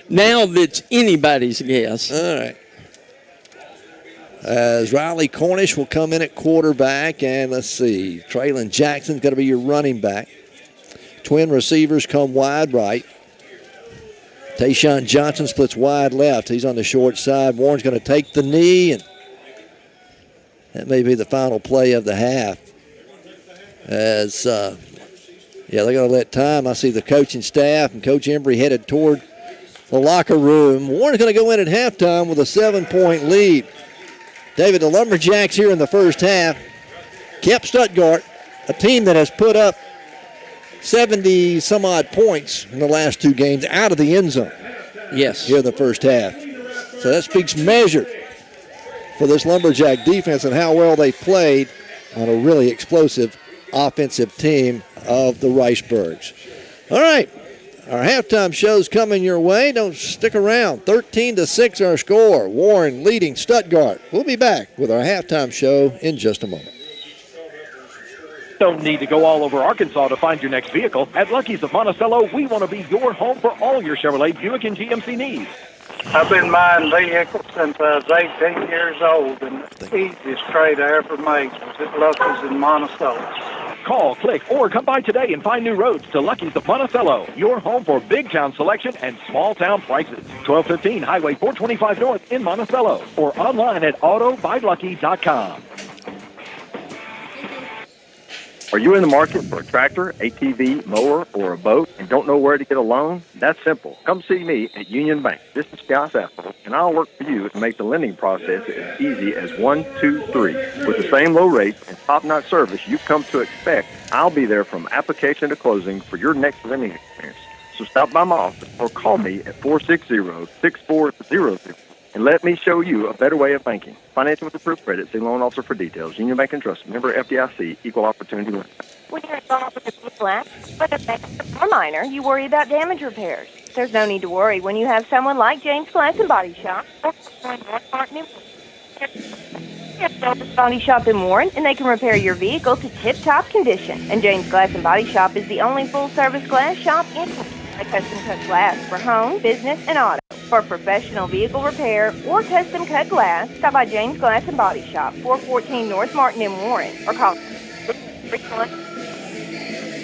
Now that's anybody's guess. All right. As Riley Cornish will come in at quarterback, and let's see, Traylon Jackson's going to be your running back. Twin receivers come wide right. Tayshawn Johnson splits wide left. He's on the short side. Warren's going to take the knee, and that may be the final play of the half. As, they're going to let time. I see the coaching staff and Coach Embry headed toward the locker room. Warren's going to go in at halftime with a 7-point lead. David, the Lumberjacks here in the first half kept Stuttgart, a team that has put up 70-some-odd points in the last 2 games, out of the end zone. Yes. Here in the first half. So that speaks measure for this Lumberjack defense and how well they played on a really explosive offensive team of the Riceburgs. All right. Our halftime show's coming your way. Don't stick around. 13-6 our score. Warren leading Stuttgart. We'll be back with our halftime show in just a moment. Don't need to go all over Arkansas to find your next vehicle. At Lucky's of Monticello, we want to be your home for all your Chevrolet, Buick, and GMC needs. I've been buying vehicles since I was 18 years old, and the easiest trade I ever made was at Lucky's in Monticello. Call, click, or come by today and find new roads to Lucky's of Monticello, your home for big town selection and small town prices. 1215 Highway 425 North in Monticello, or online at autobuylucky.com. Are you in the market for a tractor, ATV, mower, or a boat and don't know where to get a loan? That's simple. Come see me at Union Bank. This is Scott Sappel, and I'll work for you to make the lending process as easy as 1, 2, 3. With the same low rates and top-notch service you've come to expect, I'll be there from application to closing for your next lending experience. So stop by my office or call me at 460-6400 and let me show you a better way of banking. Financial with approved credit. See loan officer for details. Union Bank and Trust. Member FDIC. Equal opportunity lender. When you're involved with a flat, whether major or minor, you worry about damage repairs. There's no need to worry when you have someone like James Glass and Body Shop. Body Shop in Warren, and they can repair your vehicle to tip-top condition. And James Glass and Body Shop is the only full-service glass shop in a custom-cut glass for home, business, and auto. For professional vehicle repair or custom-cut glass, stop by James Glass and Body Shop, 414 North Martin in Warren, or call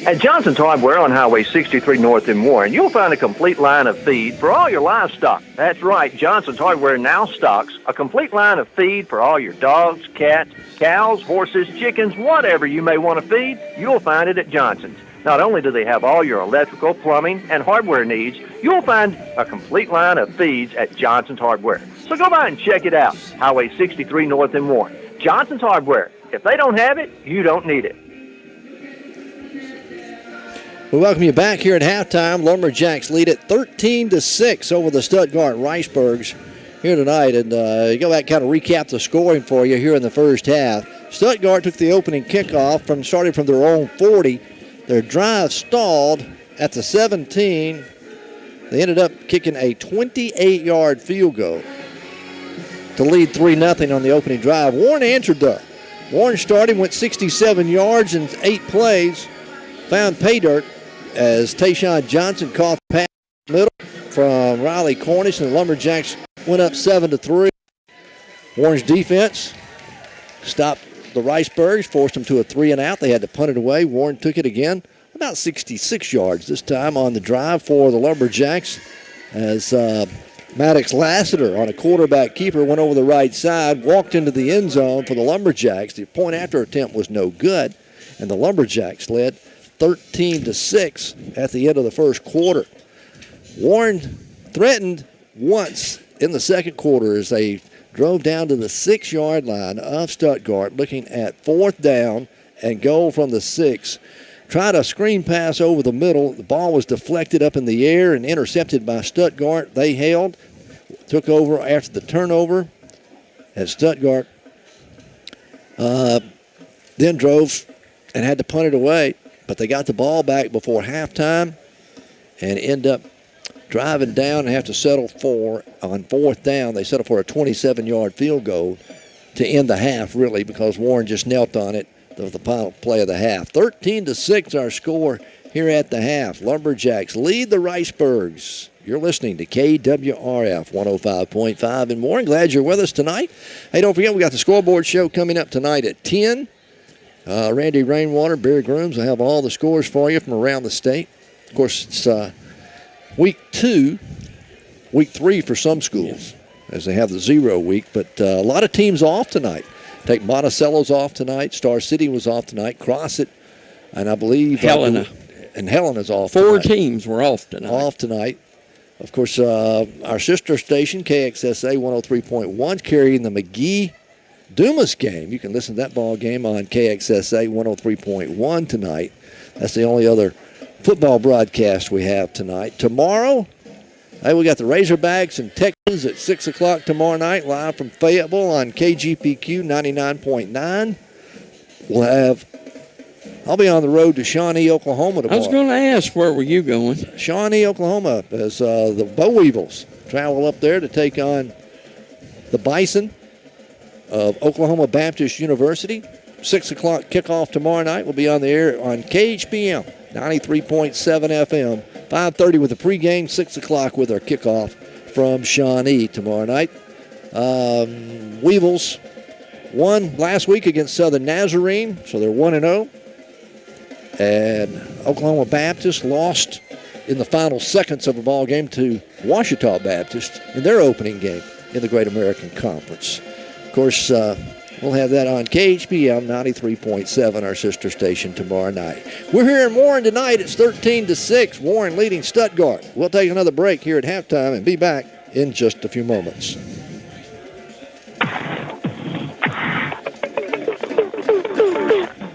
At Johnson's Hardware on Highway 63 North in Warren, you'll find a complete line of feed for all your livestock. That's right, Johnson's Hardware now stocks a complete line of feed for all your dogs, cats, cows, horses, chickens, whatever you may want to feed, you'll find it at Johnson's. Not only do they have all your electrical, plumbing, and hardware needs, you'll find a complete line of feeds at Johnson's Hardware. So go by and check it out. Highway 63 North in Warren. Johnson's Hardware. If they don't have it, you don't need it. We welcome you back here at halftime. Lumberjacks lead it 13-6 over the Stuttgart Ricebergs here tonight. And you go back and kind of recap the scoring for you here in the first half. Stuttgart took the opening kickoff starting from their own 40. Their drive stalled at the 17. They ended up kicking a 28-yard field goal to lead 3-0 on the opening drive. Warren answered though. Warren started, went 67 yards in 8 plays, found pay dirt as Tayshawn Johnson caught the pass in the middle from Riley Cornish, and the Lumberjacks went up 7-3. Warren's defense stopped the Ricebergs, forced them to a 3-and-out. They had to punt it away. Warren took it again, about 66 yards this time on the drive for the Lumberjacks as Maddox Lassiter on a quarterback keeper went over the right side, walked into the end zone for the Lumberjacks. The point after attempt was no good, and the Lumberjacks led 13-6 at the end of the first quarter. Warren threatened once in the second quarter as they drove down to the 6-yard line of Stuttgart, looking at 4th down and goal from the 6. Tried a screen pass over the middle. The ball was deflected up in the air and intercepted by Stuttgart. They held, took over after the turnover as Stuttgart then drove and had to punt it away. But they got the ball back before halftime and end up driving down and have to settle for, on 4th down, they settle for a 27-yard field goal to end the half, really, because Warren just knelt on it, the final play of the half. 13-6 our score here at the half. Lumberjacks lead the Ricebergs. You're listening to KWRF 105.5 in Warren. Glad you're with us tonight. Hey, don't forget, we got the scoreboard show coming up tonight at 10. Randy Rainwater, Barry Grooms will have all the scores for you from around the state. Of course, it's week 3 for some schools, as they have the 0 week. But a lot of teams off tonight. Take Monticello's off tonight. Star City was off tonight. Crossit, and I believe Helena. And Helena's off. 4 tonight. teams were off tonight. Off tonight. Of course, our sister station, KXSA 103.1, carrying the McGee Dumas game. You can listen to that ball game on KXSA 103.1 tonight. That's the only other football broadcast we have tonight. Tomorrow, hey, we got the Razorbacks and Texans at 6 o'clock tomorrow night, live from Fayetteville on KGPQ 99.9. I'll be on the road to Shawnee, Oklahoma tomorrow. I was going to ask, where were you going? Shawnee, Oklahoma, as the Bow Eagles travel up there to take on the Bison of Oklahoma Baptist University. 6 o'clock kickoff tomorrow night. We'll be on the air on KHPM 93.7 FM. 5:30 with the pregame, 6 o'clock with our kickoff from Shawnee tomorrow night. Weevils won last week against Southern Nazarene, so they're 1-0. And Oklahoma Baptist lost in the final seconds of the ball game to Ouachita Baptist in their opening game in the Great American Conference. Of course, We'll have that on KHPM 93.7, our sister station, tomorrow night. We're here in Warren tonight. It's 13-6. Warren leading Stuttgart. We'll take another break here at halftime and be back in just a few moments.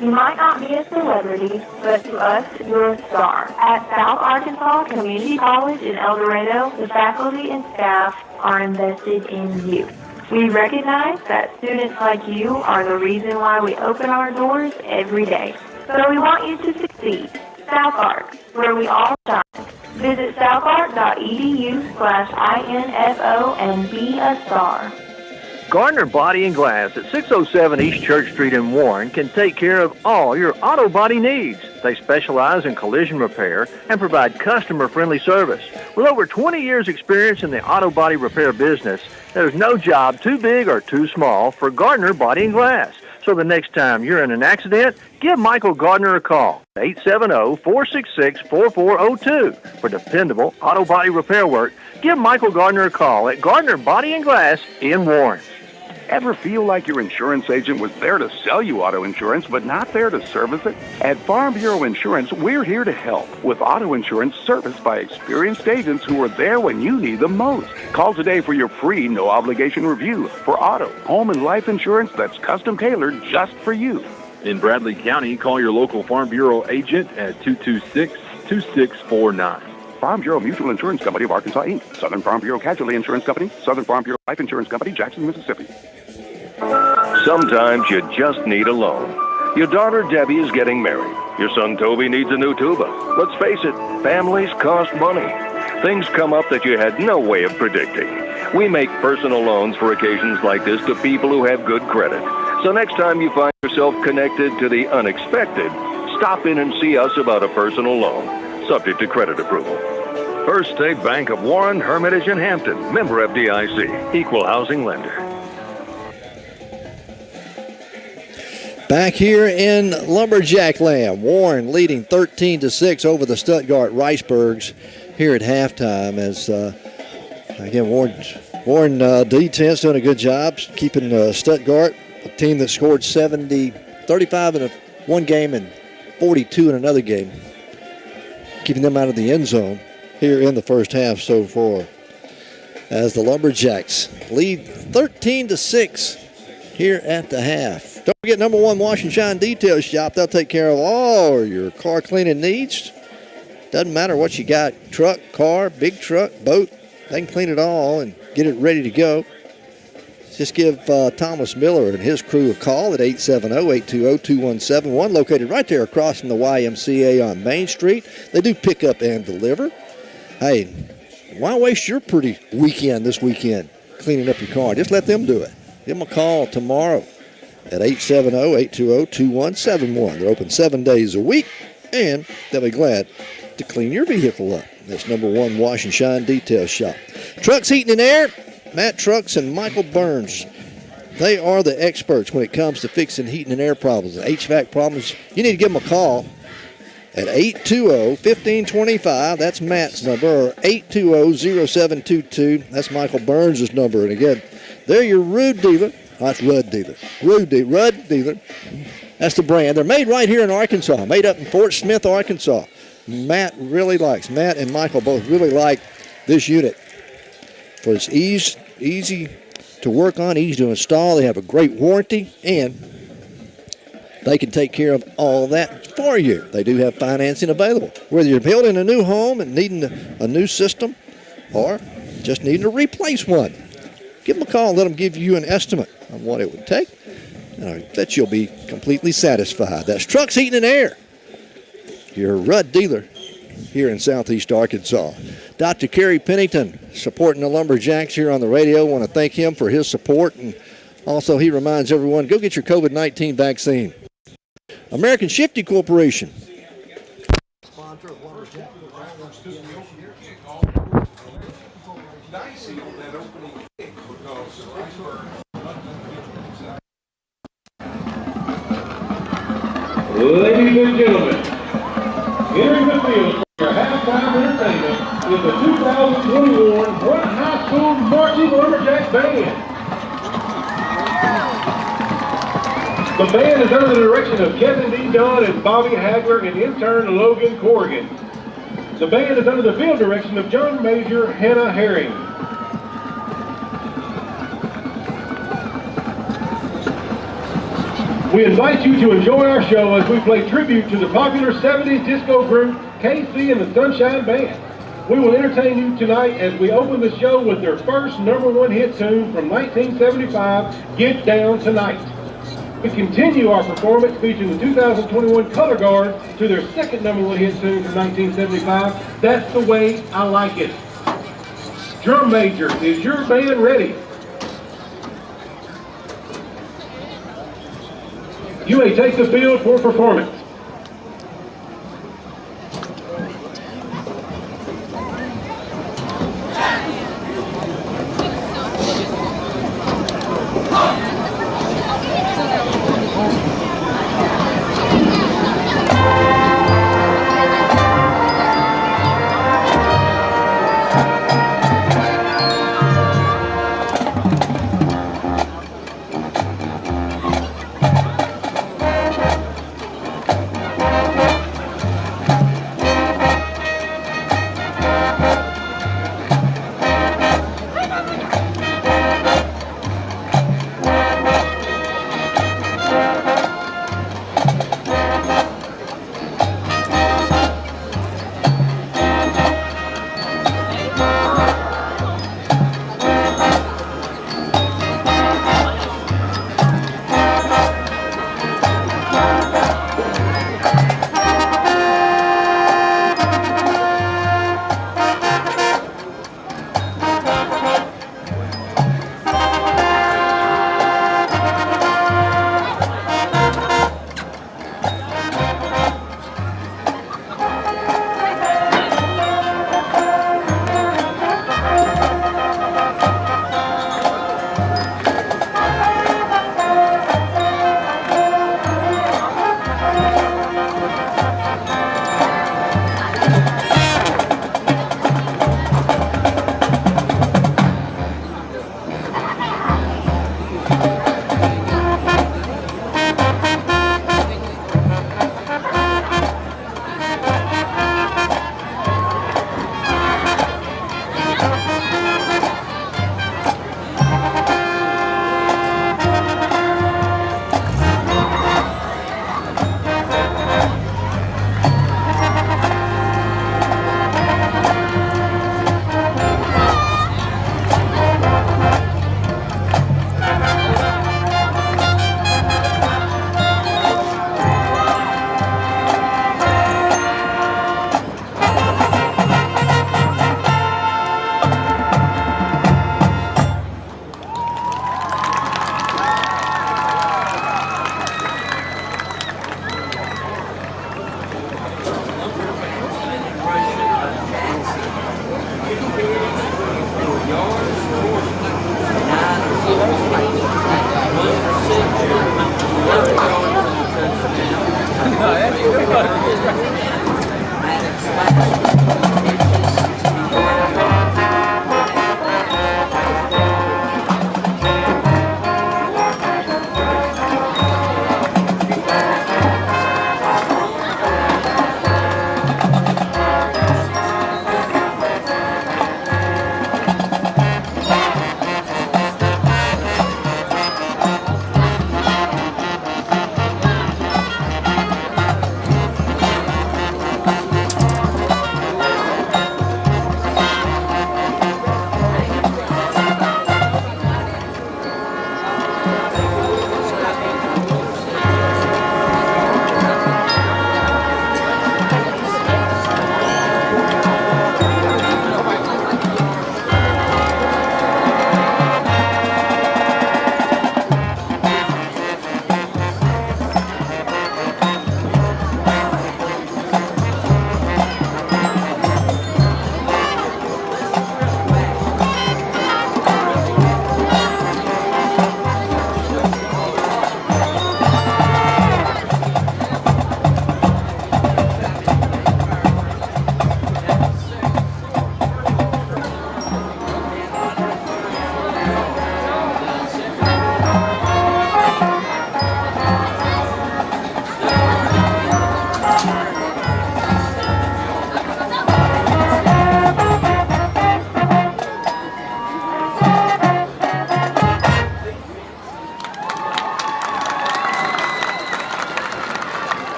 You might not be a celebrity, but to us, you're a star. At South Arkansas Community College in El Dorado, the faculty and staff are invested in you. We recognize that students like you are the reason why we open our doors every day. So we want you to succeed. South Ark, where we all shine. Visit southark.edu/info and be a star. Gardner Body and Glass at 607 East Church Street in Warren can take care of all your auto body needs. They specialize in collision repair and provide customer-friendly service. With over 20 years' experience in the auto body repair business, there's no job too big or too small for Gardner Body and Glass. So the next time you're in an accident, give Michael Gardner a call, 870-466-4402. For dependable auto body repair work, give Michael Gardner a call at Gardner Body and Glass in Warren. Ever feel like your insurance agent was there to sell you auto insurance, but not there to service it? At Farm Bureau Insurance, we're here to help with auto insurance serviced by experienced agents who are there when you need them most. Call today for your free, no-obligation review for auto, home, and life insurance that's custom-tailored just for you. In Bradley County, call your local Farm Bureau agent at 226-2649. Farm Bureau Mutual Insurance Company of Arkansas, Inc. Southern Farm Bureau Casualty Insurance Company, Southern Farm Bureau Life Insurance Company, Jackson, Mississippi. Sometimes you just need a loan. Your daughter Debbie is getting married. Your son Toby needs a new tuba. Let's face it, families cost money. Things come up that you had no way of predicting. We make personal loans for occasions like this to people who have good credit. So next time you find yourself connected to the unexpected, stop in and see us about a personal loan, subject to credit approval. First State Bank of Warren, Hermitage, and Hampton. Member FDIC. Equal housing lender. Back here in Lumberjack Land, Warren leading 13-6 over the Stuttgart Ricebergs here at halftime. As again, Warren D-10's doing a good job keeping Stuttgart, a team that scored 35 in one game and 42 in another game, keeping them out of the end zone here in the first half so far. As the Lumberjacks lead 13-6 here at the half. Don't forget number one Wash and Shine Detail Shop. They'll take care of all your car cleaning needs. Doesn't matter what you got, truck, car, big truck, boat. They can clean it all and get it ready to go. Just give Thomas Miller and his crew a call at 870-820-2171, located right there across from the YMCA on Main Street. They do pick up and deliver. Hey, why waste your pretty weekend this weekend cleaning up your car? Just let them do it. Give them a call tomorrow at 870-820-2171. They're open 7 days a week, and they'll be glad to clean your vehicle up. That's number one Wash and Shine Detail Shop. Trucks, Heating and Air, Matt Trucks and Michael Burns. They are the experts when it comes to fixing heating and air problems and HVAC problems. You need to give them a call at 820-1525. That's Matt's number, or 820-0722. That's Michael Burns' number. And again, they're your Rudd dealer. That's Rudd dealer. Rudd dealer. That's the brand. They're made right here in Arkansas, made up in Fort Smith, Arkansas. Matt and Michael both really like this unit. For its easy to work on, easy to install. They have a great warranty, and they can take care of all that for you. They do have financing available. Whether you're building a new home and needing a new system or just needing to replace one, give them a call. Let them give you an estimate on what it would take. And I bet you'll be completely satisfied. That's Trucks, Heating and Air, your Rudd dealer here in Southeast Arkansas. Dr. Kerry Pennington supporting the Lumberjacks here on the radio. I want to thank him for his support. And also he reminds everyone, go get your COVID-19 vaccine. American Shifty Corporation. Sponsor of Lumberjack. Ladies and gentlemen, entering the field for your halftime entertainment is the 2021 Warren High School Marching Lumberjack Band. The band is under the direction of Kevin D. Dunn and Bobby Hagler and intern Logan Corrigan. The band is under the field direction of Drum Major Hannah Herring. We invite you to enjoy our show as we play tribute to the popular 70s disco group KC and the Sunshine Band. We will entertain you tonight as we open the show with their first #1 hit tune from 1975, Get Down Tonight. We continue our performance featuring the 2021 Color Guard to their second #1 hit tune from 1975, That's the Way I Like It. Drum Major, is your band ready? You may take the field for performance.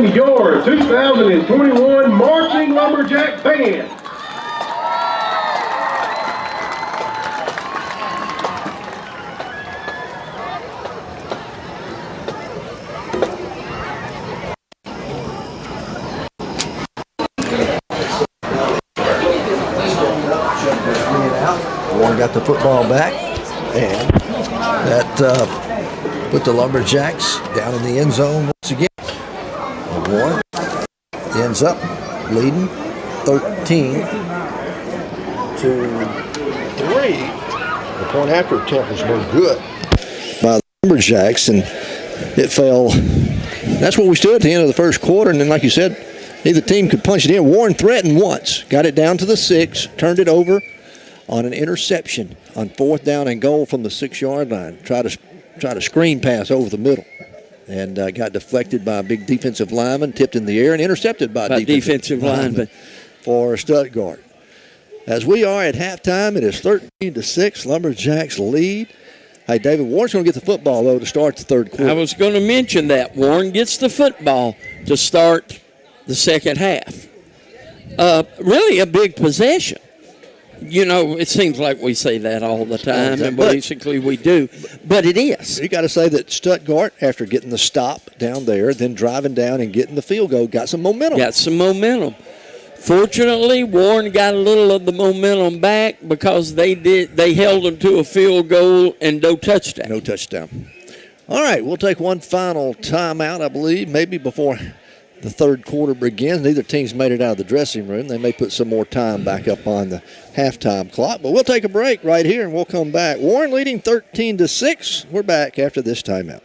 introducing your 2021 Marching Lumberjack Band. Warren got the football back, and that put the Lumberjacks down in the end zone once again. And Warren ends up leading 13-3. The point after attempt was no good by the Lumberjacks, and it fell. That's where we stood at the end of the first quarter, and then, like you said, neither team could punch it in. Warren threatened once, got it down to the 6, turned it over on an interception on 4th down and goal from the 6-yard line. Try to screen pass over the middle, and got deflected by a big defensive lineman, tipped in the air, and intercepted by a defensive lineman for Stuttgart. As we are at halftime, it is 13-6. Lumberjacks lead. Hey, David, Warren's going to get the football, though, to start the third quarter. I was going to mention that. Warren gets the football to start the second half. Really a big possession. You know, it seems like we say that all the time, and basically we do, but it is. You got to say that Stuttgart, after getting the stop down there, then driving down and getting the field goal, got some momentum. Fortunately, Warren got a little of the momentum back because they held them to a field goal and no touchdown. All right, we'll take one final timeout, I believe, maybe before the third quarter begins. Neither team's made it out of the dressing room. They may put some more time back up on the halftime clock, but we'll take a break right here and we'll come back. Warren leading 13-6. We're back after this timeout.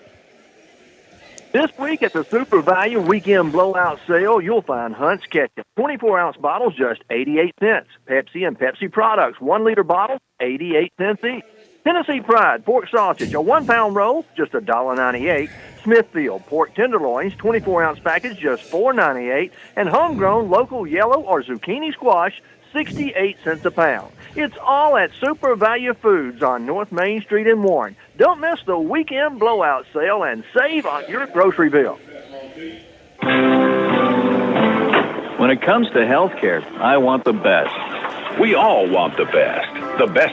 This week at the Super Value Weekend Blowout Sale, you'll find Hunt's Ketchup, 24-ounce bottles, just 88 cents. Pepsi and Pepsi products, 1-liter bottles, 88 cents each. Tennessee Pride pork sausage, a 1-pound roll, just $1.98. Smithfield pork tenderloins, 24-ounce package, just $4.98. And homegrown local yellow or zucchini squash, 68 cents a pound. It's all at Super Value Foods on North Main Street in Warren. Don't miss the weekend blowout sale and save on your grocery bill. When it comes to health care, I want the best. We all want the best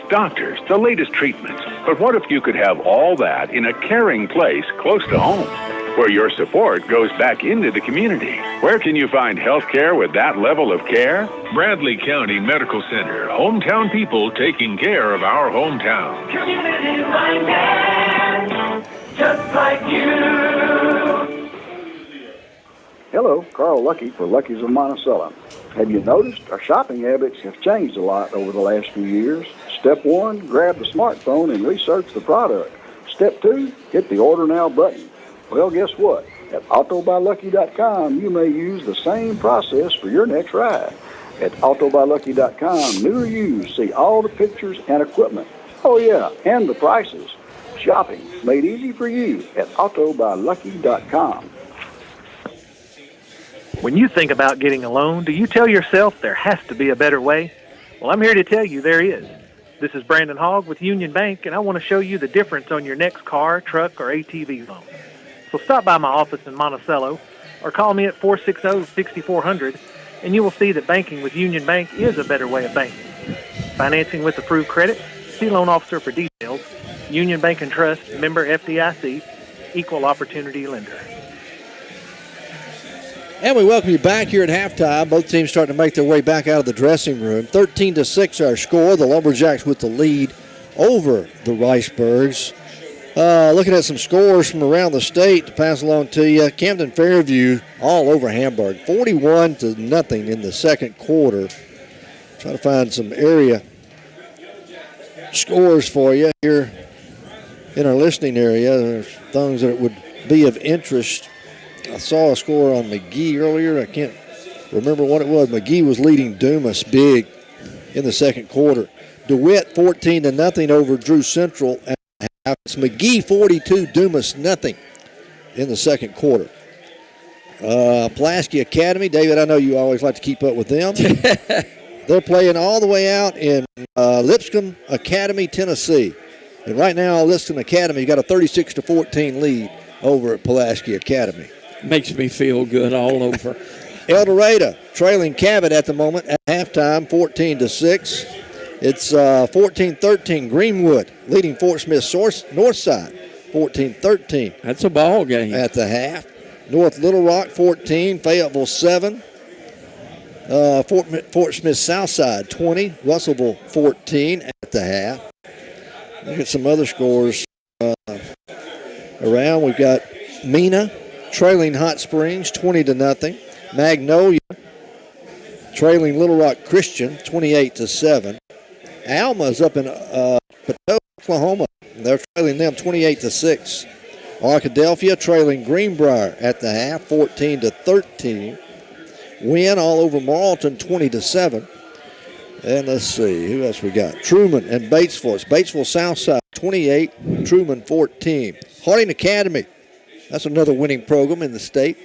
doctors, the latest treatments. But what if you could have all that in a caring place close to home, where your support goes back into the community? Where can you find health care with that level of care? Bradley County Medical Center, hometown people taking care of our hometown. Community-minded, just like you. Hello, Carl Lucky for Lucky's of Monticello. Have you noticed our shopping habits have changed a lot over the last few years? Step 1, grab the smartphone and research the product. Step 2, hit the Order Now button. Well, guess what? At AutoBuyLucky.com, you may use the same process for your next ride. At AutoBuyLucky.com, new or used, see all the pictures and equipment. Oh, yeah, and the prices. Shopping made easy for you at AutoBuyLucky.com. When you think about getting a loan, do you tell yourself there has to be a better way? Well, I'm here to tell you there is. This is Brandon Hogg with Union Bank, and I want to show you the difference on your next car, truck, or ATV loan. So stop by my office in Monticello or call me at 460-6400, and you will see that banking with Union Bank is a better way of banking. Financing with approved credit, see loan officer for details. Union Bank and Trust, member FDIC, equal opportunity lender. And we welcome you back here at halftime. Both teams starting to make their way back out of the dressing room. 13-6 our score. The Lumberjacks with the lead over the Riceburgs. Looking at some scores from around the state to pass along to you. Camden Fairview all over Hamburg. 41-0 in the second quarter. Try to find some area scores for you here in our listening area. There's things that would be of interest. I saw a score on McGee earlier. I can't remember what it was. McGee was leading Dumas big in the second quarter. DeWitt 14-0 over Drew Central. It's McGee 42, Dumas nothing in the second quarter. Pulaski Academy, David, I know you always like to keep up with them. They're playing all the way out in Lipscomb Academy, Tennessee. And right now, Lipscomb Academy got a 36-14 lead over at Pulaski Academy. Makes me feel good all over. El Dorado trailing Cabot at the moment at halftime, 14-6. It's 14-13 Greenwood leading Fort Smith Northside, 14-13. That's a ball game. At the half. North Little Rock, 14. Fayetteville, 7. Fort Smith Southside, 20. Russellville, 14 at the half. Look at some other scores around. We've got Mena trailing Hot Springs, 20-0. Magnolia trailing Little Rock Christian, 28-7. Alma's up in Potomac, Oklahoma. They're trailing them 28-6. Arkadelphia trailing Greenbrier at the half, 14-13. Win all over Marlton, 20-7. And let's see, who else we got? Truman and Batesville. It's Batesville Southside, 28. Truman, 14. Harding Academy, that's another winning program in the state.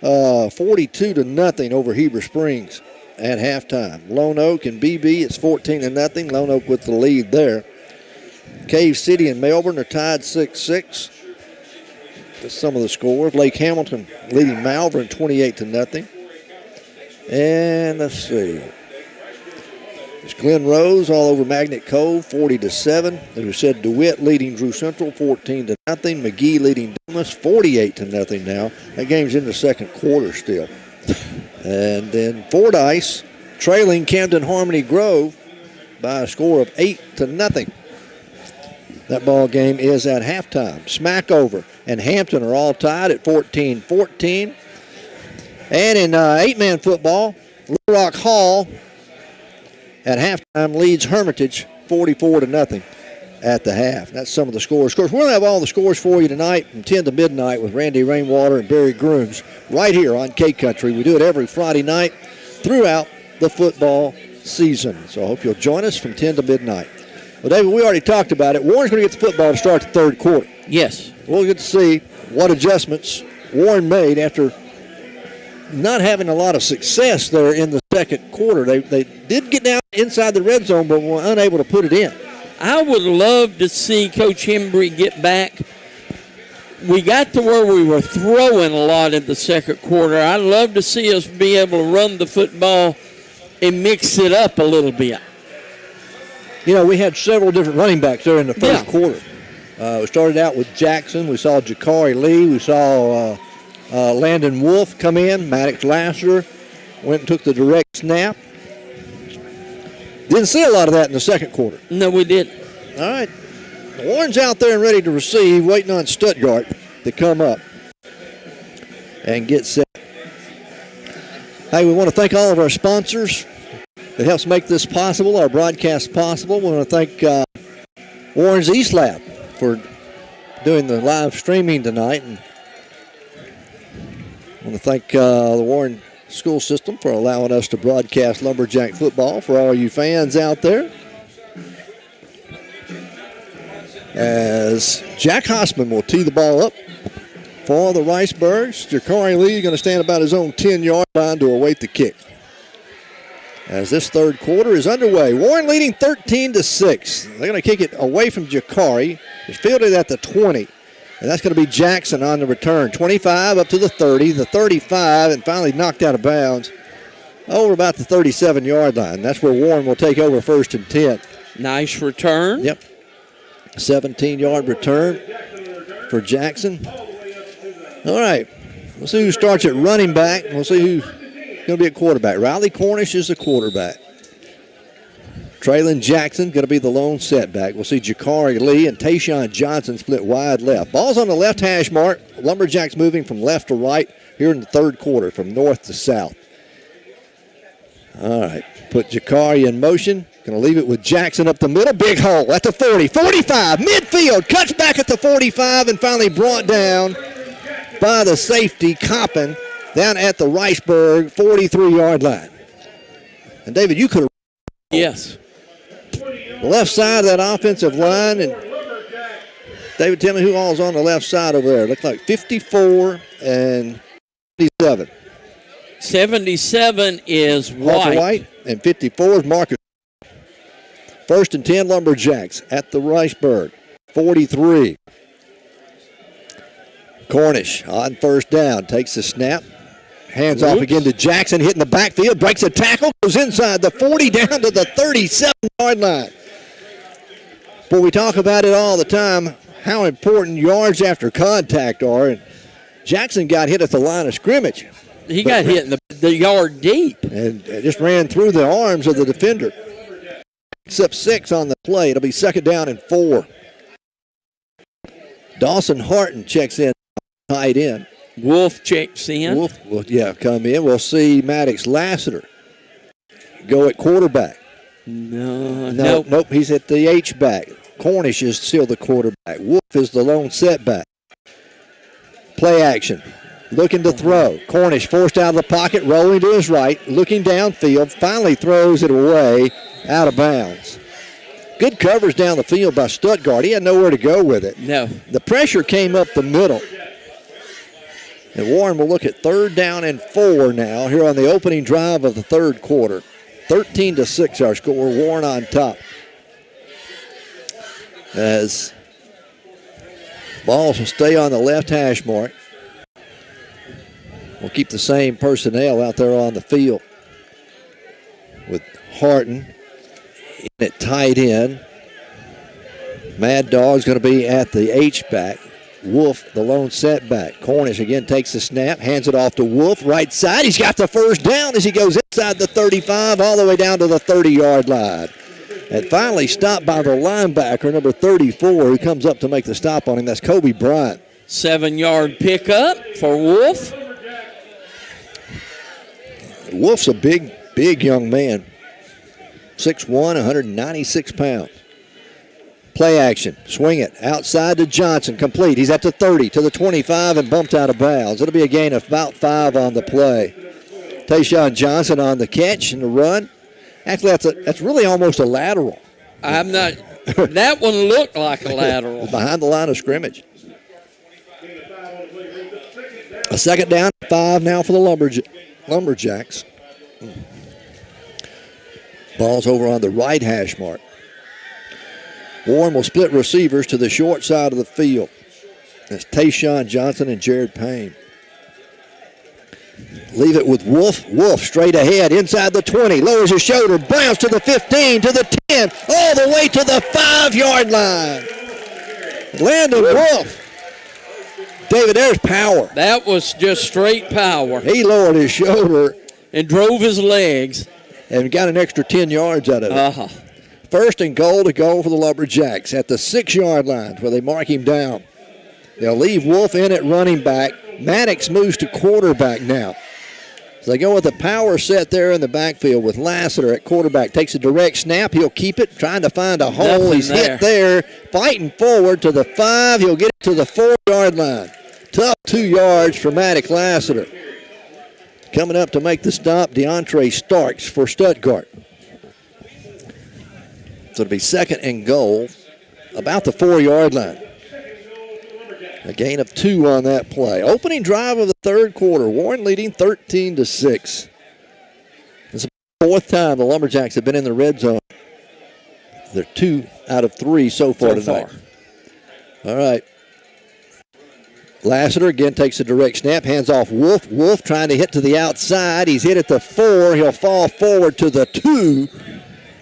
42-0 over Heber Springs at halftime. Lone Oak and BB, it's 14-0. Lone Oak with the lead there. Cave City and Melbourne are tied 6-6. That's some of the scores. Lake Hamilton leading Malvern 28-0. And let's see. It's Glen Rose all over Magnet Cove, 40-7. As we said, DeWitt leading Drew Central, 14-0. McGee leading Dumas, 48-0 now. That game's in the second quarter still. And then Fordyce trailing Camden Harmony Grove by a score of 8-0. That ball game is at halftime. Smackover and Hampton are all tied at 14-14. And in 8-man football, Little Rock Hall at halftime leads Hermitage 44-0 at the half. That's some of the scores. Of course, we're going to have all the scores for you tonight from 10 to midnight with Randy Rainwater and Barry Grooms right here on K-Country. We do it every Friday night throughout the football season. So I hope you'll join us from 10 to midnight. Well, David, we already talked about it. Warren's going to get the football to start the third quarter. Yes. We'll get to see what adjustments Warren made after not having a lot of success there in the second quarter. They did get down inside the red zone, but were unable to put it in. I would love to see Coach Hembry get back. We got to where we were throwing a lot in the second quarter. I'd love to see us be able to run the football and mix it up a little bit. You know, we had several different running backs there in the first quarter. We started out with Jackson. We saw Jakari Lee. We saw Landon Wolf come in. Maddox Lasser went and took the direct snap. Didn't see a lot of that in the second quarter. No, we didn't. All right. Warren's out there and ready to receive, waiting on Stuttgart to come up and get set. Hey, we want to thank all of our sponsors that helps make this possible, our broadcast possible. We want to thank Warren's East Lab for doing the live streaming tonight. And I want to thank the Warren school system for allowing us to broadcast Lumberjack football for all you fans out there. As Jack Hossman will tee the ball up for the Riceburgs. Jakari Lee is going to stand about his own 10-yard line to await the kick. As this third quarter is underway, Warren leading 13-6. They're going to kick it away from Jakari. It's fielded at the 20. And that's going to be Jackson on the return. 25 up to the 30, the 35, and finally knocked out of bounds over about the 37-yard line. That's where Warren will take over first and 10. Nice return. Yep. 17-yard return for Jackson. All right. We'll see who starts at running back. We'll see who's going to be at quarterback. Riley Cornish is the quarterback. Traylon Jackson going to be the lone setback. We'll see Jakari Lee and Tayshawn Johnson split wide left. Ball's on the left hash mark. Lumberjacks moving from left to right here in the third quarter, from north to south. All right. Put Jakari in motion. Going to leave it with Jackson up the middle. Big hole at the 40, 45, midfield. Cuts back at the 45 and finally brought down by the safety, Coppin, down at the Riceburg 43-yard line. And, David, you could have. Yes. Left side of that offensive line. And, David, tell me who all's on the left side over there. Looks like 54 and 77. 77 is Walker White. And 54 is Marcus. First and 10 Lumberjacks at the Riceburg. 43. Cornish on first down, takes the snap. Hands off again to Jackson, hitting the backfield, breaks a tackle, goes inside the 40 down to the 37-yard line. Boy, we talk about it all the time, how important yards after contact are. And Jackson got hit at the line of scrimmage. He got hit in the yard deep. And just ran through the arms of the defender. Picks up 6 on the play. It'll be 2nd down and 4. Dawson Harton checks in, tight end. Wolf checks in. Wolf will, come in. We'll see Maddox Lassiter go at quarterback. Nope, he's at the H-back. Cornish is still the quarterback. Wolf is the lone setback. Play action. Looking to throw. Cornish forced out of the pocket, rolling to his right, looking downfield, finally throws it away, out of bounds. Good coverage down the field by Stuttgart. He had nowhere to go with it. No. The pressure came up the middle. And Warren will look at 3rd down and 4 now here on the opening drive of the 3rd quarter. 13-6 our score. Warren on top. As balls will stay on the left hash mark. We'll keep the same personnel out there on the field with Harton in at tight end. Mad Dog's going to be at the H-back. Wolf, the lone setback. Cornish again takes the snap, hands it off to Wolf, right side. He's got the first down as he goes inside the 35 all the way down to the 30-yard line. And finally stopped by the linebacker, number 34, who comes up to make the stop on him. That's Kobe Bryant. 7-yard pickup for Wolf. Wolf's a big young man. 6'1", 196 pounds. Play action. Swing it. Outside to Johnson. Complete. He's at the 30, to the 25, and bumped out of bounds. It'll be a gain of about 5 on the play. Tayshawn Johnson on the catch and the run. Actually, that's really almost a lateral. I'm not. That one looked like a lateral. Behind the line of scrimmage. A 2nd down, 5 now for the Lumberjacks. Ball's over on the right hash mark. Warren will split receivers to the short side of the field. That's Tayshawn Johnson and Jared Payne. Leave it with Wolf. Wolf straight ahead inside the 20. Lowers his shoulder. Bounce to the 15, to the 10. All the way to the 5-yard line. Landon Wolf. David, there's power. That was just straight power. He lowered his shoulder. And drove his legs. And got an extra 10 yards out of it. 1st and goal to go for the Lumberjacks at the 6-yard line where they mark him down. They'll leave Wolf in at running back. Maddox moves to quarterback now. So they go with the power set there in the backfield with Lassiter at quarterback. Takes a direct snap. He'll keep it, trying to find a hole. Nothing He's there. hit there. Fighting forward to the 5. He'll get it to the 4-yard line. Tough 2 yards for Maddox Lassiter. Coming up to make the stop, DeAndre Starks for Stuttgart. So it'll be 2nd and goal, about the 4-yard line. A gain of 2 on that play. Opening drive of the 3rd quarter. Warren leading 13-6. It's the 4th time the Lumberjacks have been in the red zone. They're 2 out of 3 so far tonight. All right. Lassiter again takes a direct snap, hands off Wolf. Wolf trying to hit to the outside. He's hit at the 4. He'll fall forward to the 2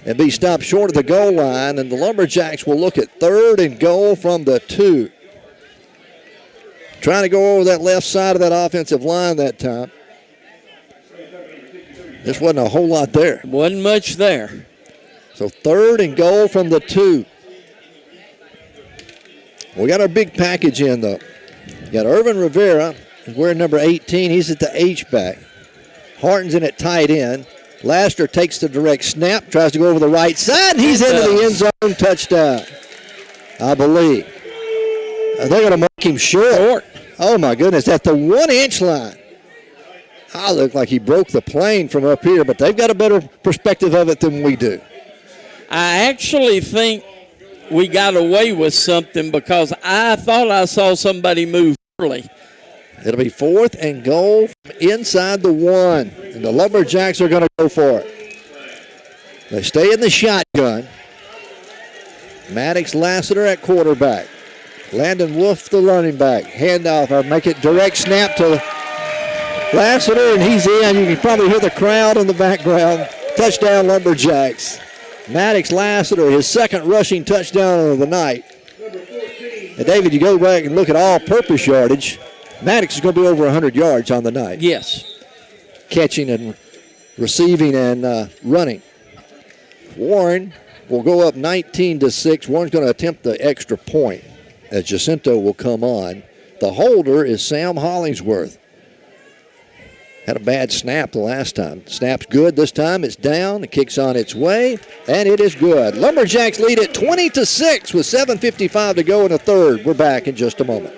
and be stopped short of the goal line. And the Lumberjacks will look at 3rd and goal from the 2. Trying to go over that left side of that offensive line that time. There wasn't a whole lot there. Wasn't much there. So 3rd and goal from the 2. We got our big package in, though. Got Irvin Rivera, wearing number 18. He's at the H-back. Harton's in at tight end. Lassiter takes the direct snap, tries to go over the right side, and he's into the end zone. Touchdown, I believe. They're going to make him short. Oh, my goodness, at the 1-inch line. I look like he broke the plane from up here, but they've got a better perspective of it than we do. I actually think we got away with something because I thought I saw somebody move early. It'll be 4th and goal inside the 1, and the Lumberjacks are going to go for it. They stay in the shotgun. Maddox Lassiter at quarterback. Landon Wolf, the running back. Handoff, or make it direct snap to Lassiter, and he's in. You can probably hear the crowd in the background. Touchdown, Lumberjacks. Maddox Lassiter, his second rushing touchdown of the night. And David, you go back and look at all-purpose yardage. Maddox is going to be over 100 yards on the night. Yes. Catching and receiving and running. Warren will go up 19-6. Warren's going to attempt the extra point as Jacinto will come on. The holder is Sam Hollingsworth. Had a bad snap the last time. Snap's good this time. It's down. The kick's on its way, and it is good. Lumberjacks lead it 20-6 with 7:55 to go in the third. We're back in just a moment.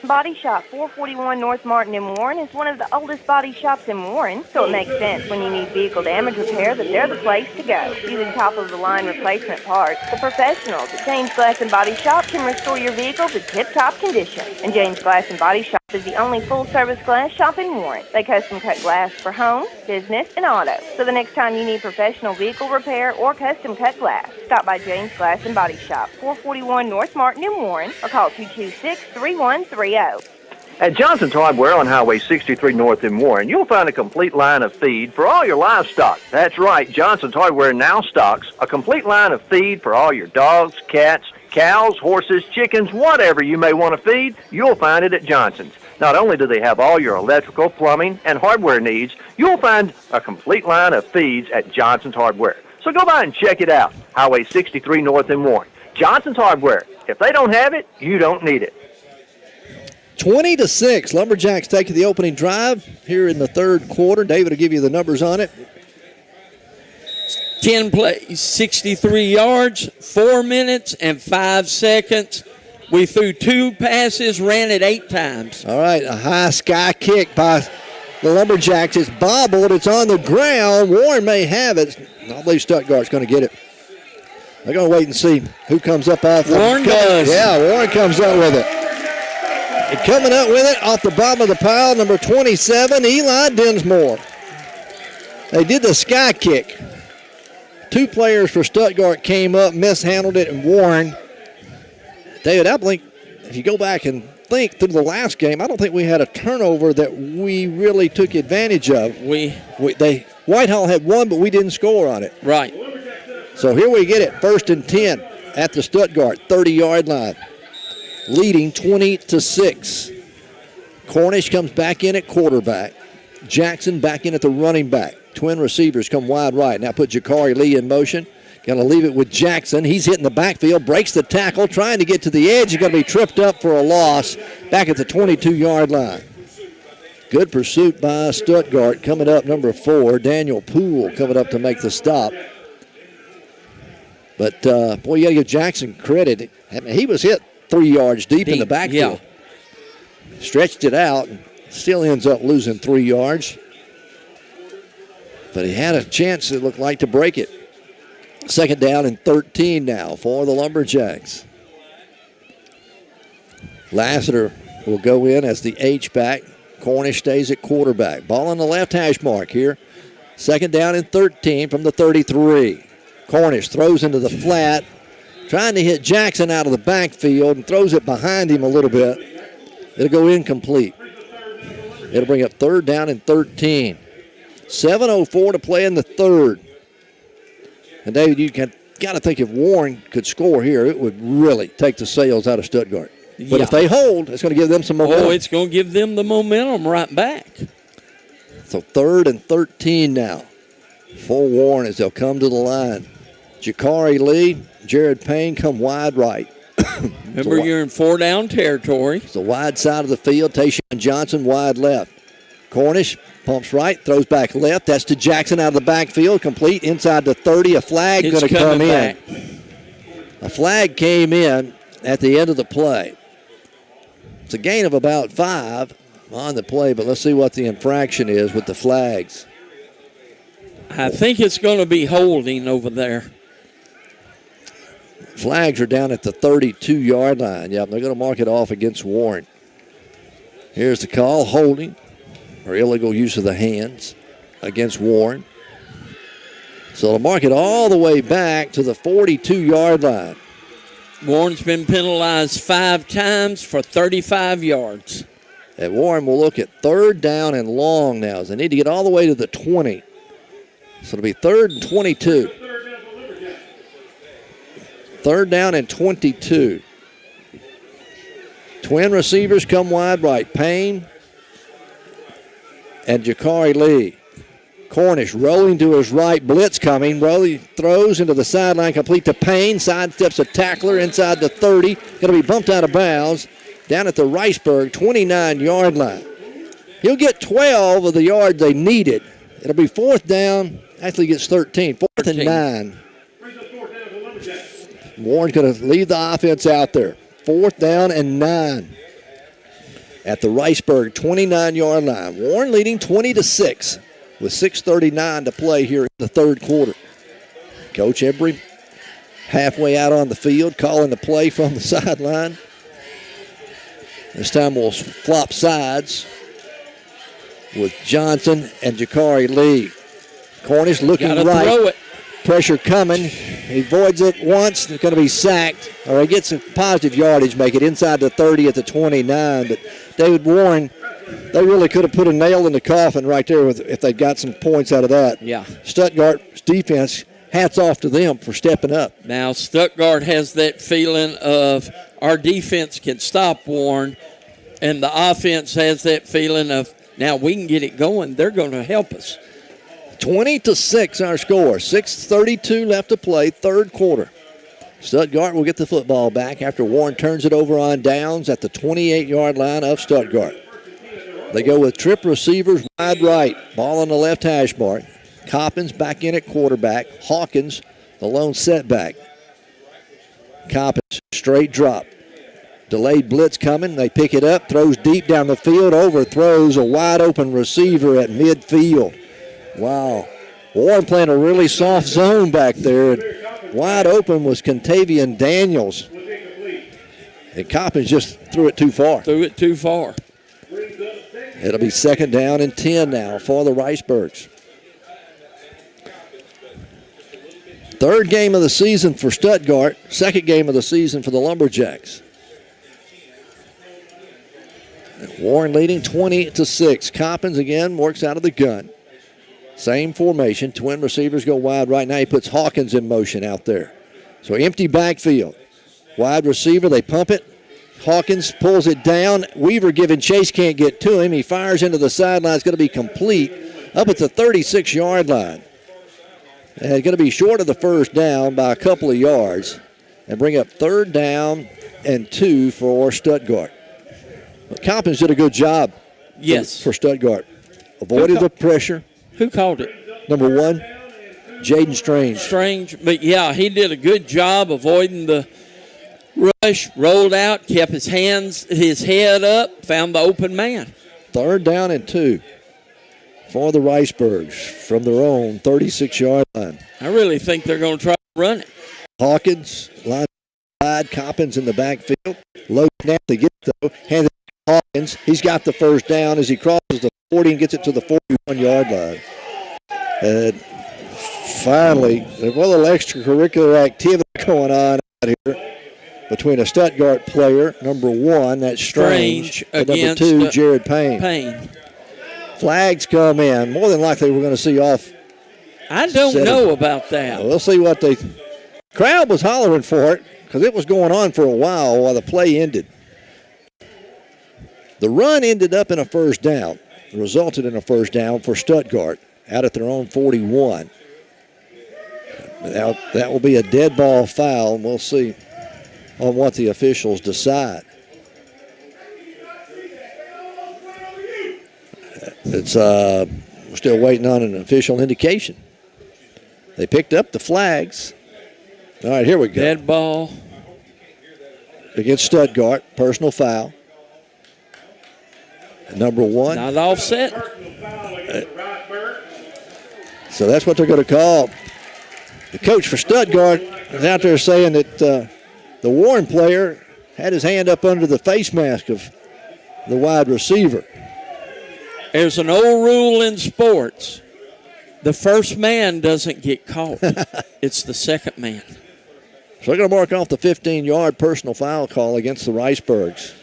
Body Shop, 441 North Martin in Warren, is one of the oldest body shops in Warren, so it makes sense when you need vehicle damage repair that they're the place to go. Using top-of-the-line replacement parts, the professionals at James Glass and Body Shop can restore your vehicle to tip-top condition. And James Glass and Body Shop is the only full-service glass shop in Warren. They custom-cut glass for home, business, and auto. So the next time you need professional vehicle repair or custom-cut glass, stop by James Glass and Body Shop, 441 North Martin in Warren, or call 226-3130. At Johnson's Hardware on Highway 63 North in Warren, you'll find a complete line of feed for all your livestock. That's right, Johnson's Hardware now stocks a complete line of feed for all your dogs, cats, cows, horses, chickens, whatever you may want to feed, you'll find it at Johnson's. Not only do they have all your electrical, plumbing, and hardware needs, you'll find a complete line of feeds at Johnson's Hardware. So go by and check it out. Highway 63 North in Warren. Johnson's Hardware. If they don't have it, you don't need it. 20-6. Lumberjacks taking the opening drive here in the third quarter. David will give you the numbers on it. 10 plays, 63 yards, 4 minutes and 5 seconds. We threw 2 passes, ran it 8 times. All right, a high sky kick by the Lumberjacks. It's bobbled. It's on the ground. Warren may have it. I believe Stuttgart's going to get it. They're going to wait and see who comes up off. Warren does. Yeah, Warren comes up with it. And coming up with it off the bottom of the pile, number 27, Eli Dinsmore. They did the sky kick. 2 players for Stuttgart came up, mishandled it, and Warren. David, I think if you go back and think through the last game, I don't think we had a turnover that we really took advantage of. Whitehall had one, but we didn't score on it. Right. So here we get it, 1st and 10 at the Stuttgart 30-yard line. Leading 20-6. Cornish comes back in at quarterback. Jackson back in at the running back. Twin receivers come wide right. Now put Jakari Lee in motion. Going to leave it with Jackson. He's hitting the backfield, breaks the tackle, trying to get to the edge. He's going to be tripped up for a loss back at the 22-yard line. Good pursuit by Stuttgart. Coming up, number 4, Daniel Poole coming up to make the stop. But, boy, you got to give Jackson credit. I mean, he was hit 3 yards deep in the backfield. Yeah. Stretched it out and still ends up losing 3 yards. But he had a chance, it looked like, to break it. 2nd down and 13 now for the Lumberjacks. Lassiter will go in as the H-back. Cornish stays at quarterback. Ball on the left hash mark here. 2nd down and 13 from the 33. Cornish throws into the flat, trying to hit Jackson out of the backfield and throws it behind him a little bit. It'll go incomplete. It'll bring up 3rd down and 13. 7:04 to play in the third. And David, you got to think if Warren could score here, it would really take the sails out of Stuttgart. But if they hold, it's going to give them some momentum. Oh, it's going to give them the momentum right back. So 3rd and 13 now for Warren as they'll come to the line. Jakari Lee, Jared Payne come wide right. Remember, you're in 4-down territory. It's the wide side of the field. Tayshawn Johnson wide left. Cornish pumps right, throws back left. That's to Jackson out of the backfield. Complete inside the 30. A flag going to come in. A flag came in at the end of the play. It's a gain of about 5 on the play, but let's see what the infraction is with the flags. I think it's going to be holding over there. Flags are down at the 32-yard line. Yep, they're going to mark it off against Warren. Here's the call, holding, or illegal use of the hands against Warren. So they'll mark it all the way back to the 42-yard line. Warren's been penalized 5 times for 35 yards. And Warren will look at 3rd down and long now as they need to get all the way to the 20. So it'll be 3rd and 22. 3rd down and 22. Twin receivers come wide right. Payne and Jakari Lee. Cornish rolling to his right, blitz coming. Rolling throws into the sideline, complete to Payne. Sidesteps a tackler inside the 30. Going to be bumped out of bounds down at the Riceburg 29-yard line. He'll get 12 of the yards they needed. It'll be 4th down. Actually gets 13. 4th and 9. Warren's going to leave the offense out there. 4th down and 9 at the Riceburg 29-yard line. Warren leading 20-6 with 6:39 to play here in the 3rd quarter. Coach Embry halfway out on the field, calling the play from the sideline. This time we'll flop sides with Johnson and Jakari Lee. Cornish looking right. Throw it. Pressure coming. He avoids it once. He's going to be sacked. Or he gets a positive yardage, make it inside the 30 at the 29. But David Warren, they really could have put a nail in the coffin right there if they got some points out of that. Yeah. Stuttgart's defense, hats off to them for stepping up. Now, Stuttgart has that feeling of our defense can stop Warren, and the offense has that feeling of now we can get it going. They're going to help us. 20-6 our score. 6:32 left to play, 3rd quarter. Stuttgart will get the football back after Warren turns it over on downs at the 28-yard line of Stuttgart. They go with trip receivers wide right. Ball on the left hash mark. Coppins back in at quarterback. Hawkins, the lone setback. Coppins, straight drop. Delayed blitz coming. They pick it up. Throws deep down the field. Overthrows a wide open receiver at midfield. Wow. Warren playing a really soft zone back there. And wide open was Contavian Daniels. And Coppins just threw it too far. Threw it too far. It'll be 2nd down and 10 now for the Riceburgs. 3rd game of the season for Stuttgart. 2nd game of the season for the Lumberjacks. Warren leading 20-6. Coppins again works out of the gun. Same formation. Twin receivers go wide right now. He puts Hawkins in motion out there. So empty backfield. Wide receiver, they pump it. Hawkins pulls it down. Weaver giving chase, can't get to him. He fires into the sideline. It's going to be complete up at the 36-yard line. And it's going to be short of the 1st down by a couple of yards and bring up 3rd down and 2 for Stuttgart. But Coppins did a good job for Stuttgart. Avoided the pressure. Who called it? Number 1, Jaden Strange. Strange, but yeah, he did a good job avoiding the rush, rolled out, kept his head up, found the open man. 3rd down and 2 for the Riceburgs from their own 36-yard line. I really think they're going to try to run it. Hawkins, line side, Coppins in the backfield. Low snap to get though. Handed to Hawkins. He's got the 1st down as he crosses the 40 and gets it to the 41-yard line. And finally, there's a little extracurricular activity going on out here between a Stuttgart player, number 1, that's Strange, and number 2, Jared Payne. Flags come in. More than likely, we're going to see off. I don't know about that. We'll see what they. Crowd was hollering for it because it was going on for a while the play ended. The run ended up in a 1st down. It resulted in a 1st down for Stuttgart out at their own 41. Now, that will be a dead ball foul, and we'll see on what the officials decide. It's still waiting on an official indication. They picked up the flags. All right, here we go. Dead ball against Stuttgart, personal foul. Number 1. Not offset. So that's what they're going to call. The coach for Stuttgart is out there saying that the Warren player had his hand up under the face mask of the wide receiver. There's an old rule in sports. The first man doesn't get caught. It's the second man. So they're going to mark off the 15-yard personal foul call against the Riceburgs.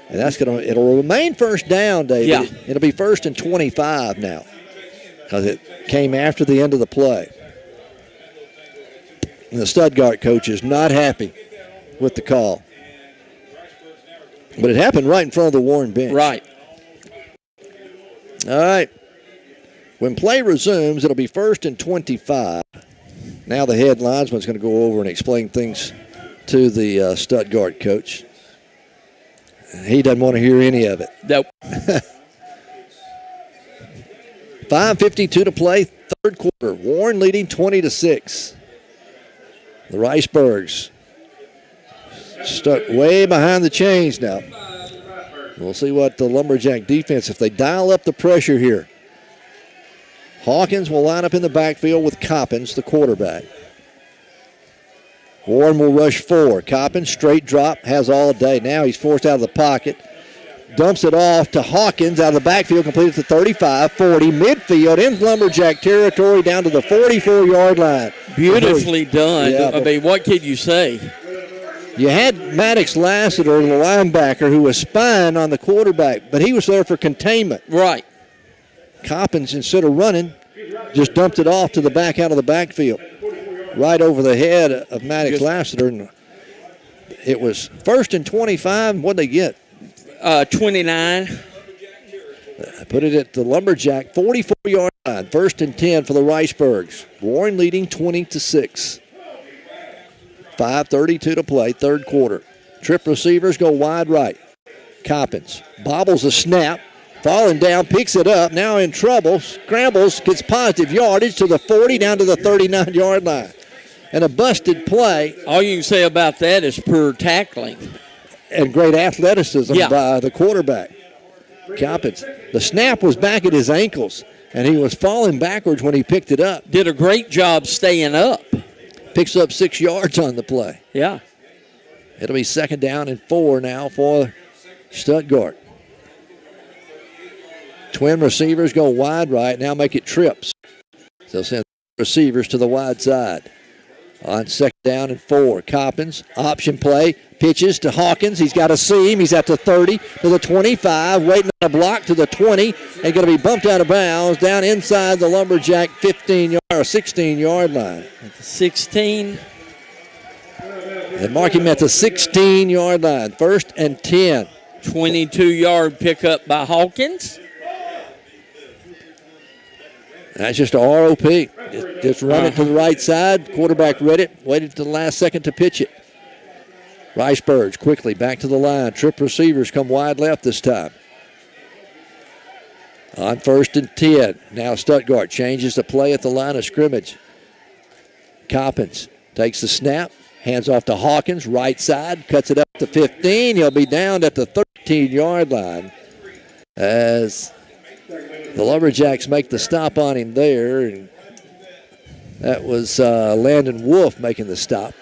And it'll remain first down, David. Yeah. It'll be 1st and 25 now because it came after the end of the play. And the Stuttgart coach is not happy with the call. But it happened right in front of the Warren bench. Right. All right. When play resumes, it'll be 1st and 25. Now the head linesman's going to go over and explain things to the Stuttgart coach. He doesn't want to hear any of it. Nope. 5:52 to play, third quarter. Warren leading 20-6. The Riceburgs stuck way behind the chains now. We'll see what the Lumberjack defense, if they dial up the pressure here. Hawkins will line up in the backfield with Coppins, the quarterback. Warren will rush 4. Coppins, straight drop, has all day. Now he's forced out of the pocket. Dumps it off to Hawkins out of the backfield, completed to 35, 40, midfield in Lumberjack territory down to the 44-yard line. Beautifully done. Yeah, I mean, what can you say? You had Maddox Lassiter, the linebacker, who was spying on the quarterback, but he was there for containment. Right. Coppins, instead of running, just dumped it off to the back out of the backfield, right over the head of Maddox Lassiter. And it was 1st and 25. What'd they get? 29. Put it at the Lumberjack 44-yard line. 1st and 10 for the Riceburgs. Warren leading 20-6. 5:32 to play, third quarter. Trip receivers go wide right. Coppins bobbles a snap. Falling down, picks it up, now in trouble, scrambles, gets positive yardage to the 40, down to the 39-yard line. And a busted play. All you can say about that is poor tackling. And great athleticism Yeah. by the quarterback. Coppins. The snap was back at his ankles, and he was falling backwards when he picked it up. Did a great job staying up. Picks up 6 yards on the play. Yeah. It'll be 2nd down and 4 now for Stuttgart. Twin receivers go wide right, now make it trips. So send receivers to the wide side. On 2nd down and 4, Coppins, option play, pitches to Hawkins. He's got a seam. He's at the 30, to the 25, waiting on a block to the 20, and going to be bumped out of bounds down inside the Lumberjack 16-yard line. At the 16. And mark him at the 16-yard line, 1st and 10. 22-yard pickup by Hawkins. That's just a ROP. Just run it to the right side. Quarterback read it, waited to the last second to pitch it. Riceburgs quickly back to the line. Trip receivers come wide left this time. On 1st and 10. Now Stuttgart changes the play at the line of scrimmage. Coppins takes the snap, hands off to Hawkins, right side, cuts it up to 15. He'll be down at the 13-yard line as the Lumberjacks make the stop on him there, and that was Landon Wolf making the stop.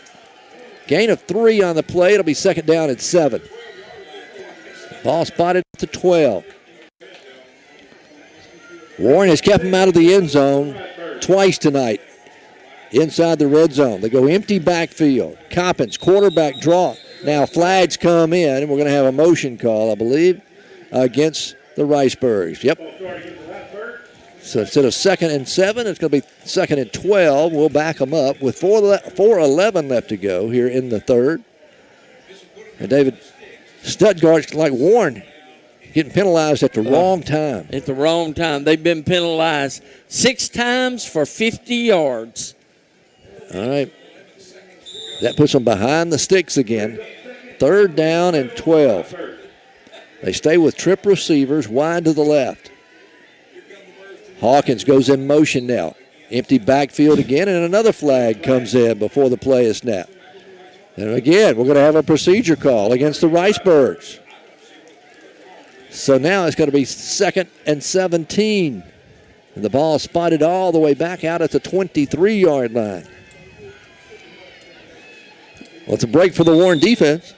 Gain of 3 on the play. It'll be 2nd down and 7. Ball spotted to 12. Warren has kept him out of the end zone twice tonight inside the red zone. They go empty backfield. Coppins, quarterback draw. Now flags come in, and we're going to have a motion call, I believe, against the Riceburgs. Yep. So instead of 2nd and 7, it's going to be 2nd and 12. We'll back them up with 4:11 left to go here in the third. And David, Stuttgart's like Warren, getting penalized at the wrong time. At the wrong time. They've been penalized 6 times for 50 yards. All right. That puts them behind the sticks again. 3rd down and 12. They stay with trip receivers wide to the left. Hawkins goes in motion now. Empty backfield again, and another flag comes in before the play is snapped. And again, we're going to have a procedure call against the Riceburgs. So now it's going to be 2nd and 17. And the ball spotted all the way back out at the 23-yard line. Well, it's a break for the Warren defense.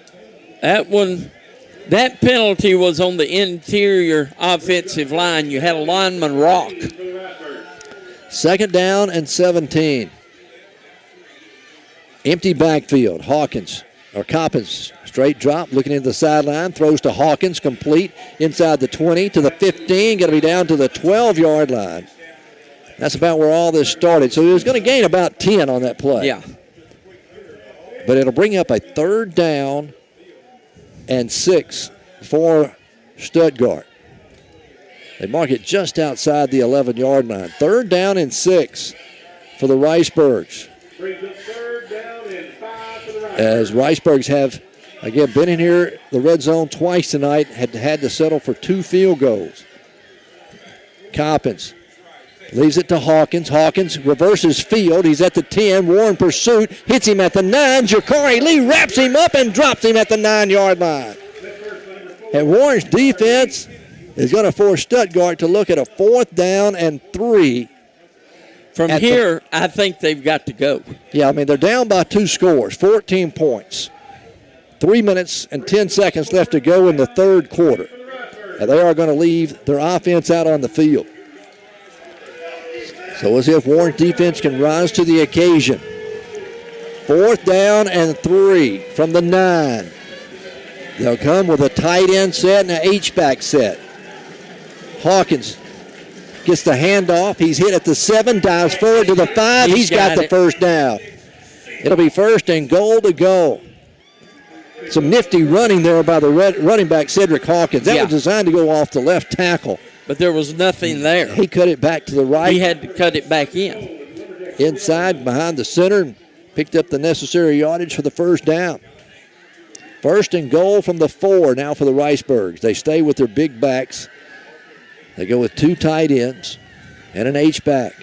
That penalty was on the interior offensive line. You had a lineman rock. 2nd down and 17. Empty backfield. Coppins, straight drop, looking into the sideline, throws to Hawkins, complete inside the 20 to the 15, going to be down to the 12-yard line. That's about where all this started. So he was going to gain about 10 on that play. Yeah. But it'll bring up a 3rd down and 6 for Stuttgart. They mark it just outside the 11-yard line. 3rd down and 6 for the Riceburgs. As Riceburgs have, again, been in here, the red zone twice tonight, had to settle for 2 field goals. Coppins leaves it to Hawkins. Hawkins reverses field. He's at the 10. Warren pursuit. Hits him at the 9. Jakari Lee wraps him up and drops him at the 9-yard line. And Warren's defense is going to force Stuttgart to look at a 4th down and 3. From here, I think they've got to go. Yeah, I mean, they're down by 2 scores, 14 points. 3 minutes and 10 seconds left to go in the 3rd quarter. And they are going to leave their offense out on the field. So as if Warren's defense can rise to the occasion. 4th down and 3 from the 9. They'll come with a tight end set and an H-back set. Hawkins gets the handoff. He's hit at the 7, dives forward to the 5. He's got the 1st down. It'll be 1st and goal to go. Some nifty running there by the running back, Cedric Hawkins. That was designed to go off the left tackle. But there was nothing there. He cut it back to the right. He had to cut it back in. Inside, behind the center, and picked up the necessary yardage for the 1st down. 1st and goal from the 4 now for the Riceburgs. They stay with their big backs. They go with 2 tight ends and an H-back.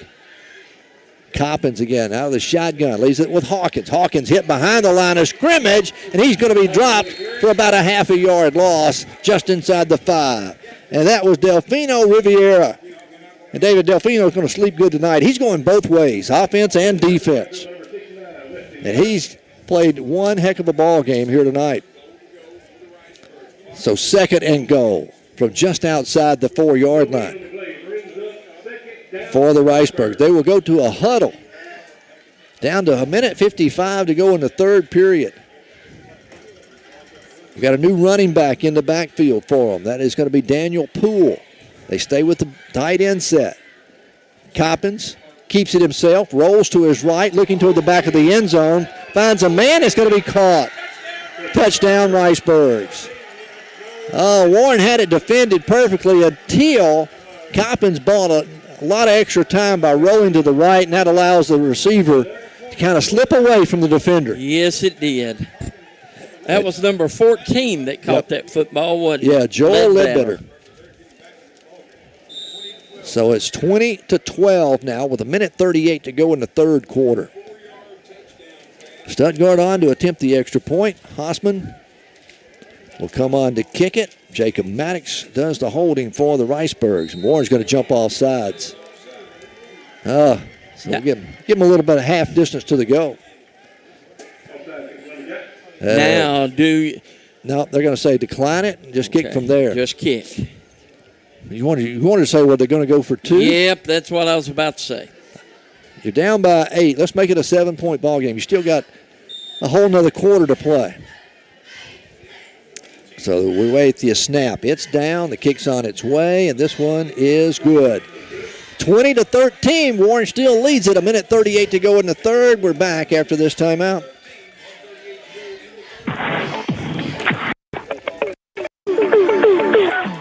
Coppins again out of the shotgun. Leaves it with Hawkins. Hawkins hit behind the line of scrimmage, and he's going to be dropped for about a 1/2 yard loss just inside the 5. And that was Delfino Riviera. And David Delfino is going to sleep good tonight. He's going both ways, offense and defense. And he's played one heck of a ball game here tonight. So 2nd and goal from just outside the 4-yard line for the Riceburgs. They will go to a huddle. Down to 1:55 to go in the 3rd period. We've got a new running back in the backfield for them. That is going to be Daniel Poole. They stay with the tight end set. Coppins keeps it himself, rolls to his right, looking toward the back of the end zone, finds a man, it's going to be caught. Touchdown, Riceburgs. Warren had it defended perfectly until Coppins bought a lot of extra time by rolling to the right, and that allows the receiver to kind of slip away from the defender. Yes, it did. That was number 14 that caught that football, wasn't it? Yeah, Joel Ledbetter. So it's 20-12 now with 1:38 to go in the 3rd quarter. Stuttgart on to attempt the extra point. Hossman will come on to kick it. Jacob Maddox does the holding for the Riceburgs. Warren's going to jump off sides. So we'll give him a little bit of half distance to the goal. No, they're going to say decline it and just kick from there. Just kick. You wanted to say, well, they're going to go for 2? Yep, that's what I was about to say. You're down by 8. Let's make it a 7-point ball game. You still got a whole nother quarter to play. So we wait the snap. It's down. The kick's on its way, and this one is good. 20-13. Warren still leads it. 1:38 to go in the 3rd. We're back after this timeout.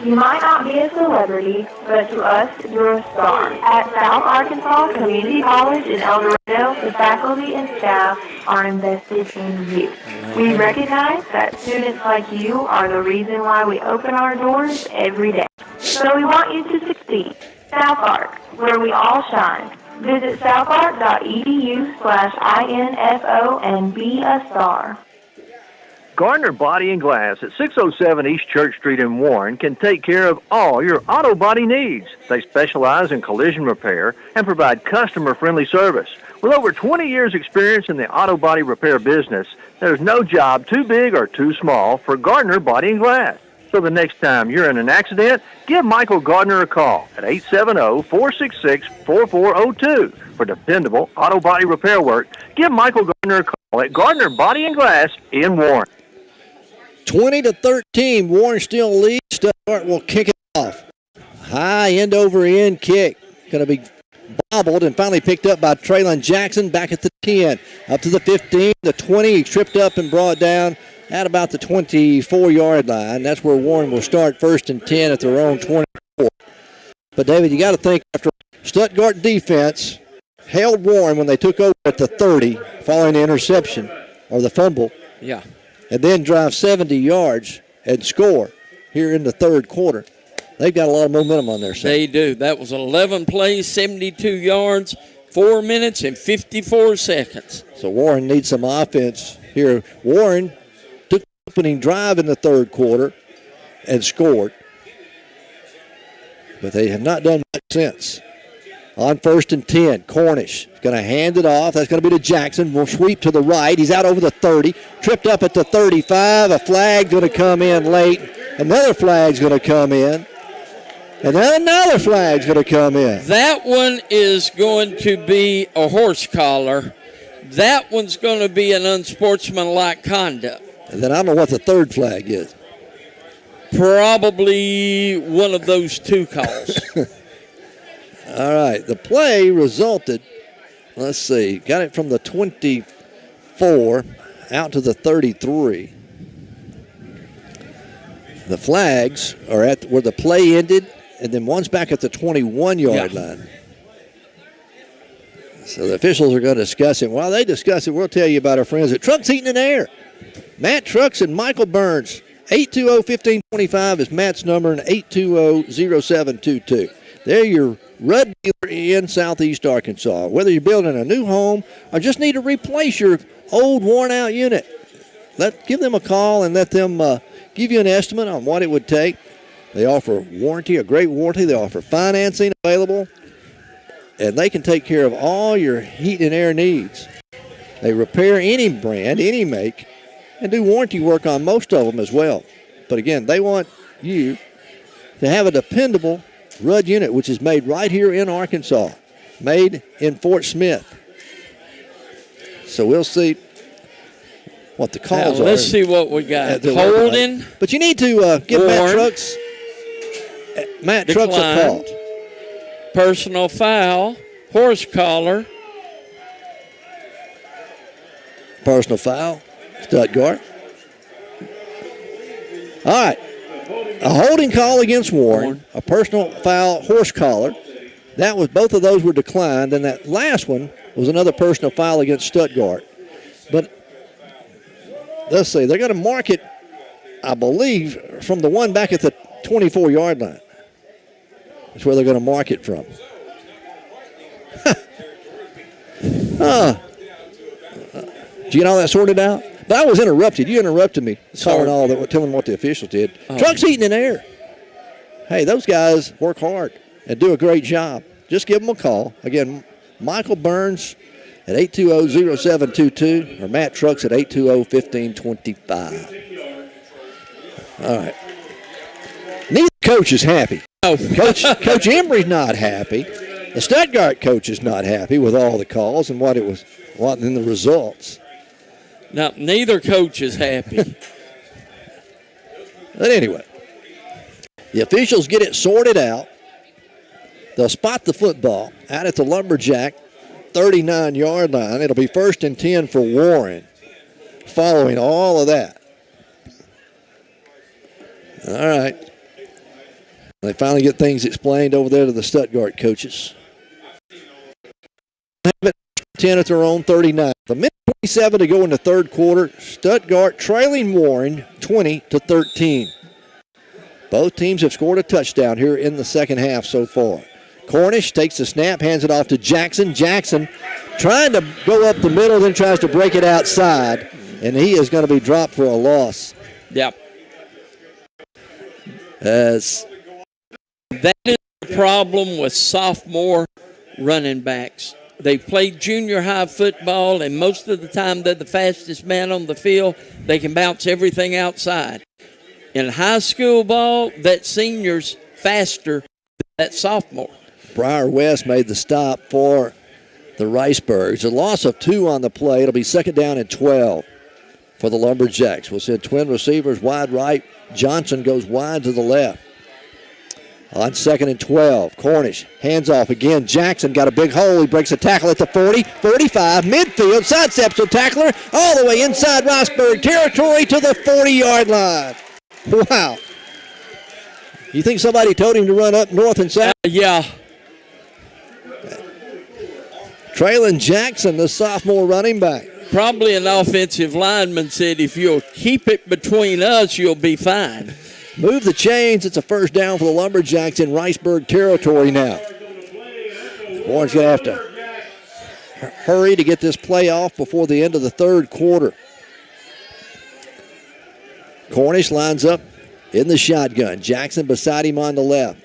You might not be a celebrity, but to us, you're a star. At South Arkansas Community College in El Dorado, the faculty and staff are invested in you. We recognize that students like you are the reason why we open our doors every day. So we want you to succeed. South Ark, where we all shine. Visit southark.edu/info and be a star. Gardner Body and Glass at 607 East Church Street in Warren can take care of all your auto body needs. They specialize in collision repair and provide customer-friendly service. With over 20 years' experience in the auto body repair business, there's no job too big or too small for Gardner Body and Glass. So the next time you're in an accident, give Michael Gardner a call at 870-466-4402 for dependable auto body repair work. Give Michael Gardner a call at Gardner Body and Glass in Warren. 20-13, Warren still leads. Stuttgart will kick it off. High end-over-end kick. Going to be bobbled and finally picked up by Traylon Jackson back at the 10. Up to the 15, the 20. He tripped up and brought down at about the 24-yard line. That's where Warren will start 1st and 10 at their own 24. But, David, you got to think after Stuttgart defense held Warren when they took over at the 30 following the interception or the fumble. Yeah. And then drive 70 yards and score here in the third quarter. They've got a lot of momentum on their side. They do. That was 11 plays, 72 yards, 4 minutes and 54 seconds. So Warren needs some offense here. Warren took the opening drive in the third quarter and scored. But they have not done much since. On 1st and 10, Cornish is going to hand it off. That's going to be to Jackson. Will sweep to the right. He's out over the 30. Tripped up at the 35. A flag going to come in late. Another flag's going to come in. And then another flag's going to come in. That one is going to be a horse collar. That one's going to be an unsportsmanlike conduct. And then I don't know what the third flag is. Probably one of those two calls. All right, the play resulted, let's see, got it from the 24 out to the 33. The flags are at where the play ended, and then one's back at the 21-yard line. So the officials are going to discuss it. While they discuss it, we'll tell you about our friends at Trucks Heating and Air. Matt Trucks and Michael Burns. 820-1525 is Matt's number, and 820-0722. They're your Rudd dealer in Southeast Arkansas. Whether you're building a new home or just need to replace your old worn-out unit, give them a call and let them give you an estimate on what it would take. They offer warranty, a great warranty. They offer financing available, and they can take care of all your heat and air needs. They repair any brand, any make, and do warranty work on most of them as well. But again, they want you to have a dependable Rudd unit, which is made right here in Arkansas, made in Fort Smith. So we'll see what the calls are. Let's see what we got. Holding. But you need to give Matt Trucks a call. Personal foul. Horse collar. Personal foul. Stuttgart. All right. A holding call against Warren, a personal foul, horse collar. Both of those were declined, and that last one was another personal foul against Stuttgart. But let's see, they're going to mark it, I believe, from the one back at the 24-yard line. That's where they're going to mark it from. Did you get all that sorted out? But I was interrupted. You interrupted me, telling what the officials did. Trucks Heating and Air. Hey, those guys work hard and do a great job. Just give them a call. Again, Michael Burns at 820-0722 or Matt Trucks at 820-1525. All right. Neither coach is happy. No. Coach Embry's not happy. The Stuttgart coach is not happy with all the calls and what in the results. Now, neither coach is happy. But anyway, the officials get it sorted out. They'll spot the football out at the Lumberjack 39-yard line. It'll be 1st and 10 for Warren following all of that. All right. They finally get things explained over there to the Stuttgart coaches. Have it 10 at their own 39. The minute 27 to go in the third quarter. Stuttgart trailing Warren 20-13. Both teams have scored a touchdown here in the second half so far. Cornish takes the snap, hands it off to Jackson. Jackson trying to go up the middle, then tries to break it outside, and he is going to be dropped for a loss. Yep. That is the problem with sophomore running backs. They played junior high football, and most of the time they're the fastest man on the field. They can bounce everything outside. In high school ball, that senior's faster than that sophomore. Briar West made the stop for the Riceburgs. A loss of 2 on the play. It'll be 2nd down and 12 for the Lumberjacks. We'll send twin receivers wide right. Johnson goes wide to the left. On 2nd and 12, Cornish hands off again. Jackson got a big hole. He breaks a tackle at the 40, 45, midfield, sidesteps the tackler all the way inside Riceburg territory to the 40-yard line. Wow. You think somebody told him to run up north and south? Yeah. Traylon Jackson, the sophomore running back. Probably an offensive lineman said, if you'll keep it between us, you'll be fine. Move the chains. It's a 1st down for the Lumberjacks in Riceburg territory now. Warren's going to have to hurry to get this play off before the end of the 3rd quarter. Cornish lines up in the shotgun. Jackson beside him on the left.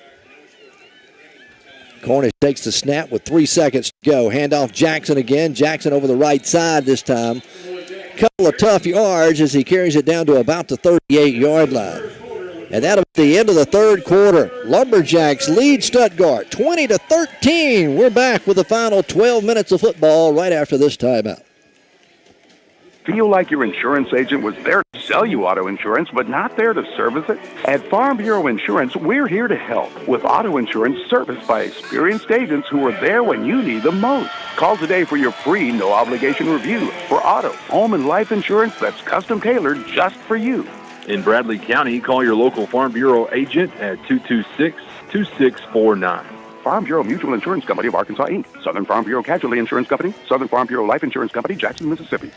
Cornish takes the snap with 3 seconds to go. Handoff Jackson again. Jackson over the right side this time. Couple of tough yards as he carries it down to about the 38-yard line. And that'll be the end of the 3rd quarter. Lumberjacks lead Stuttgart 20-13. We're back with the final 12 minutes of football right after this timeout. Feel like your insurance agent was there to sell you auto insurance, but not there to service it? At Farm Bureau Insurance, we're here to help with auto insurance serviced by experienced agents who are there when you need them most. Call today for your free, no-obligation review for auto, home, and life insurance that's custom-tailored just for you. In Bradley County, call your local Farm Bureau agent at 226-2649. Farm Bureau Mutual Insurance Company of Arkansas, Inc., Southern Farm Bureau Casualty Insurance Company, Southern Farm Bureau Life Insurance Company, Jackson, Mississippi.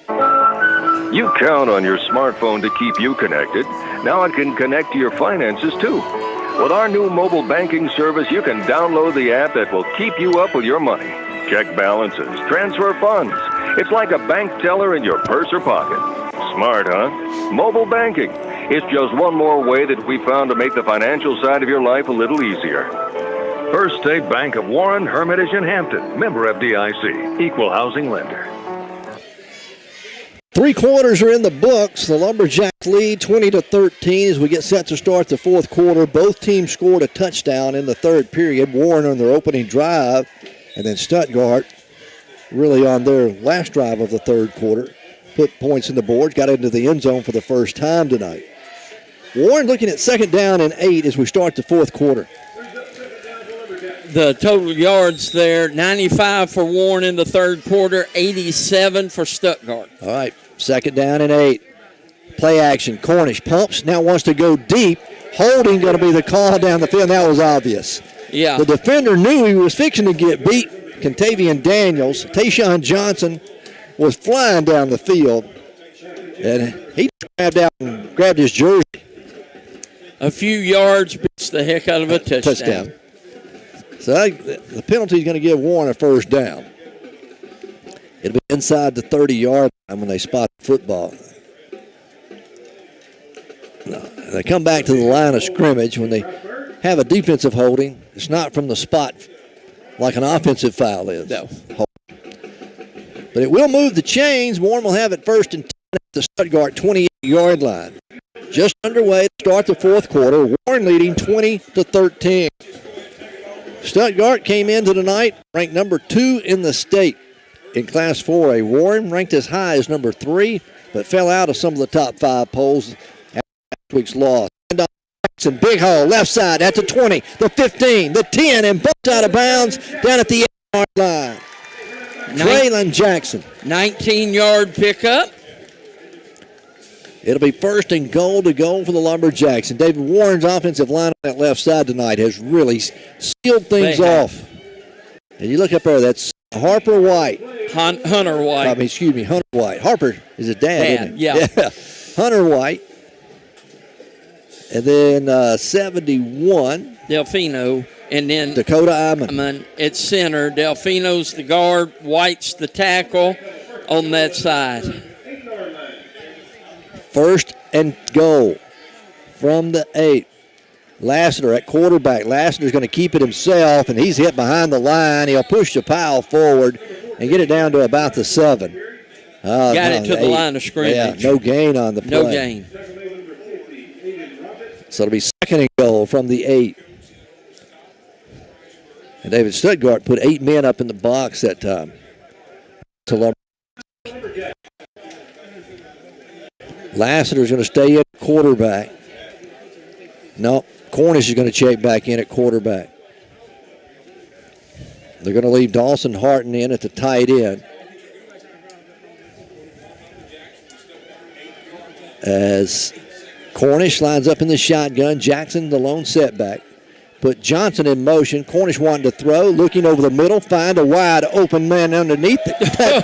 You count on your smartphone to keep you connected. Now it can connect to your finances, too. With our new mobile banking service, you can download the app that will keep you up with your money. Check balances, transfer funds. It's like a bank teller in your purse or pocket. Smart, huh? Mobile banking. It's just one more way that we found to make the financial side of your life a little easier. First State Bank of Warren, Hermitage, and Hampton. Member FDIC. Equal housing lender. 3 quarters are in the books. The Lumberjacks lead 20-13 as we get set to start the 4th quarter. Both teams scored a touchdown in the 3rd period. Warren on their opening drive, and then Stuttgart really on their last drive of the 3rd quarter. Put points in the boards, got into the end zone for the first time tonight. Warren looking at 2nd down and 8 as we start the 4th quarter. The total yards there, 95 for Warren in the 3rd quarter, 87 for Stuttgart. All right, 2nd down and 8. Play action. Cornish pumps, now wants to go deep. Holding going to be the call down the field. That was obvious. Yeah. The defender knew he was fixing to get beat. Contavian Daniels. Tayshawn Johnson was flying down the field, and he grabbed out and grabbed his jersey. A few yards beats the heck out of a touchdown. So the penalty is going to give Warren a 1st down. It'll be inside the 30-yard line when they spot the football. They come back to the line of scrimmage when they have a defensive holding. It's not from the spot like an offensive foul is. No. But it will move the chains. Warren will have it 1st and 10 at the Stuttgart 28-yard line. Just underway to start the 4th quarter. Warren leading 20-13. Stuttgart came into tonight ranked number 2 in the state in Class 4A. Warren ranked as high as number 3, but fell out of some of the top 5 polls after last week's loss. Jackson, big hole, left side at the 20, the 15, the 10, and bumped out of bounds down at the 8-yard line. Traylon Jackson. 19-yard pickup. It'll be 1st and goal to go for the Lumberjacks. And David Warren's offensive line on that left side tonight has really sealed things off. And you look up there, that's Harper White. Hunter White. Hunter White. Harper is his dad, isn't he? Yeah. Hunter White. And then 71. Delfino. And then Dakota Iman. At center. Delfino's the guard. White's the tackle on that side. 1st and goal from the 8. Lassiter at quarterback. Lassiter's going to keep it himself, and he's hit behind the line. He'll push the pile forward and get it down to about the 7. Got it to the line of scrimmage. Yeah, no gain on the play. No gain. So it'll be second and goal from the 8. And David Stuttgart put 8 men up in the box that time. Lassiter's going to stay at quarterback. No, Cornish is going to check back in at quarterback. They're going to leave Dawson Harton in at the tight end. As Cornish lines up in the shotgun, Jackson the lone setback. Put Johnson in motion. Cornish wanting to throw, looking over the middle, find a wide open man underneath.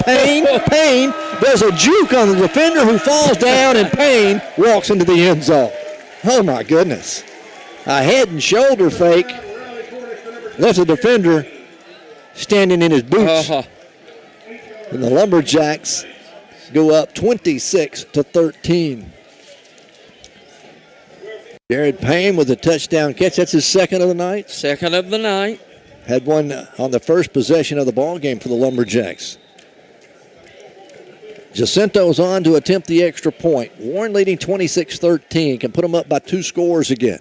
Payne does a juke on the defender who falls down, and Payne walks into the end zone. Oh my goodness. A head and shoulder fake left the defender standing in his boots. And the Lumberjacks go up 26-13. Jared Payne with a touchdown catch. That's his second of the night. Second of the night. Had one on the first possession of the ball game for the Lumberjacks. Jacinto's on to attempt the extra point. Warren leading 26-13. Can put them up by 2 scores again.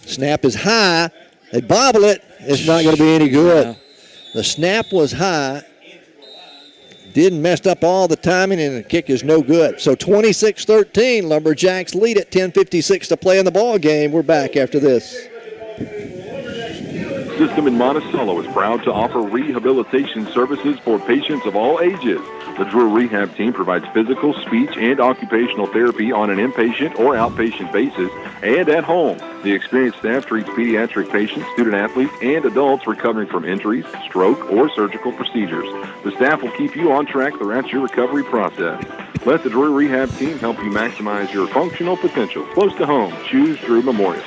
Snap is high. They bobble it. It's not going to be any good. Yeah. The snap was high. Didn't mess up all the timing, and the kick is no good. So 26-13, Lumberjacks lead at 10:56 to play in the ball game. We're back after this. System in Monticello is proud to offer rehabilitation services for patients of all ages. The Drury Rehab team provides physical, speech, and occupational therapy on an inpatient or outpatient basis and at home. The experienced staff treats pediatric patients, student athletes, and adults recovering from injuries, stroke, or surgical procedures. The staff will keep you on track throughout your recovery process. Let the Drury Rehab team help you maximize your functional potential. Close to home, choose Drew Memorial.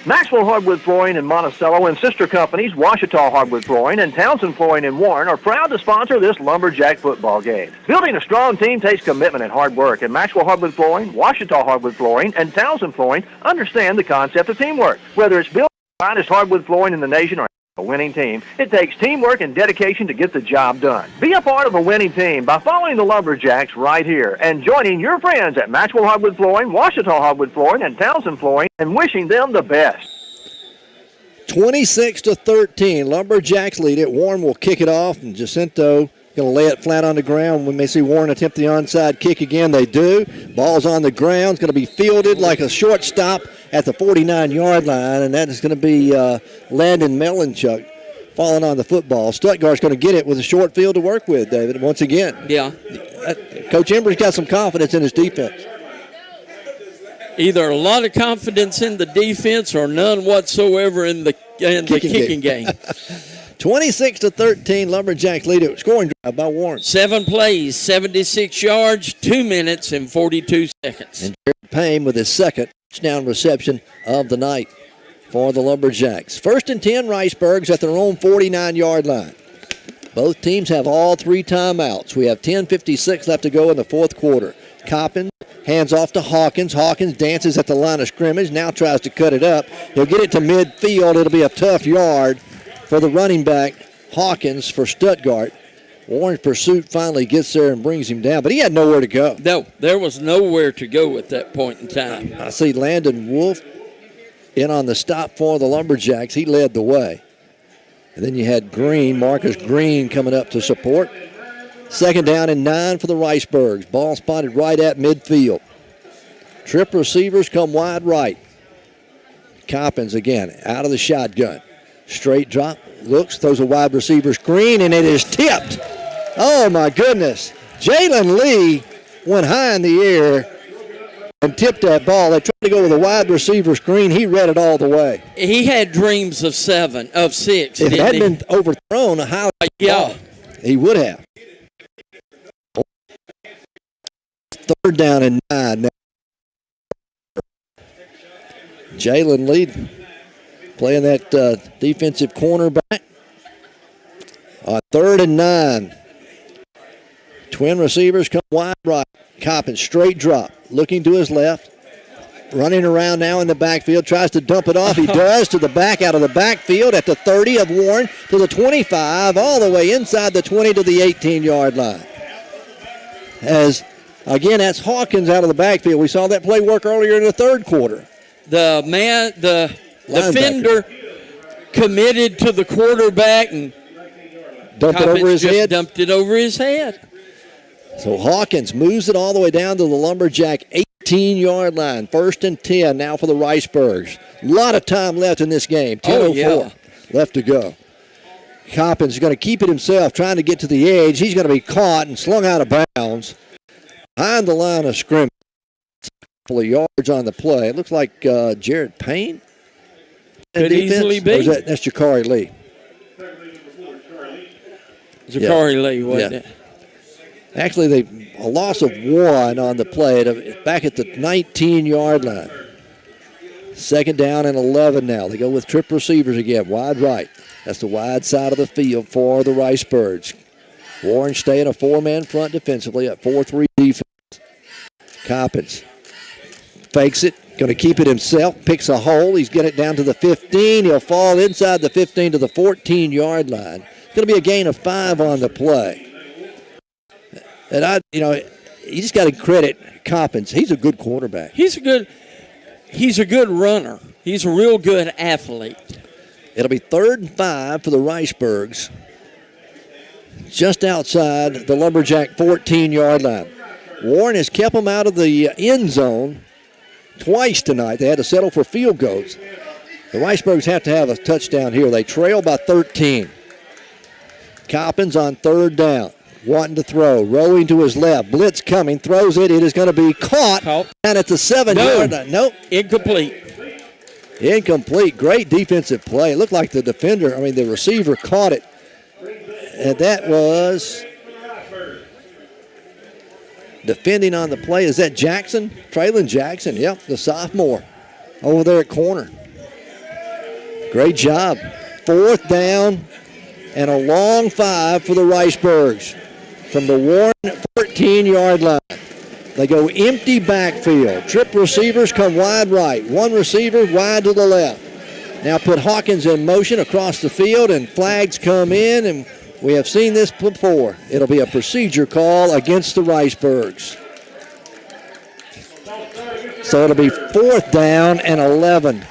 Maxwell Hardwood Flooring in Monticello and sister companies Washita Hardwood Flooring and Townsend Flooring in Warren are proud to sponsor this Lumberjack football game. Building a strong team takes commitment and hard work, and Maxwell Hardwood Flooring, Washita Hardwood Flooring, and Townsend Flooring understand the concept of teamwork. Whether it's building the finest hardwood flooring in the nation or a winning team, it takes teamwork and dedication to get the job done. Be a part of a winning team by following the Lumberjacks right here and joining your friends at Maxwell Hardwood Flooring, Washita Hardwood Flooring, and Townsend Flooring and wishing them the best. 26-13, Lumberjacks lead it. Warren will kick it off, and Jacinto going to lay it flat on the ground. We may see Warren attempt the onside kick again. They do. Ball's on the ground. It's going to be fielded like a shortstop at the 49-yard line, and that is going to be Landon Melanchuk falling on the football. Stuttgart's going to get it with a short field to work with, David, once again. Yeah. Coach Embry's got some confidence in his defense. Either a lot of confidence in the defense or none whatsoever in the kicking game. 26-13, Lumberjacks lead it. Scoring drive by Warren. 7 plays, 76 yards, 2 minutes and 42 seconds. And Jared Payne with his second touchdown reception of the night for the Lumberjacks. 1st and 10, Riceburgs at their own 49-yard line. Both teams have all 3 timeouts. We have 10:56 left to go in the fourth quarter. Coppin hands off to Hawkins. Hawkins dances at the line of scrimmage, now tries to cut it up. He'll get it to midfield. It'll be a tough yard for the running back, Hawkins, for Stuttgart. Warren's pursuit finally gets there and brings him down, but he had nowhere to go. No, there was nowhere to go at that point in time. I see Landon Wolf in on the stop for the Lumberjacks. He led the way. And then you had Green, Marcus Green, coming up to support. 2nd down and 9 for the Riceburgs. Ball spotted right at midfield. Trip receivers come wide right. Coppins again out of the shotgun. Straight drop, looks, throws a wide receiver screen, and it is tipped. Oh, my goodness. Jalen Lee went high in the air and tipped that ball. They tried to go with a wide receiver screen. He read it all the way. He had dreams of 6. If it had been overthrown, a high ball, he would have. 3rd down and 9. Jalen Lee playing that defensive cornerback. On 3rd and 9. Twin receivers come wide right. Coppin straight drop, looking to his left. Running around now in the backfield, tries to dump it off. He does to the back out of the backfield at the 30 of Warren to the 25, all the way inside the 20 to the 18-yard line. As Again, that's Hawkins out of the backfield. We saw that play work earlier in the third quarter. The defender committed to the quarterback and dumped it over his head. Dumped it over his head. So Hawkins moves it all the way down to the Lumberjack 18-yard line. 1st and 10 now for the Riceburgs. A lot of time left in this game. 10:04 left to go. Coppins is going to keep it himself, trying to get to the edge. He's going to be caught and slung out of bounds behind the line of scrimmage. A couple of yards on the play. It looks like Jared Payne. Could easily be. Or is that's Jakari Lee. Jakari Lee, wasn't it? Actually, a loss of 1 on the play back at the 19-yard line. 2nd down and 11 now. They go with trip receivers again, wide right. That's the wide side of the field for the Ricebirds. Warren staying a 4-man front defensively at 4-3 defense. Coppins fakes it, going to keep it himself, picks a hole. He's getting it down to the 15. He'll fall inside the 15 to the 14-yard line. It's going to be a gain of 5 on the play. And you just got to credit Coppins. He's a good quarterback. He's a good runner. He's a real good athlete. It'll be 3rd and 5 for the Riceburgs. Just outside the Lumberjack 14-yard line. Warren has kept them out of the end zone twice tonight. They had to settle for field goals. The Riceburgs have to have a touchdown here. They trail by 13. Coppins on 3rd down. Wanting to throw, rolling to his left. Blitz coming, throws it. It is going to be caught. And at the 7-yard line. Nope. Incomplete. Great defensive play. It looked like the the receiver caught it. And that was defending on the play. Is that Jackson? Traylon Jackson. Yep, the sophomore over there at corner. Great job. 4th down and a long 5 for the Riceburgs. From the Warren 14-yard line. They go empty backfield. Trip receivers come wide right. 1 receiver wide to the left. Now put Hawkins in motion across the field, and flags come in, and we have seen this before. It'll be a procedure call against the Riceburgs. So it'll be 4th down and 11.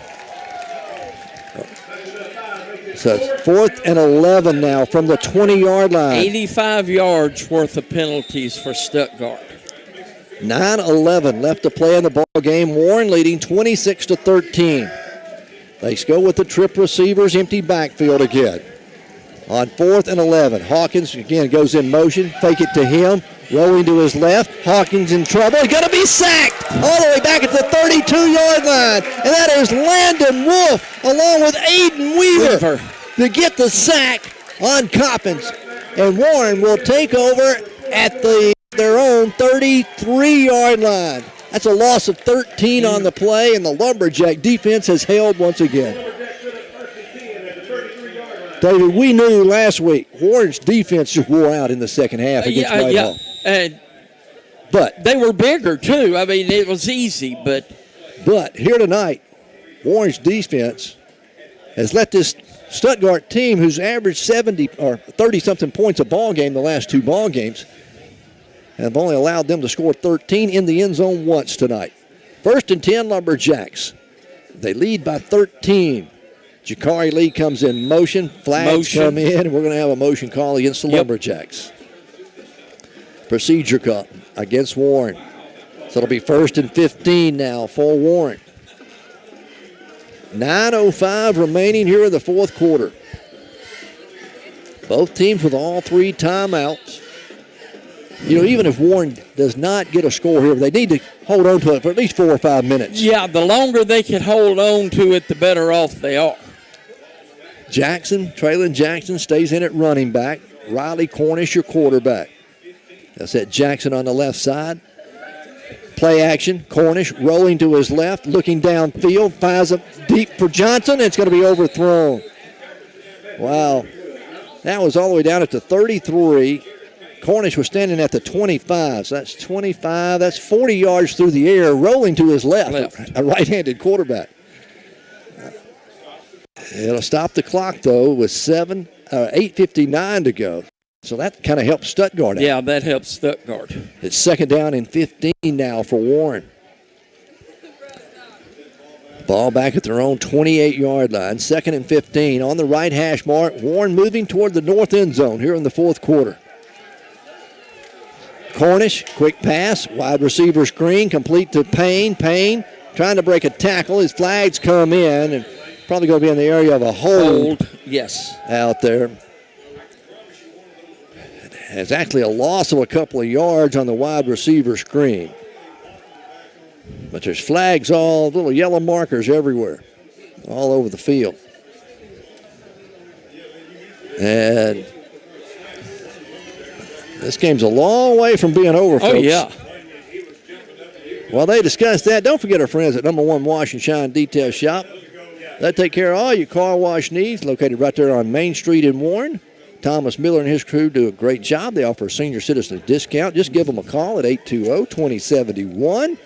So it's 4th and 11 now from the 20-yard line. 85 yards worth of penalties for Stuttgart. 9:11 left to play in the ball game. Warren leading 26-13. They go with the trip receivers, empty backfield again. On 4th and 11, Hawkins again goes in motion. Fake it to him. Rolling to his left. Hawkins in trouble. He's going to be sacked all the way back at the 32-yard line. And that is Landon Wolf along with Aiden Weaver to get the sack on Coppins. And Warren will take over at their own 33-yard line. That's a loss of 13 on the play, and the Lumberjack defense has held once again. David, we knew last week Warren's defense just wore out in the second half against Whitehall. But they were bigger, too. I mean, it was easy, but here tonight, Warren's defense has let this Stuttgart team, who's averaged 70 or 30-something points a ball game the last 2 ball games, have only allowed them to score 13 in the end zone once tonight. 1st and 10, Lumberjacks. They lead by 13. Jakari Lee comes in motion. Flags come in, and we're going to have a motion call against the Lumberjacks. Procedure call against Warren. So it'll be 1st and 15 now for Warren. 9:05 remaining here in the 4th quarter. Both teams with all 3 timeouts. Even if Warren does not get a score here, they need to hold on to it for at least 4 or 5 minutes. Yeah, the longer they can hold on to it, the better off they are. Traylon Jackson stays in at running back. Riley Cornish, your quarterback. That's that Jackson on the left side. Play action. Cornish rolling to his left, looking downfield, fires up deep for Johnson, and it's going to be overthrown. Wow. That was all the way down at the 33. Cornish was standing at the 25, so that's 25. That's 40 yards through the air, rolling to his left. A right-handed quarterback. It'll stop the clock, though, with 8:59 to go. So that kind of helps Stuttgart out. Yeah, that helps Stuttgart. It's 2nd down and 15 now for Warren. Ball back at their own 28-yard line. 2nd and 15 on the right hash mark. Warren moving toward the north end zone here in the 4th quarter. Cornish, quick pass, wide receiver screen, complete to Payne. Payne trying to break a tackle. His flags come in and probably going to be in the area of a hold. Yes. Out there. It's actually a loss of a couple of yards on the wide receiver screen. But there's flags, all little yellow markers everywhere, all over the field. And this game's a long way from being over, folks. Oh, yeah. While they discuss that, don't forget our friends at Number 1 Wash and Shine Detail Shop. They take care of all your car wash needs, located right there on Main Street in Warren. Thomas Miller and his crew do a great job. They offer a senior citizen discount. Just give them a call at 820-2071.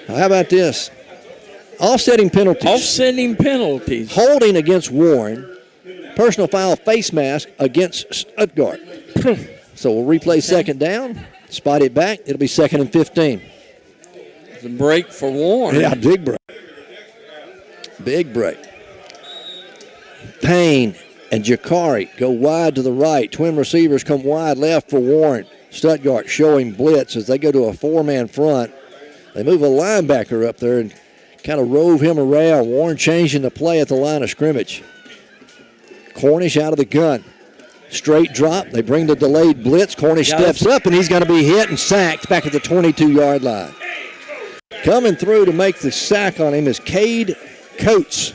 How about this? Offsetting penalties. Offsetting penalties. Holding against Warren. Personal foul face mask against Stuttgart. So we'll replay 2nd down. Spot it back. It'll be 2nd and 15. It's a break for Warren. Yeah, big break. Big break. Payne and Jakari go wide to the right. Twin receivers come wide left for Warren. Stuttgart showing blitz as they go to a 4-man front. They move a linebacker up there and kind of rove him around. Warren changing the play at the line of scrimmage. Cornish out of the gun. Straight drop. They bring the delayed blitz. Cornish steps up, and he's going to be hit and sacked back at the 22-yard line. Coming through to make the sack on him is Cade Coates.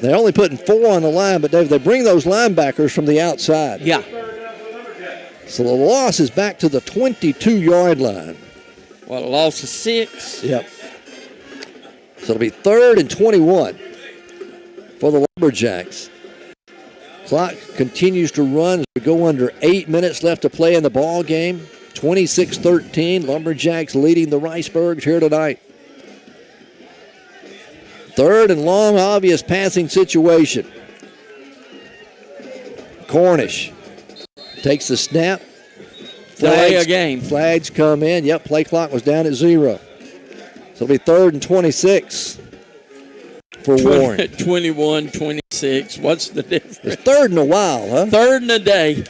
They're only putting 4 on the line, but Dave, they bring those linebackers from the outside. Yeah. So the loss is back to the 22-yard line. Well, a loss of 6. Yep. So it'll be 3rd and 21 for the Lumberjacks. Clock continues to run as we go under 8 minutes left to play in the ball game. 26-13, Lumberjacks leading the Riceburgs here tonight. 3rd and long, obvious passing situation. Cornish takes the snap. Delay a game. Flags come in. Yep, play clock was down at 0. So it'll be 3rd and 26 for Warren. 21-26. What's the difference? It's 3rd in a while, huh? 3rd in a day.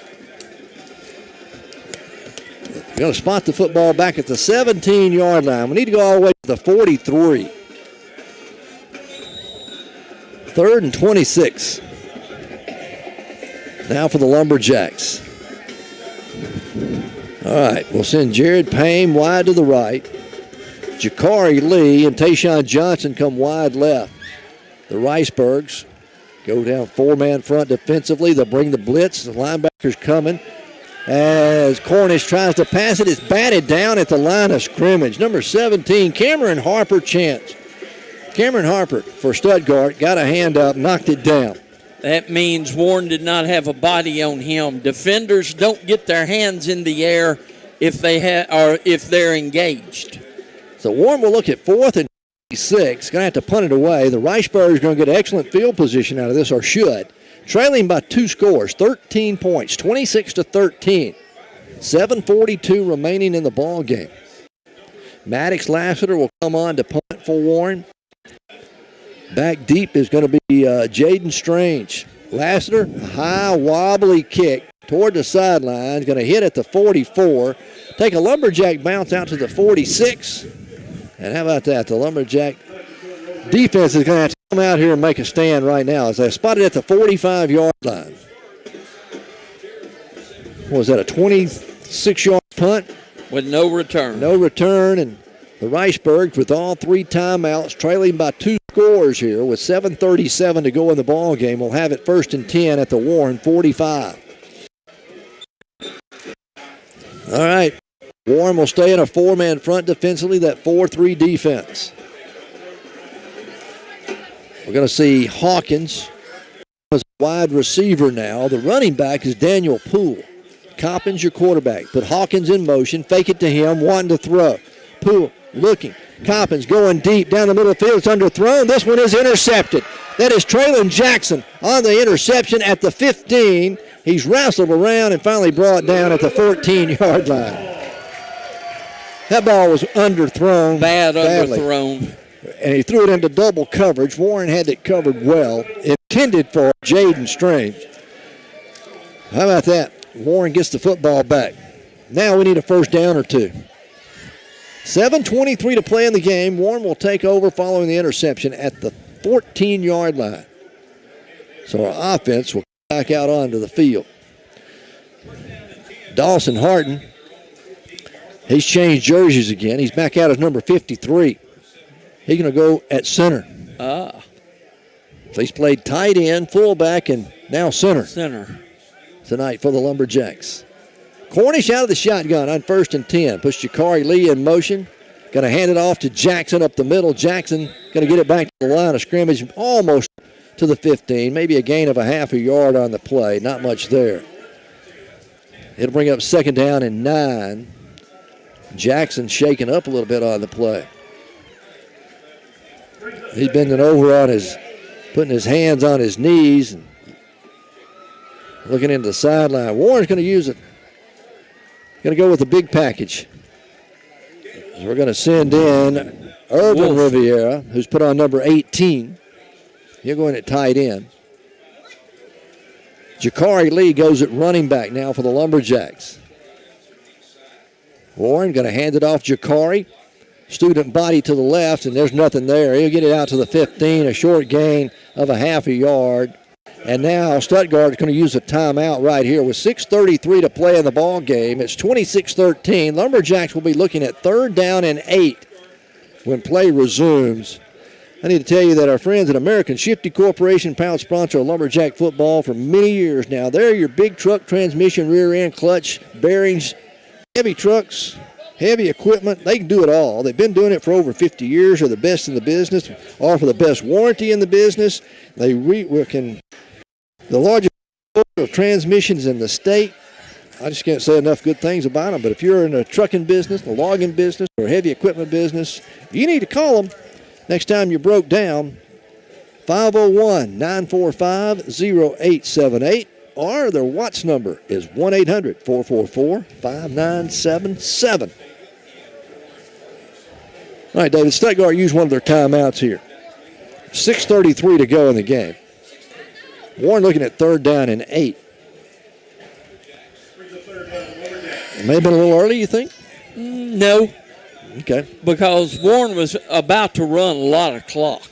We're going to spot the football back at the 17-yard line. We need to go all the way to the 43. 3rd and 26. Now for the Lumberjacks. All right, we'll send Jared Payne wide to the right. Jakari Lee and Tayshawn Johnson come wide left. The Riceburgs go down 4-man front defensively. They'll bring the blitz. The linebackers coming. As Cornish tries to pass it, it's batted down at the line of scrimmage. Number 17, Cameron Harper chance. Cameron Harper for Stuttgart got a hand up, knocked it down. That means Warren did not have a body on him. Defenders don't get their hands in the air if they're engaged. So Warren will look at 4th and 6. Going to have to punt it away. The Riceburgs are going to get excellent field position out of this, or should. Trailing by 2 scores, 13 points, 26-13. 7:42 remaining in the ball game. Maddox Lassiter will come on to punt for Warren. Back deep is going to be Jaden Strange. Lassiter, high wobbly kick toward the sideline. Going to hit at the 44. Take a Lumberjack bounce out to the 46. And how about that? The Lumberjack defense is going to have to come out here and make a stand right now as they spotted at the 45-yard line. What was that, a 26-yard punt? With no return. No return, and the Riceburgs with all 3 timeouts trailing by 2 scores here with 7:37 to go in the ball game. We'll have it 1st and 10 at the Warren 45. All right. Warren will stay in a 4-man front defensively, that 4-3 defense. We're going to see Hawkins as a wide receiver now. The running back is Daniel Poole. Coppins, your quarterback. Put Hawkins in motion, fake it to him, wanting to throw. Poole looking. Coppins going deep down the middle of the field. It's underthrown. This one is intercepted. That is Traylon Jackson on the interception at the 15. He's wrestled around and finally brought down at the 14-yard line. That ball was underthrown. Badly. Underthrown. And he threw it into double coverage. Warren had it covered well. Intended for Jaden Strange. How about that? Warren gets the football back. Now we need a first down or two. 7:23 to play in the game. Warren will take over following the interception at the 14-yard line. So our offense will come back out onto the field. Dawson Harden, he's changed jerseys again. He's back out as number 53. He's going to go at center. So he's played tight end, fullback, and now center. Tonight for the Lumberjacks. Cornish out of the shotgun on 1st and 10. Puts Jakari Lee in motion. Going to hand it off to Jackson up the middle. Jackson going to get it back to the line of scrimmage, almost to the 15. Maybe a gain of a half a yard on the play. Not much there. It'll bring up 2nd down and 9. Jackson shaking up a little bit on the play. He's bending over on putting his hands on his knees and looking into the sideline. Warren's going to use it. Going to go with the big package. So we're going to send in Irvin Riviera, who's put on number 18. He'll go in at tight end. Jakari Lee goes at running back now for the Lumberjacks. Warren going to hand it off Jakari. Student body to the left, and there's nothing there. He'll get it out to the 15, a short gain of a half a yard. And now Stuttgart is going to use a timeout right here with 6:33 to play in the ball game. It's 26-13. Lumberjacks will be looking at 3rd down and 8 when play resumes. I need to tell you that our friends at American Shifty Corporation, proud sponsor of Lumberjack football for many years now. They're your big truck, transmission, rear end, clutch, bearings, heavy trucks, heavy equipment. They can do it all. They've been doing it for over 50 years. They're the best in the business, offer the best warranty in the business. They can the largest of transmissions in the state. I just can't say enough good things about them. But if you're in the trucking business, the logging business, or heavy equipment business, you need to call them next time you broke down. 501-945-0878, or their Watts number is 1-800-444-5977. All right, David, Stuttgart used one of their timeouts here. 6:33 to go in the game. Warren looking at 3rd down and 8. It may have been a little early, you think? No. Okay. Because Warren was about to run a lot of clock.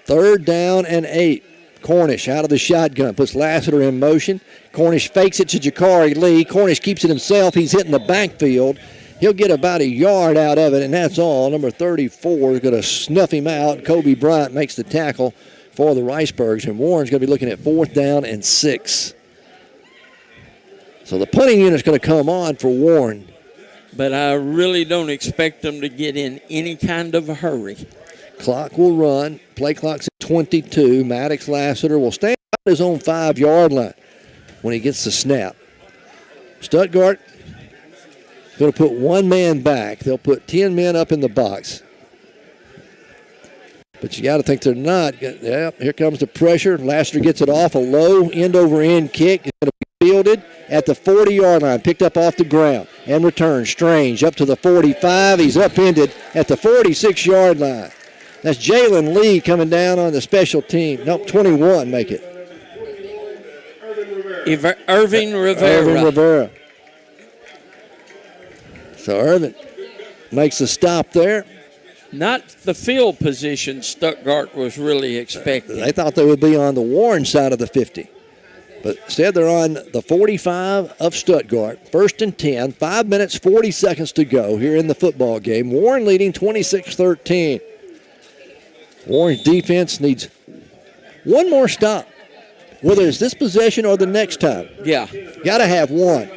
3rd down and 8. Cornish out of the shotgun. Puts Lassiter in motion. Cornish fakes it to Jakari Lee. Cornish keeps it himself. He's hitting the backfield. He'll get about a yard out of it, and that's all. Number 34 is going to snuff him out. Kobe Bryant makes the tackle for the Riceburgs, and Warren's going to be looking at 4th down and 6. So the punting unit's going to come on for Warren. But I really don't expect them to get in any kind of a hurry. Clock will run. Play clock's at 22. Maddox Lassiter will stand on his own 5-yard line when he gets the snap. Stuttgart going to put one man back. They'll put 10 men up in the box. But you got to think they're not. Yep, here comes the pressure. Lassiter gets it off. A low end-over-end kick. It's going to be fielded at the 40-yard line. Picked up off the ground and returned. Strange up to the 45. He's upended at the 46-yard line. That's Jalen Lee coming down on the special team. Nope, 21 make it. Irvin Rivera. Irvin Rivera. So Irvin makes a stop there. Not the field position Stuttgart was really expecting. They thought they would be on the Warren side of the 50. But instead they're on the 45 of Stuttgart. 1st and 10, 5 minutes, 40 seconds to go here in the football game. Warren leading 26-13. Warren's defense needs one more stop, whether it's this possession or the next time. Yeah. Got to have one.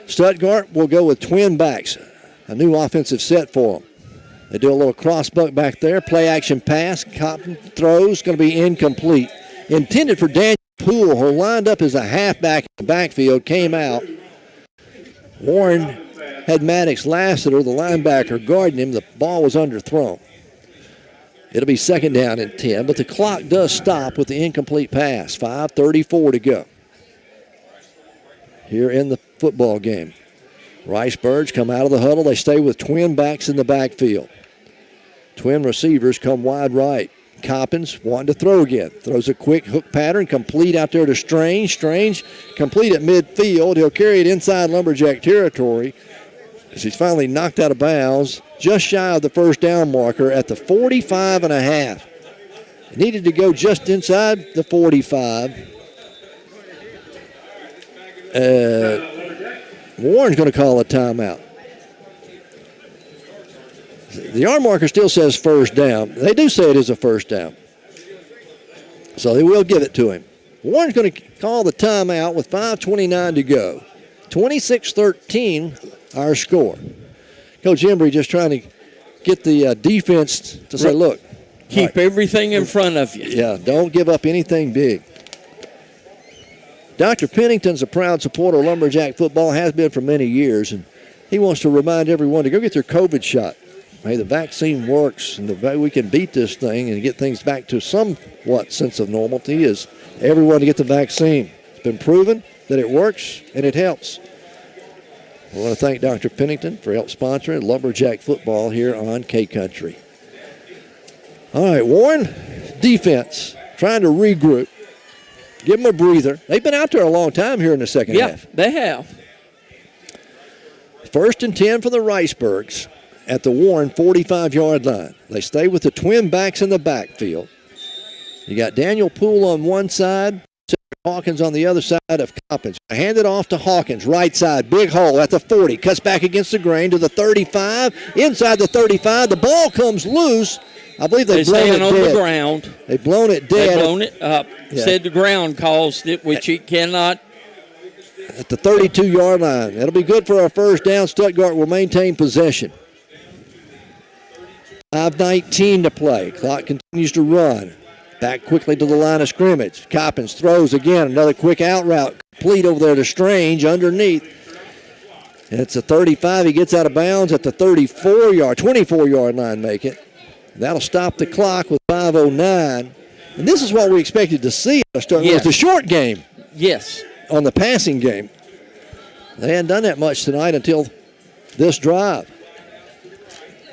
Stuttgart will go with twin backs, a new offensive set for them. They do a little cross buck back there. Play action pass. Cotton throws. Going to be incomplete. Intended for Daniel Poole, who lined up as a halfback in the backfield, came out. Warren had Maddox Lassiter, the linebacker, guarding him. The ball was underthrown. It'll be second down and 10, but the clock does stop with the incomplete pass. 5:34 to go here in the football game. Riceburgs come out of the huddle. They stay with twin backs in the backfield. Twin receivers come wide right. Coppins wanting to throw again. Throws a quick hook pattern, complete out there to Strange. Strange complete at midfield. He'll carry it inside Lumberjack territory as he's finally knocked out of bounds, just shy of the first down marker at the 45.5. He needed to go just inside the 45. Warren's going to call a timeout. The yard marker still says first down. They do say it is a first down. So they will give it to him. Warren's going to call the timeout with 5:29 to go. 26-13 our score. Coach Embry just trying to get the defense to say, look. Keep everything in front of you. Yeah, don't give up anything big. Dr. Pennington's a proud supporter of Lumberjack football, has been for many years, and he wants to remind everyone to go get their COVID shot. Hey, the vaccine works, and the way we can beat this thing and get things back to somewhat sense of normality is everyone to get the vaccine. It's been proven that it works and it helps. I want to thank Dr. Pennington for help sponsoring Lumberjack football here on K-Country. All right, Warren, defense, trying to regroup. Give them a breather. They've been out there a long time here in the second half. Yeah, they have. First and 10 for the Riceburgs at the Warren 45-yard line. They stay with the twin backs in the backfield. You got Daniel Poole on one side, Hawkins on the other side of Coppins. Hand it off to Hawkins, right side, big hole at the 40. Cuts back against the grain to the 35. Inside the 35, the ball comes loose. I believe they've blown it dead. on the ground. They've blown it dead. They've blown it up. Yeah. Said the ground caused it, which it cannot. At the 32-yard line. That'll be good for our first down. Stuttgart will maintain possession. 5:19 to play. Clock continues to run. Back quickly to the line of scrimmage. Coppins throws again. Another quick out route. Complete over there to Strange underneath. And it's a 35. He gets out of bounds at the 24-yard line, make it. That'll stop the clock with 5:09. And this is what we expected to see. It was the short game. Yes. On the passing game. They hadn't done that much tonight until this drive.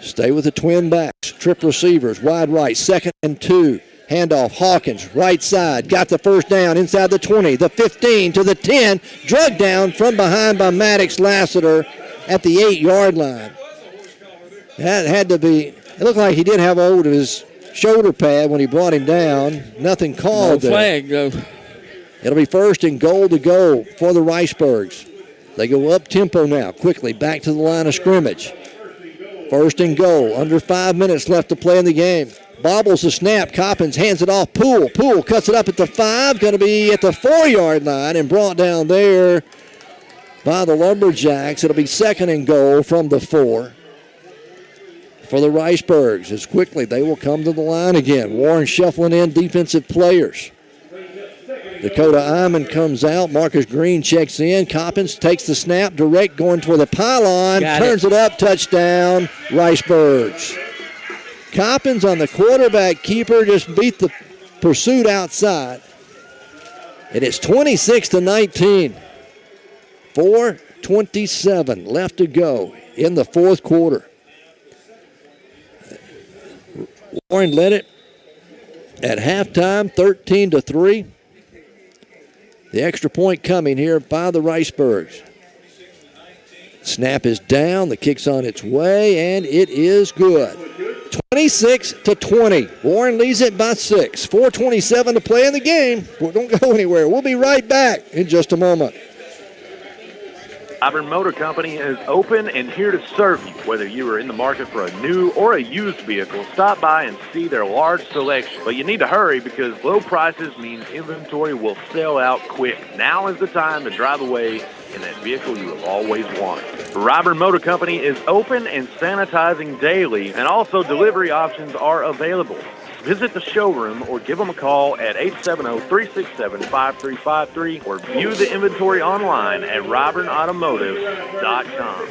Stay with the twin backs. Trip receivers, wide right, 2nd and 2. Handoff, Hawkins, right side. Got the first down inside the 20, the 15 to the 10. Drugged down from behind by Maddox Lassiter at the 8-yard line. That had to be, it looked like he did have a hold of his shoulder pad when he brought him down. Nothing called there. No flag, though. It'll be 1st and goal to go for the Riceburgs. They go up tempo now, quickly back to the line of scrimmage. 1st and goal, under 5 minutes left to play in the game. Bobbles the snap, Coppins hands it off, Poole cuts it up at the 5, going to be at the 4-yard line and brought down there by the Lumberjacks. It'll be 2nd and goal from the 4 for the Riceburgs. As quickly they will come to the line again. Warren shuffling in defensive players. Dakota Iman comes out. Marcus Green checks in. Coppins takes the snap, direct going toward the pylon. Turns it up, touchdown, Riceburgs. Coppins on the quarterback keeper just beat the pursuit outside. It is 26-19. 4:27 left to go in the fourth quarter. Warren led it at halftime, 13-3. The extra point coming here by the Riceburgs. Snap is down, the kick's on its way, and it is good. 26-20. Warren leads it by 6. 4:27 to play in the game. Don't go anywhere. We'll be right back in just a moment. Auburn Motor Company is open and here to serve you. Whether you are in the market for a new or a used vehicle, stop by and see their large selection. But you need to hurry because low prices mean inventory will sell out quick. Now is the time to drive away in that vehicle you have always wanted. Auburn Motor Company is open and sanitizing daily, and also delivery options are available. Visit the showroom or give them a call at 870-367-5353 or view the inventory online at RoburnAutomotive.com.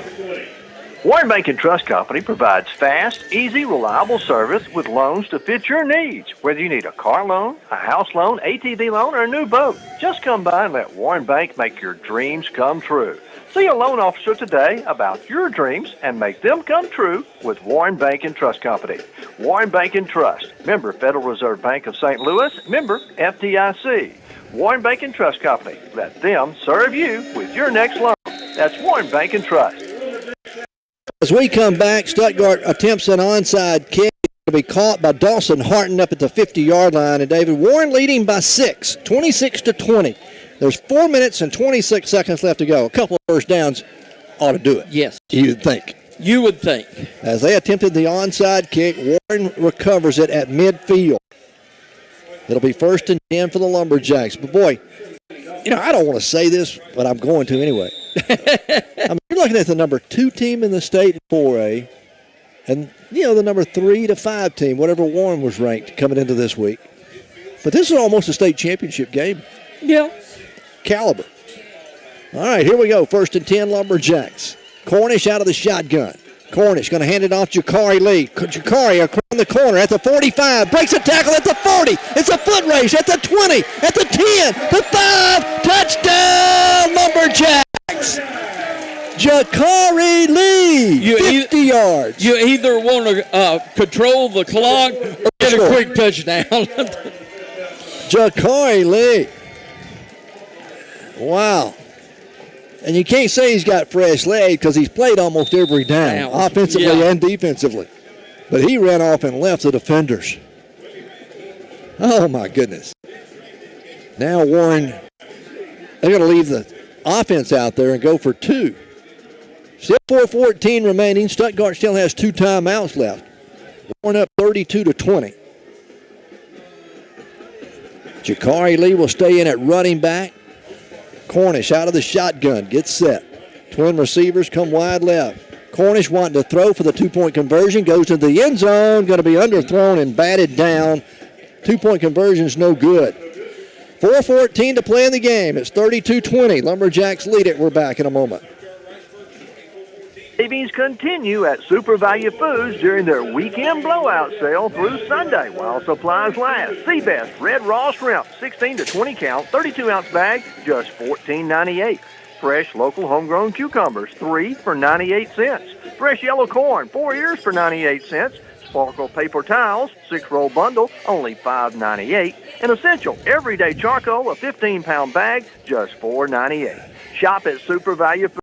Warren Bank and Trust Company provides fast, easy, reliable service with loans to fit your needs. Whether you need a car loan, a house loan, ATV loan, or a new boat, just come by and let Warren Bank make your dreams come true. See a loan officer today about your dreams and make them come true with Warren Bank and Trust Company. Warren Bank and Trust, member Federal Reserve Bank of St. Louis, member FDIC. Warren Bank and Trust Company. Let them serve you with your next loan. That's Warren Bank and Trust. As we come back, Stuttgart attempts an onside kick to be caught by Dawson Harton up at the 50-yard line. And David, Warren leading by 6, 26-20. There's 4 minutes and 26 seconds left to go. A couple of first downs ought to do it. Yes. You'd think. You would think. As they attempted the onside kick, Warren recovers it at midfield. It'll be 1st and 10 for the Lumberjacks. But, boy, I don't want to say this, but I'm going to anyway. You're looking at the number 2 team in the state in 4A and, the number 3 to 5 team, whatever Warren was ranked coming into this week. But this is almost a state championship game. Yeah. Caliber. All right, here we go. 1st and 10, Lumberjacks. Cornish out of the shotgun. Cornish going to hand it off to Jakari Lee. Jakari around the corner at the 45. Breaks a tackle at the 40. It's a foot race at the 20, at the 10, the 5. Touchdown, Lumberjacks. Jakari Lee, 50 yards. You either want to control the clock or get a quick touchdown. Jakari Lee. Wow. And you can't say he's got fresh legs because he's played almost every down, offensively and defensively. But he ran off and left the defenders. Oh, my goodness. Now Warren, they're going to leave the offense out there and go for 2. Still 4:14 remaining. Stuttgart still has 2 timeouts left. Warren up 32-20. Jakari Lee will stay in at running back. Cornish out of the shotgun, gets set. Twin receivers come wide left. Cornish wanting to throw for the 2-point conversion, goes to the end zone, going to be underthrown and batted down. 2-point conversion's no good. 4:14 to play in the game. It's 32-20. Lumberjacks lead it. We're back in a moment. Savings continue at Super Value Foods during their weekend blowout sale through Sunday while supplies last. Seabest Red Raw Shrimp, 16 to 20 count, 32-ounce bag, just $14.98. Fresh local homegrown cucumbers, 3 for 98 cents. Fresh yellow corn, 4 ears for 98 cents. Sparkle paper towels, 6-roll bundle, only $5.98. And Essential Everyday Charcoal, a 15-pound bag, just $4.98. Shop at Super Value Foods.